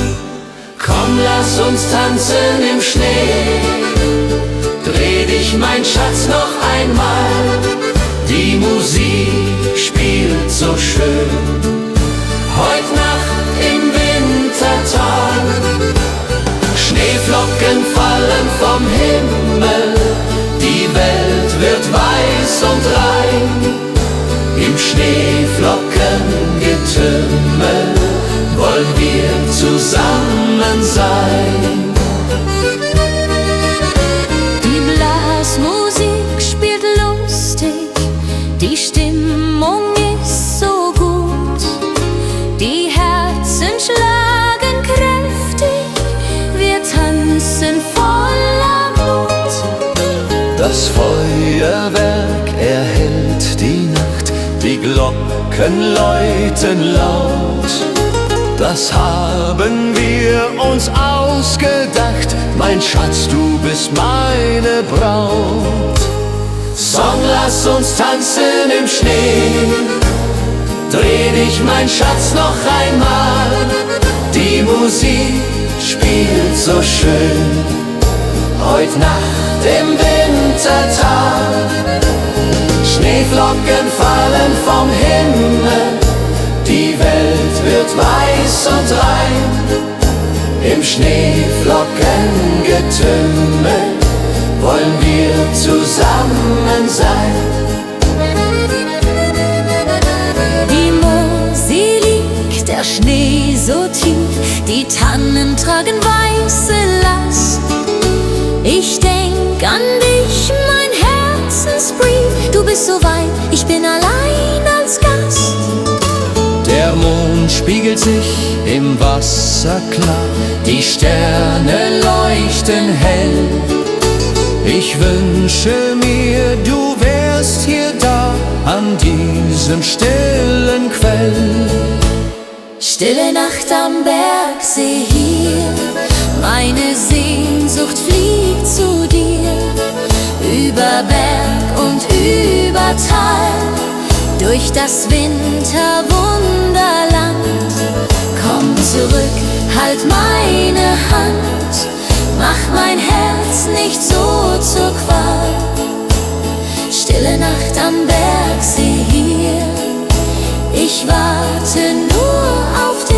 Komm, lass uns tanzen im Schnee, dreh dich, mein Schatz, noch einmal. Die Musik spielt so schön, heut Nacht im Wintertag. Schneeflocken fallen vom Himmel, die Welt wird weiß und rein. Im Schneeflockengetümmel wollen wir zusammen sein. Die Blasmusik spielt lustig, die Stimmung Das Feuerwerk erhellt die Nacht, die Glocken läuten laut. Das haben wir uns ausgedacht, mein Schatz, du bist meine Braut. Song, lass uns tanzen im Schnee, dreh dich, mein Schatz, noch einmal. Die Musik spielt so schön, heut Nacht im Wintertag. Schneeflocken fallen vom Himmel, die Welt wird weiß und rein. Im Schneeflockengetümmel wollen wir zusammen sein. Die Mosel liegt, der Schnee so tief, die Tannen tragen weiße Last. Ich denk an dich, mein Herzensbrief, du bist so weit, ich bin allein als Gast. Der Mond spiegelt sich im Wasser klar, die Sterne leuchten hell. Ich wünsche mir, du wärst hier da, an diesem stillen Quell. Stille Nacht am Bergsee hier, meine Sehnsucht fliegt zu dir. Über Berg und über Tal, durch das Winterwunderland. Komm zurück, halt meine Hand, mach mein Herz nicht so zur Qual. Stille Nacht am Bergsee hier, ich warte nur auf dich.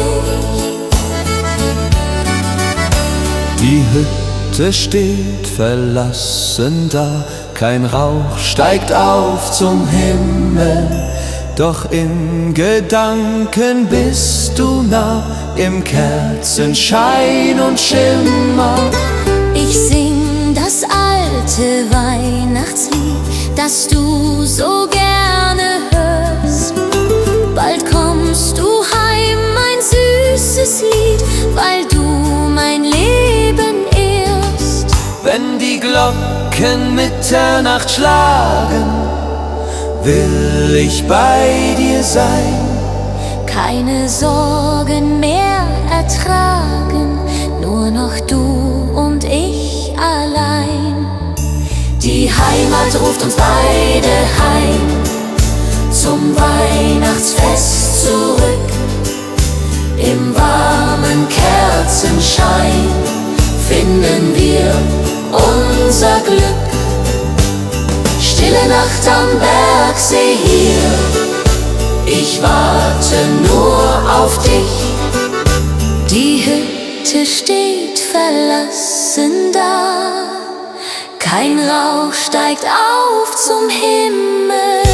Die Hütte steht verlassen da, kein Rauch steigt auf zum Himmel. Doch in Gedanken bist du nah, im Kerzenschein und Schimmer. Ich sing das alte Weihnachtslied, das du so gerne hörst. Bald kommst du heim, mein süßes Lied, weil du mein Leben ehrst. Wenn die Glocken Mitternacht schlagen, will ich bei dir sein. Keine Sorgen mehr ertragen, nur noch du und ich allein. Die Heimat ruft uns beide heim, zum Weihnachtsfest zurück. Im warmen Kerzenschein finden wir unser Glück. Stille Nacht am Bergsee hier, ich warte nur auf dich. Die Hütte steht verlassen da, kein Rauch steigt auf zum Himmel.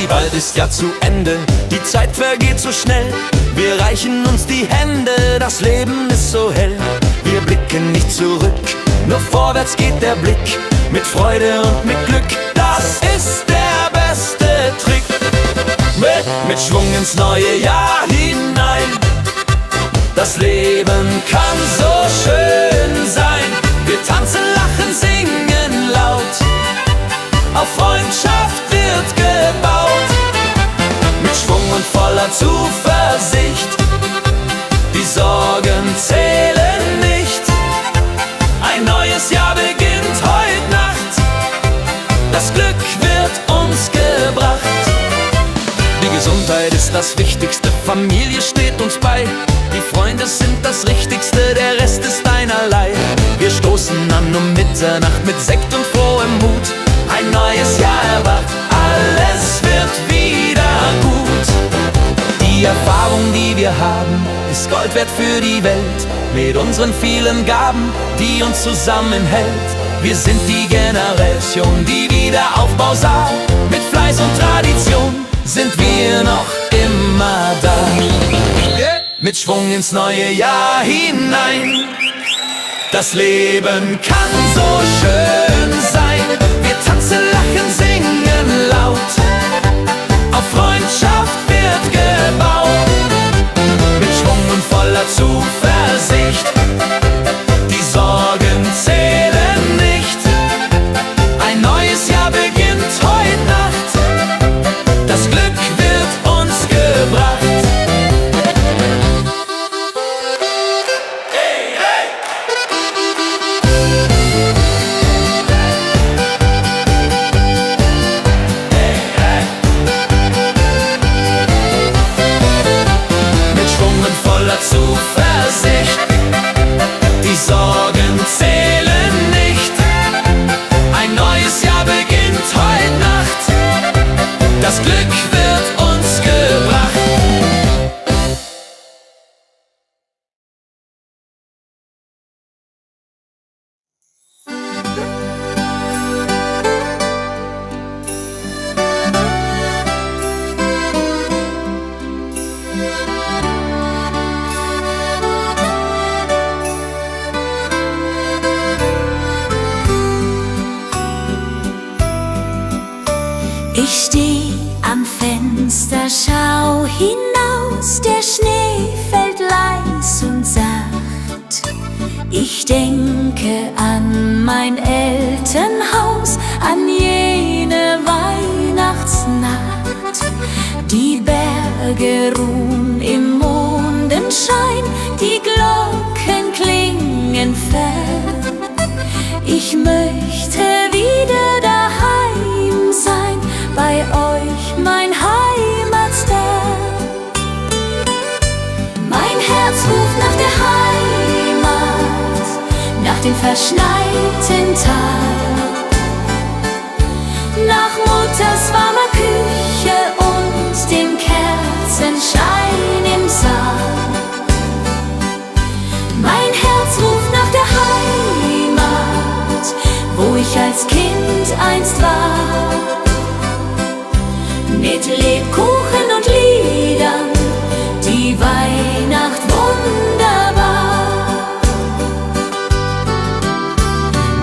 Bald ist ja zu Ende, die Zeit vergeht so schnell. Wir reichen uns die Hände, das Leben ist so hell. Wir blicken nicht zurück, nur vorwärts geht der Blick. Mit Freude und mit Glück, das ist der beste Trick. Mit Schwung ins neue Jahr hinein. Das Leben kann so schön sein. Wir tanzen, lachen, singen laut. Auf Freundschaft wird gebaut. Mit Schwung und voller Zuversicht. Die Sorgen zählen nicht. Ein neues Jahr beginnt heute Nacht. Das Glück wird uns gebracht. Die Gesundheit ist das Wichtigste, Familie steht uns bei. Die Freunde sind das Richtigste, der Rest ist einerlei. Wir stoßen an um Mitternacht mit Sekt und frohem Mut. Ein neues Jahr erwacht, alles wird wieder gut. Die Erfahrung, die wir haben, ist Gold wert für die Welt. Mit unseren vielen Gaben, die uns zusammenhält. Wir sind die Generation, die Wiederaufbau sah. Mit Fleiß und Tradition sind wir noch immer da. Mit Schwung ins neue Jahr hinein. Das Leben kann so schön sein. Wir tanzen, lachen, singen laut. Auf Freundschaft wird gebaut. Mit Schwung und voller Zuversicht. Die Sorgen zählen nicht. Ein neues Jahr beginnt heute Nacht. Das Glück wird uns gebracht. Hey, hey! Hey, hey! Mit Schwung und voller Zuversicht. Die Sorgen zählen nicht. Ein neues Jahr beginnt heute Nacht. Das Glück wird uns gebracht. Ich steh am Fenster, schau hinaus, der Schnee fällt leis und sacht. Ich denke an mein Elternhaus, an jene Weihnachtsnacht. Die Berge ruhen im Mondenschein, die Glocken klingen fern. Ich möchte wieder daheim sein, bei euch, mein Heimatstern. Mein Herz ruft nach der Heimat, nach dem verschneiten Tal, nach Mutters warmer Küche und dem Kerzenschein im Saal. Mein Herz ruft nach der Heimat, wo ich als Kind einst war. Mit Lebkuchen und Liedern, die Weihnacht wunderbar.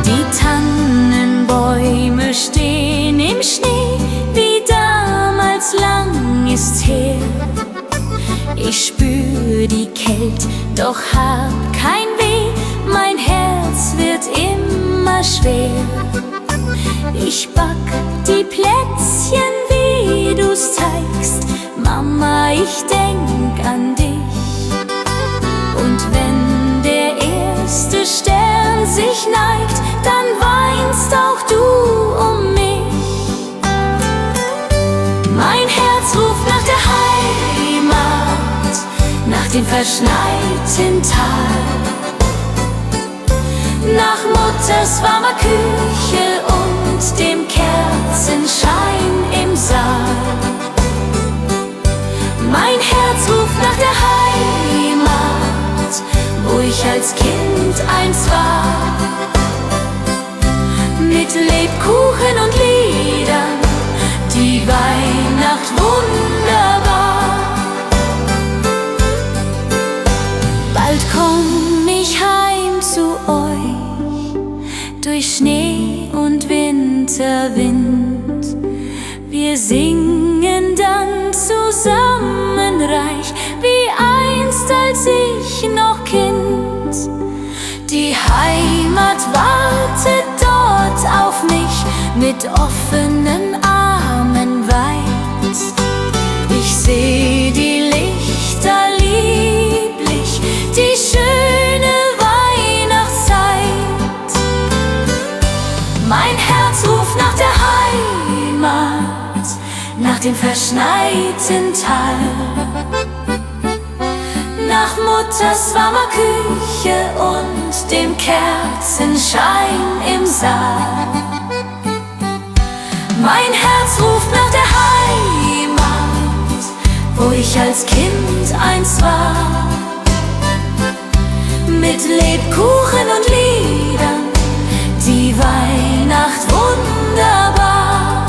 Die Tannenbäume stehen im Schnee, wie damals, lang ist's her. Ich spür die Kälte, doch hab kein Weh, mein Herz wird immer schwer. Ich back die Plätzchen, wie du's zeigst, Mama, ich denk an dich. Und wenn der erste Stern sich neigt, dann weinst auch du um mich. Mein Herz ruft nach der Heimat, nach dem verschneiten Tal, nach Mutters warmer Küche und dem Kerzenschein im Saal. Mein Herz ruft nach der Heimat, wo ich als Kind einst war. Mit Lebkuchen und Liedern, die Weihnacht wunderbar. Bald komm ich heim zu euch, durch Schnee und Winterwind. Wir singen dann zusammen reich, wie einst als ich noch Kind. Die Heimat wartet dort auf mich, mit offenen Armen weit. Ich seh die Lichter lieblich, die schöne Weihnachtszeit. Mein Herz ruft nach der Heimat, nach dem verschneiten Tal, nach Mutters warmer Küche und dem Kerzenschein im Saal. Mein Herz ruft nach der Heimat, wo ich als Kind einst war. Mit Lebkuchen und Liedern, die Weihnacht wunderbar.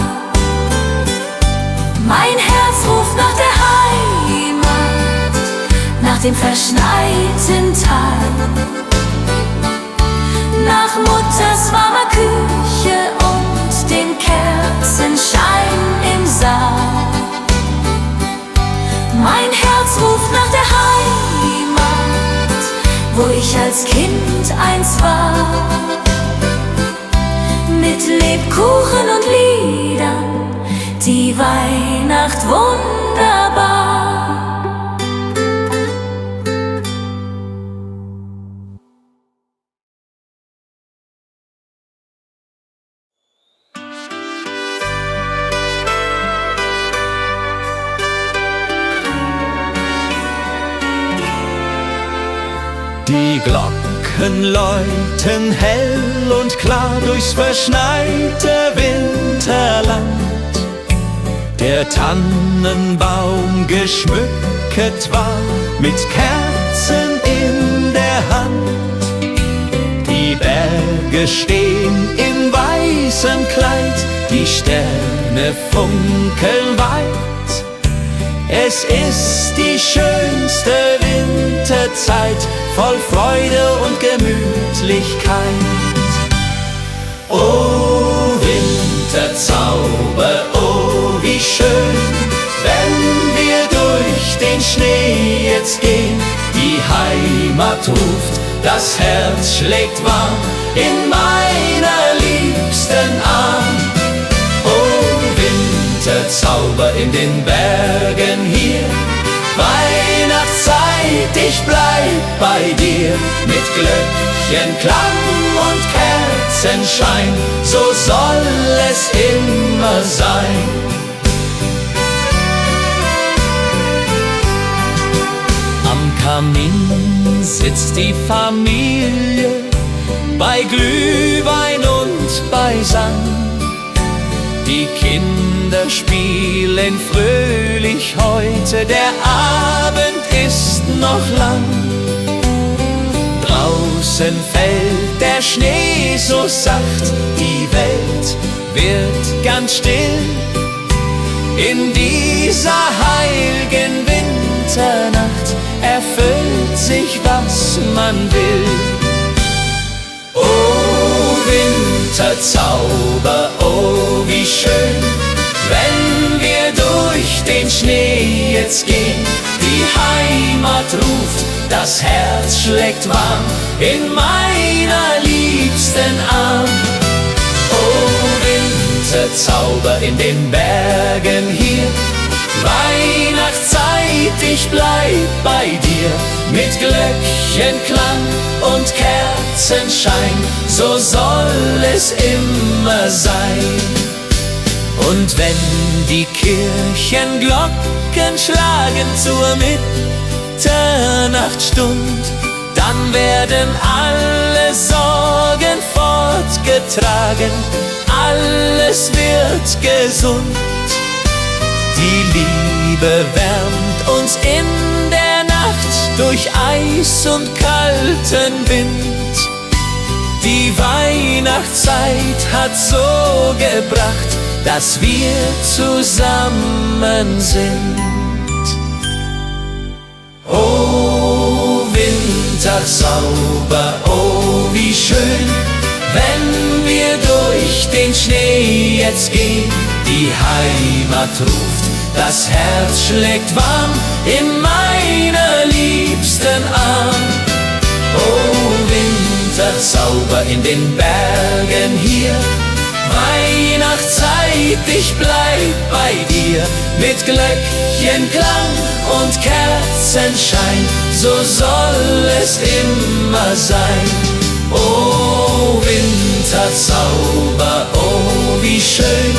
Mein Herz ruft nach der Heimat, nach dem verschneiten Tal, wo ich als Kind einst war. Mit Lebkuchen und Liedern, die Weihnacht wunderbar. Die Glocken läuten hell und klar durchs verschneite Winterland. Der Tannenbaum geschmückt war mit Kerzen in der Hand. Die Berge stehen im weißen Kleid, die Sterne funkeln weit. Es ist die schönste Winterzeit, voll Freude und Gemütlichkeit. Oh Winterzauber, oh wie schön, wenn wir durch den Schnee jetzt gehen. Die Heimat ruft, das Herz schlägt warm in meiner liebsten Arm. Winterzauber in den Bergen hier, Weihnachtszeit, ich bleib bei dir. Mit Glöckchenklang und Kerzenschein, so soll es immer sein. Am Kamin sitzt die Familie, bei Glühwein und beisammen. Die Kinder spielen fröhlich heute, der Abend ist noch lang. Draußen fällt der Schnee so sacht, die Welt wird ganz still. In dieser heiligen Winternacht erfüllt sich, was man will. Oh Winterzauber, oh wie schön, wenn wir durch den Schnee jetzt gehen. Die Heimat ruft, das Herz schlägt warm in meiner liebsten Arm. Oh Winterzauber in den Bergen hier, Weihnachtszeit, ich bleib bei dir. Mit Glöckchenklang und Kerzenschein, so soll es immer sein. Und wenn die Kirchenglocken schlagen zur Mitternachtsstund, dann werden alle Sorgen fortgetragen, alles wird gesund. Die Liebe wärmt uns in der Nacht durch Eis und kalten Wind. Die Weihnachtszeit hat so gebracht, dass wir zusammen sind. Oh Winterzauber, oh wie schön, wenn wir durch den Schnee jetzt gehen. Die Heimat ruft, das Herz schlägt warm in meiner liebsten Arm. Oh Winterzauber in den Bergen hier, Weihnachtszeit, ich bleib bei dir. Mit Glöckchenklang und Kerzenschein, so soll es immer sein. Oh Winterzauber, oh wie schön,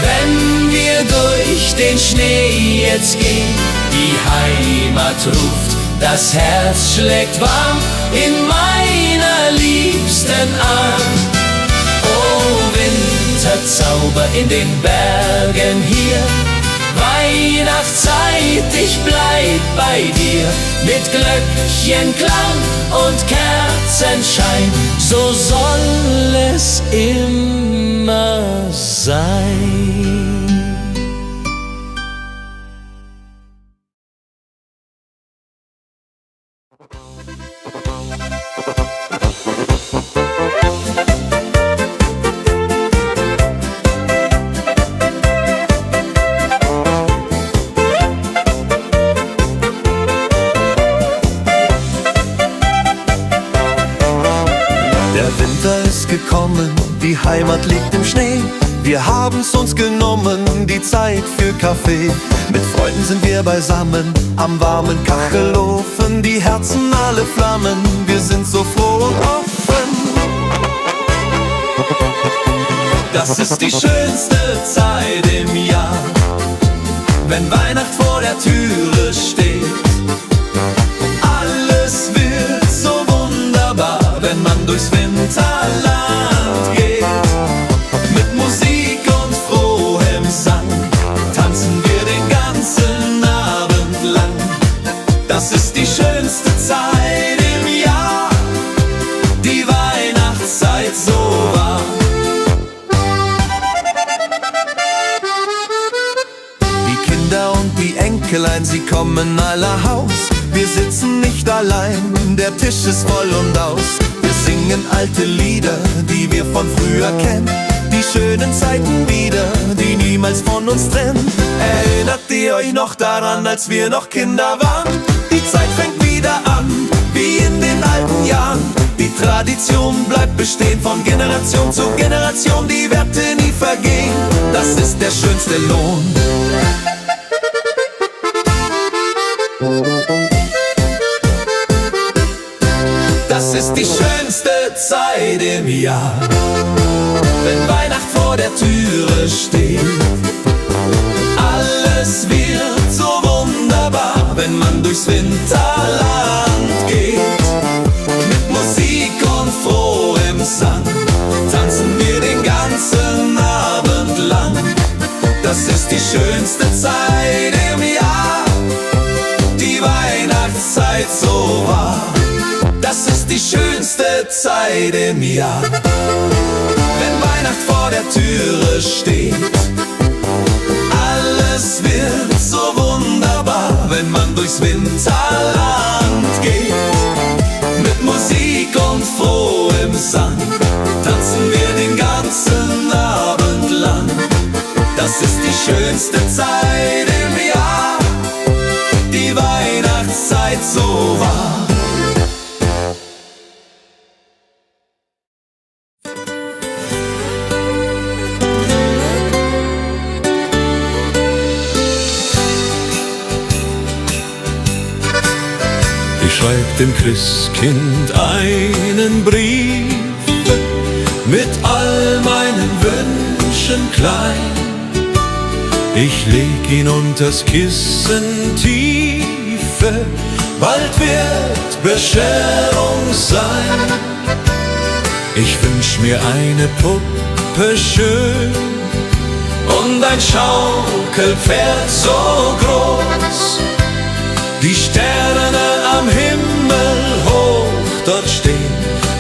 wenn wir durch den Schnee jetzt gehen. Die Heimat ruft, das Herz schlägt warm in meiner liebsten Arm. Oh Winterzauber in den Bergen hier, Weihnachtszeit, ich bleib bei dir. Mit Glöckchenklang und Kerzenschein, so soll es immer sein. Winter ist gekommen, die Heimat liegt im Schnee. Wir haben's uns genommen, die Zeit für Kaffee. Mit Freunden sind wir beisammen, am warmen Kachelofen. Die Herzen alle flammen, wir sind so froh und offen. Das ist die schönste Zeit im Jahr, wenn Weihnacht vor der Türe steht. Alles wird so wunderbar, wenn man durchs Winterland geht. Mit Musik und frohem Sang tanzen wir den ganzen Abend lang. Das ist die schönste Zeit im Jahr, die Weihnachtszeit so wahr. Die Kinder und die Enkelein, sie kommen aller Haus. Wir sitzen nicht allein, der Tisch ist voll und aus. Wir singen alte Lieder, die wir von früher kennen. Die schönen Zeiten wieder, die niemals von uns trennen. Erinnert ihr euch noch daran, als wir noch Kinder waren? Die Zeit fängt wieder an, wie in den alten Jahren. Die Tradition bleibt bestehen, von Generation zu Generation. Die Werte nie vergehen, das ist der schönste Lohn. Das ist die schönste Zeit im Jahr, wenn Weihnacht vor der Türe steht. Alles wird so wunderbar, wenn man durchs Winterland geht. Mit Musik und frohem Sang tanzen wir den ganzen Abend lang. Das ist die schönste Zeit im Jahr, die Weihnachtszeit so wahr. Das ist die schönste Zeit im Jahr, wenn Weihnacht vor der Türe steht. Alles wird so wunderbar, wenn man durchs Winterland geht. Mit Musik und frohem Sang tanzen wir den ganzen Abend lang. Das ist die schönste Zeit im Jahr, die Weihnachtszeit so wahr. Ich schreib dem Christkind einen Brief mit all meinen Wünschen klein. Ich leg ihn unters Kissen tiefe, bald wird Bescherung sein. Ich wünsch mir eine Puppe schön und ein Schaukelpferd so groß. Die Sterne am Himmel hoch dort stehen,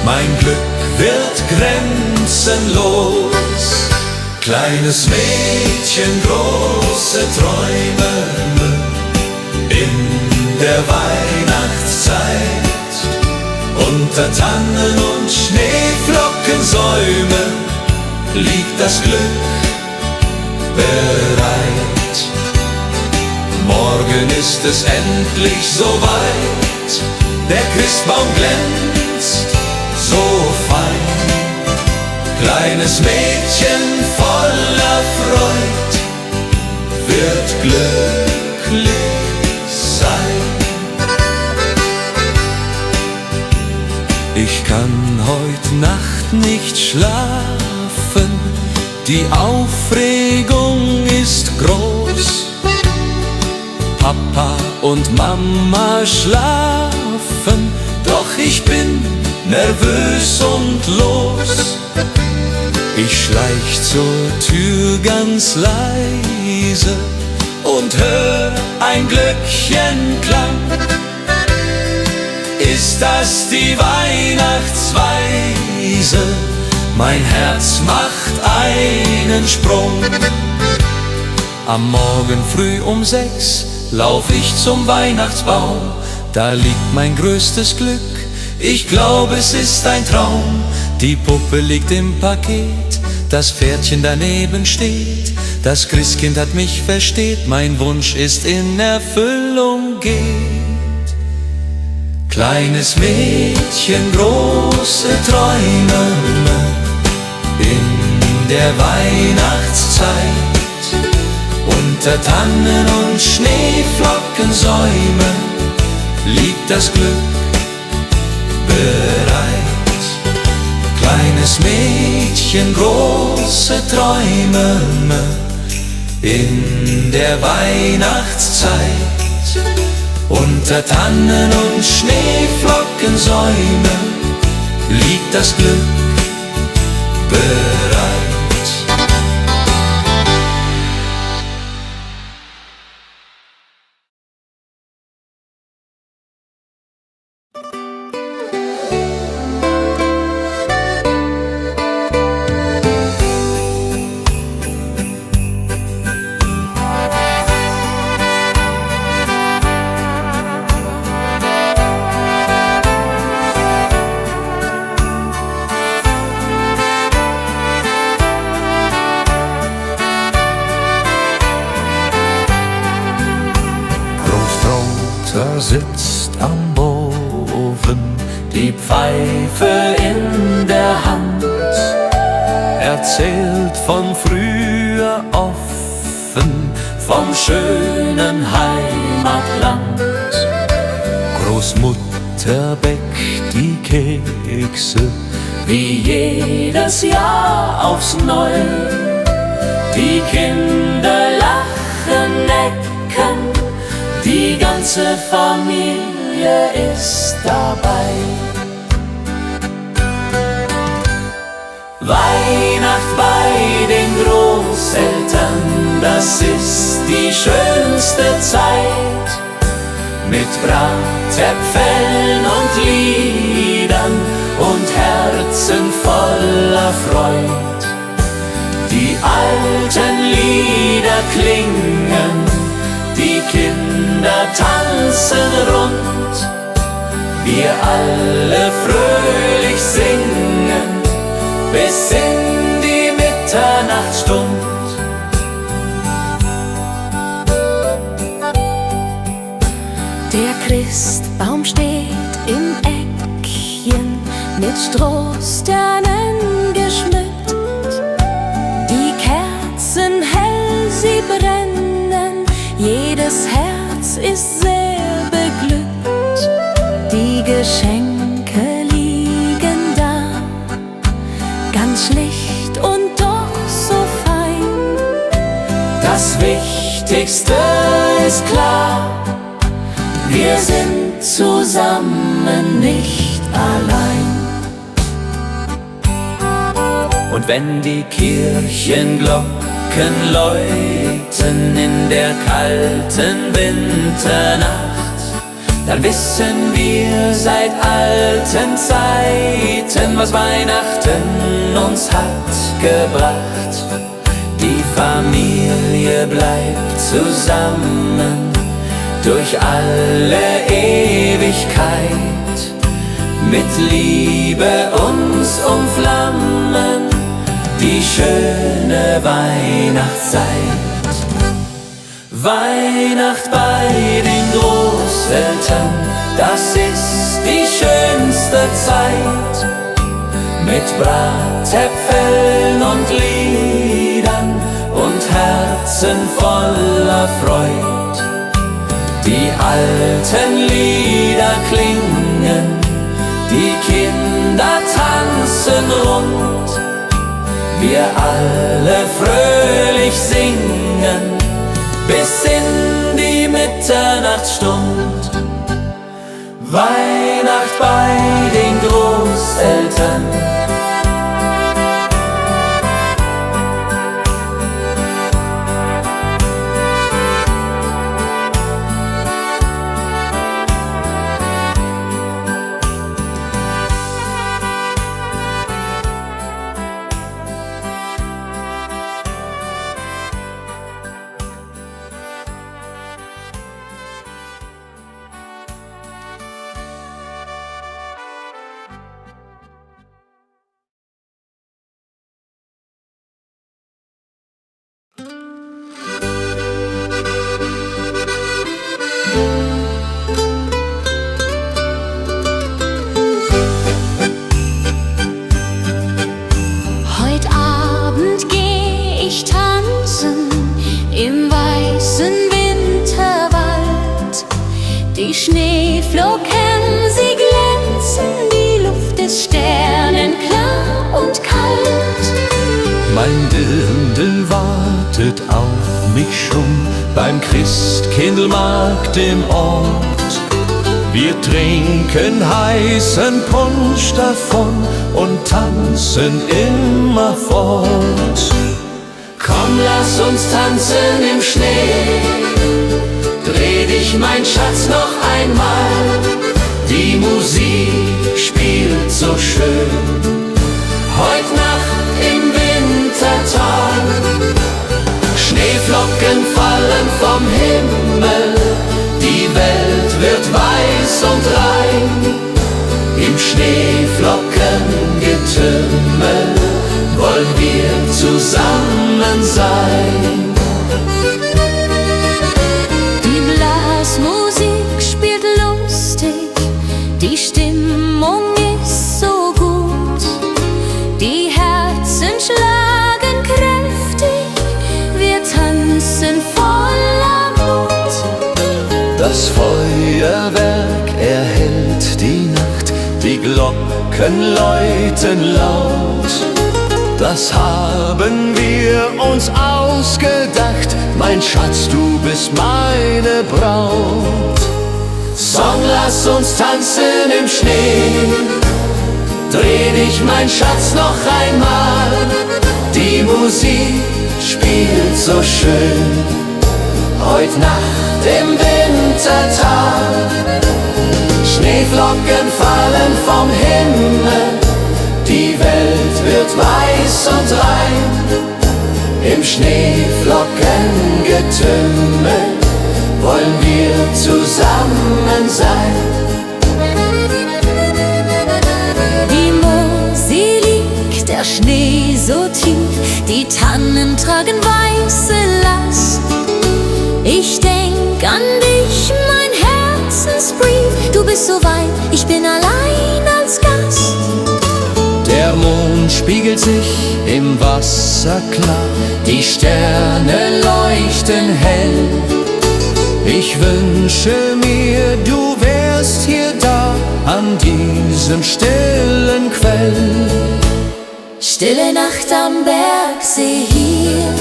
mein Glück wird grenzenlos. Kleines Mädchen, große Träume in der Weihnachtszeit. Unter Tannen und Schneeflockensäumen liegt das Glück bereit. Morgen ist es endlich soweit, der Christbaum glänzt so fein. Kleines Mädchen voller Freud wird glücklich sein. Ich kann heut Nacht nicht schlafen, die Aufregung ist groß. Papa und Mama schlafen, doch ich bin nervös und los. Ich schleich zur Tür ganz leise und hör ein Glöckchenklang. Ist das die Weihnachtsweise? Mein Herz macht einen Sprung. Am Morgen früh um 6 lauf ich zum Weihnachtsbaum. Da liegt mein größtes Glück, ich glaube es ist ein Traum. Die Puppe liegt im Paket, das Pferdchen daneben steht. Das Christkind hat mich versteht, mein Wunsch ist in Erfüllung geht. Kleines Mädchen, große Träume der Weihnachtszeit, unter Tannen und Schneeflockensäumen liegt das Glück bereit. Kleines Mädchen, große Träume in der Weihnachtszeit, unter Tannen und Schneeflockensäumen liegt das Glück bereit. Sitzt am Ofen, die Pfeife in der Hand, erzählt von früher offen, vom schönen Heimatland. Großmutter bäckt die Kekse, wie jedes Jahr aufs Neue. Die Kinder lachen, necken, die ganze Familie ist dabei. Weihnacht bei den Großeltern, das ist die schönste Zeit. Mit Bratäpfeln und Liedern und Herzen voller Freud. Die alten Lieder klingen, die Kinder tanzen rund, wir alle fröhlich singen, bis in die Mitternachtsstund. Der Christbaum steht im Eckchen, mit Strohsternen geschmückt. Die Kerzen hell, sie brennen, jedes Herz ist sehr beglückt. Die Geschenke liegen da, ganz schlicht und doch so fein. Das Wichtigste ist klar, wir sind zusammen, nicht allein. Und wenn die Kirchenglocken läuten in der kalten Winternacht, dann wissen wir seit alten Zeiten, was Weihnachten uns hat gebracht. Die Familie bleibt zusammen durch alle Ewigkeit, mit Liebe uns umflammen die schöne Weihnachtszeit. Weihnacht bei den Großeltern, das ist die schönste Zeit. Mit Bratäpfeln und Liedern und Herzen voller Freud. Die alten Lieder klingen, die Kinder tanzen rund, wir alle fröhlich singen, bis in die Mitternachtsstund. Weihnacht bei den Großeltern. ist Kindelmarkt im Ort. Wir trinken heißen Punsch davon und tanzen immer fort. Komm, lass uns tanzen im Schnee. Dreh dich, mein Schatz, noch einmal. Die Musik spielt so schön. Heut Nacht im Wintertal. Schneeflocken fallen vom Himmel. Die Welt wird weiß und rein. Im Schneeflockengetümmel wollen wir zusammen sein. Die Blasmusik spielt lustig, die Stimmung ist so gut, die Herzen schlagen kräftig, wir tanzen voller Mut. Das Feuerwerk erhellt die Nacht, die Glocken läuten laut. Das haben wir uns ausgedacht, mein Schatz, du bist meine Braut. Song, lass uns tanzen im Schnee. Dreh dich, mein Schatz, noch einmal. Die Musik spielt so schön. Heut Nacht im Wintertal. Schneeflocken fallen vom Himmel. Die Welt wird weiß und rein. Im Schneeflockengetümmel wollen wir zusammen sein. Die Mosel liegt, der Schnee so tief, die Tannen tragen weiße Last. Ich denk an dich, mein Herzensbrief, du bist so weit, ich bin allein als Gast. Der Mond spiegelt sich im Wasser klar, Die Sterne leuchten hell. ich wünsche mir, du wärst hier da, an diesem stillen Quell. Stille Nacht am Bergsee hier,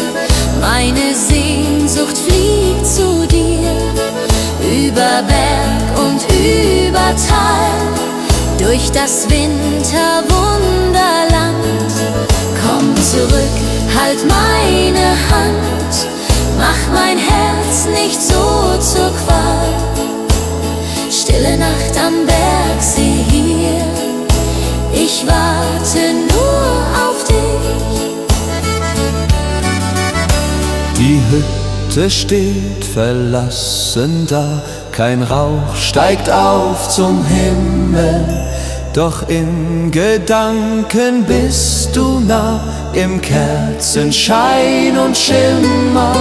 meine Sehnsucht fliegt zu dir. Über Berg und über Tal, durch das Winterwunderland. Komm zurück, halt meine Hand, mach mein Herz nicht so zur Qual. Stille Nacht am Bergsee hier, ich warte nur auf dich. Die Hütte steht verlassen da, kein Rauch steigt auf zum Himmel. Doch in Gedanken bist du nah, im Kerzenschein und Schimmer.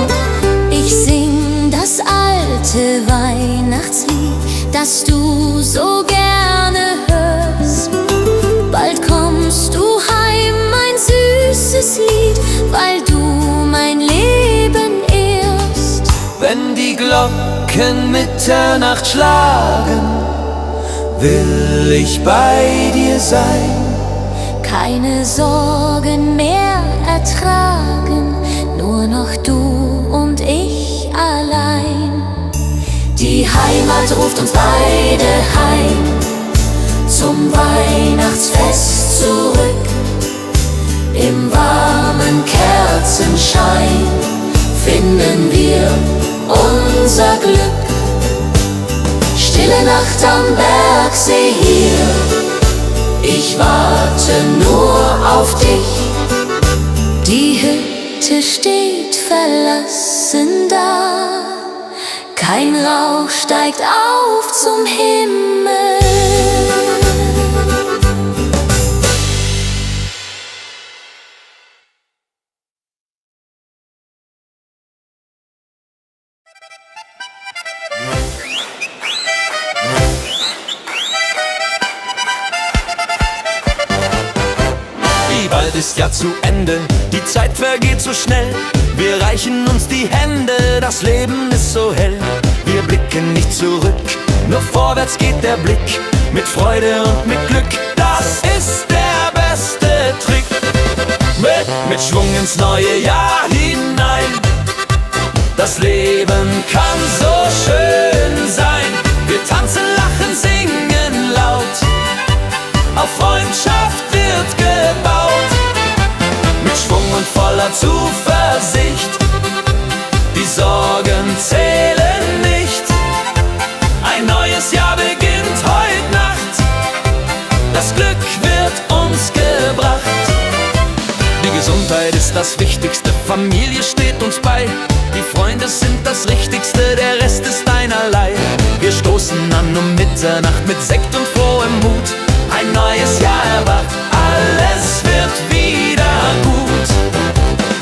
Ich sing das alte Weihnachtslied, das du so gerne hörst. Bald kommst du heim, mein süßes Lied, weil du mein Leben ehrst. Wenn die Glocken Mitternacht schlagen, will ich bei dir sein. Keine Sorgen mehr ertragen, nur noch du und ich allein. Die Heimat ruft uns beide heim, zum Weihnachtsfest zurück. Im warmen Kerzenschein finden wir unser Glück. Stille Nacht am Bergsee hier, ich warte nur auf dich. Die Hütte steht verlassen da, kein Rauch steigt auf zum Himmel. Bald ist ja zu Ende, die Zeit vergeht so schnell. Wir reichen uns die Hände, das Leben ist so hell. Wir blicken nicht zurück, nur vorwärts geht der Blick. Mit Freude und mit Glück, das ist der beste Trick. Mit Schwung ins neue Jahr hinein. Das Leben kann so schön sein. Wir tanzen, lachen, singen laut. Auf Freundschaft wird gebaut. Mit Schwung und voller Zuversicht. Die Sorgen zählen nicht. Ein neues Jahr beginnt heute Nacht. Das Glück wird uns gebracht. Die Gesundheit ist das Wichtigste, Familie steht uns bei. Die Freunde sind das Richtigste, der Rest ist einerlei. Wir stoßen an um Mitternacht mit Sekt und frohem Mut. Ein neues Jahr erwacht, alles wird wieder gut.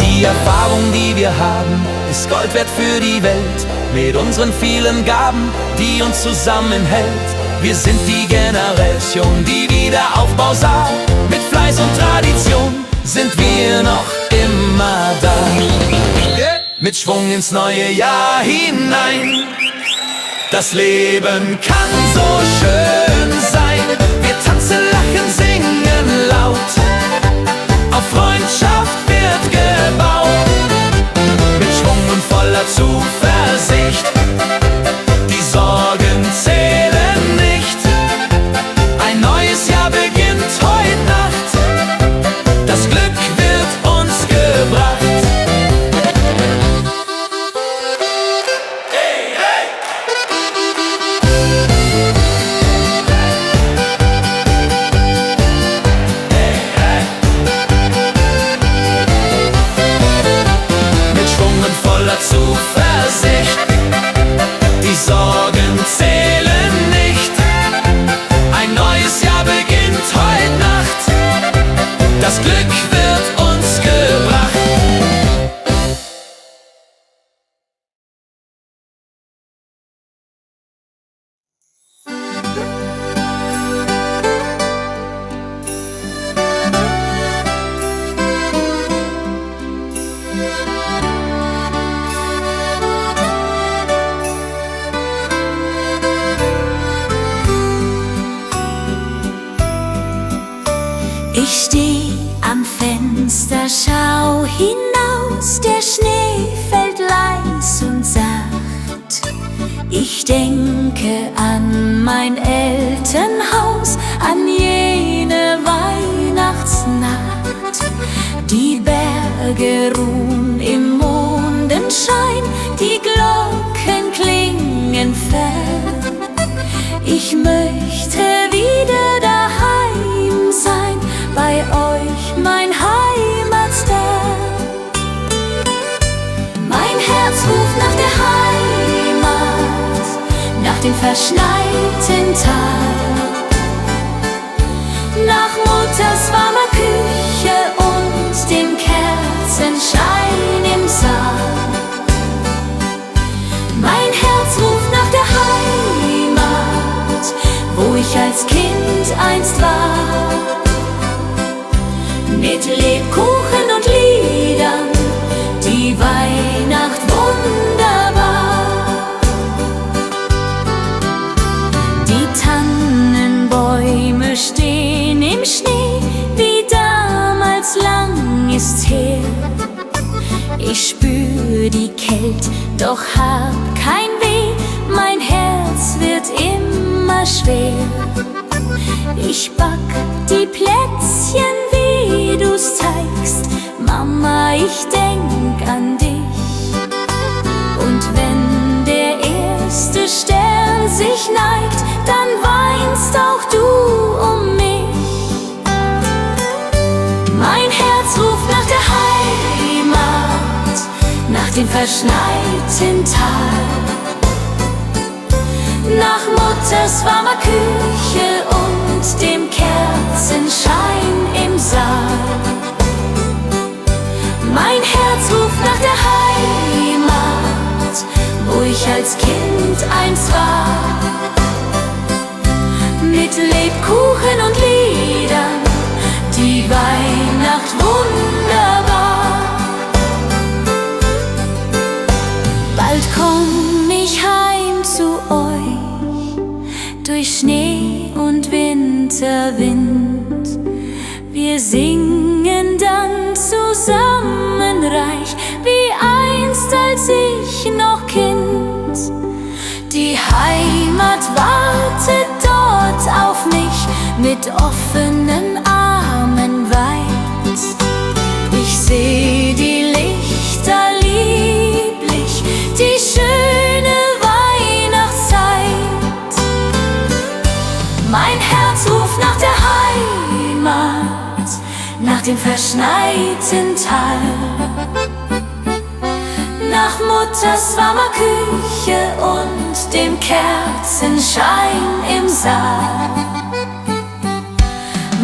Die Erfahrung, die wir haben, ist Gold wert für die Welt. Mit unseren vielen Gaben, die uns zusammenhält. Wir sind die Generation, die Wiederaufbau sah. Mit Fleiß und Tradition sind wir noch immer da. Mit Schwung ins neue Jahr hinein. Das Leben kann so schön sein. Wir tanzen, lachen, singen laut. Auf Freundschaft wird gebaut. Mit Schwung und voller Zuversicht. Die Sorgen zählen nicht. Ein neues Jahr beginnt heute Nacht. Das Glück wird uns gebracht. Zuversicht, die Sorgen zählen nicht. Ein neues Jahr beginnt heute Nacht. Das Glück wird uns gebracht. Ich steh am Fenster, schau hinaus, der Schnee fällt leis und sacht. Ich denke an mein Elternhaus, an jene Weihnachtsnacht. Die Berge ruhen im Mondenschein, die Glocken klingen fern. Ich möchte wieder daheim sein, bei euch, mein Heimatstern. Mein Herz ruft nach der Heimat, nach dem verschneiten Tag, nach Mutters warmer Küche und dem Kerzenschein im Saal. Mein Herz ruft nach der Heimat, wo ich als Kind einst war. Mit Lebkuchen und Liedern, die Weihnacht wunderbar. Die Tannenbäume stehen im Schnee, wie damals, lang ist her. Ich spür die Kälte, doch hab kein Weh, mein Herz wird immer schwer. Ich back die Plätzchen, wie du's zeigst, Mama, ich denk an dich. Und wenn der erste Stern sich neigt, dann weinst auch du um mich. Mein Herz ruft nach der Heimat, nach dem verschneiten Tal, nach Mutters warmer Küche und dem Kerzenschein im Saal. Mein Herz ruft nach der Heimat, wo ich als Kind einst war. Mit Lebkuchen und Liedern, die Weihnacht wunderbar. Bald komm ich heim zu euch, durch Schnee und Winterwind. Wir singen dann zusammen reich, wie einst als ich mit offenen Armen weit. Ich seh die Lichter lieblich, die schöne Weihnachtszeit. Mein Herz ruft nach der Heimat, nach dem verschneiten Tal, nach Mutters warmer Küche und dem Kerzenschein im Saal.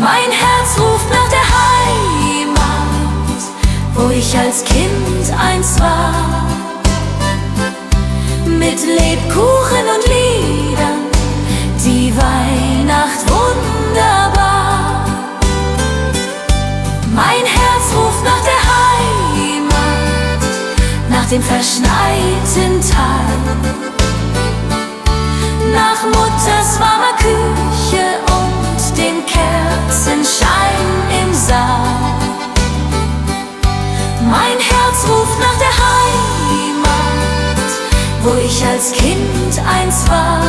Mein Herz ruft nach der Heimat, wo ich als Kind einst war, mit Lebkuchen und Liedern, die Weihnacht wunderbar. Mein Herz ruft nach der Heimat, nach dem verschneiten Tal, nach Mutters warmer Küche und dem Kerzenschein im Saal. Mein Herz ruft nach der Heimat, wo ich als Kind einst war,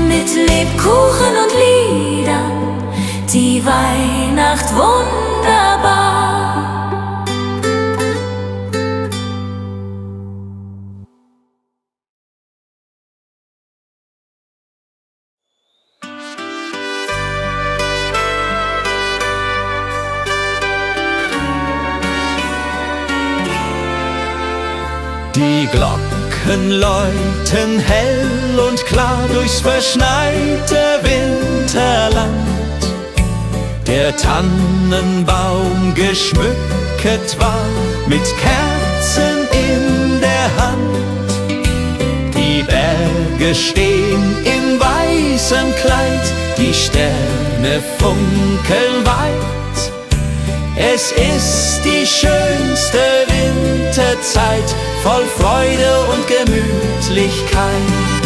mit Lebkuchen und Liedern, die Weihnacht wunderbar. Die Glocken läuten hell und klar durchs verschneite Winterland. Der Tannenbaum geschmücket war mit Kerzen in der Hand. Die Berge stehen in weißem Kleid, die Sterne funkeln weit. Es ist die schönste Winterzeit, voll Freude und Gemütlichkeit.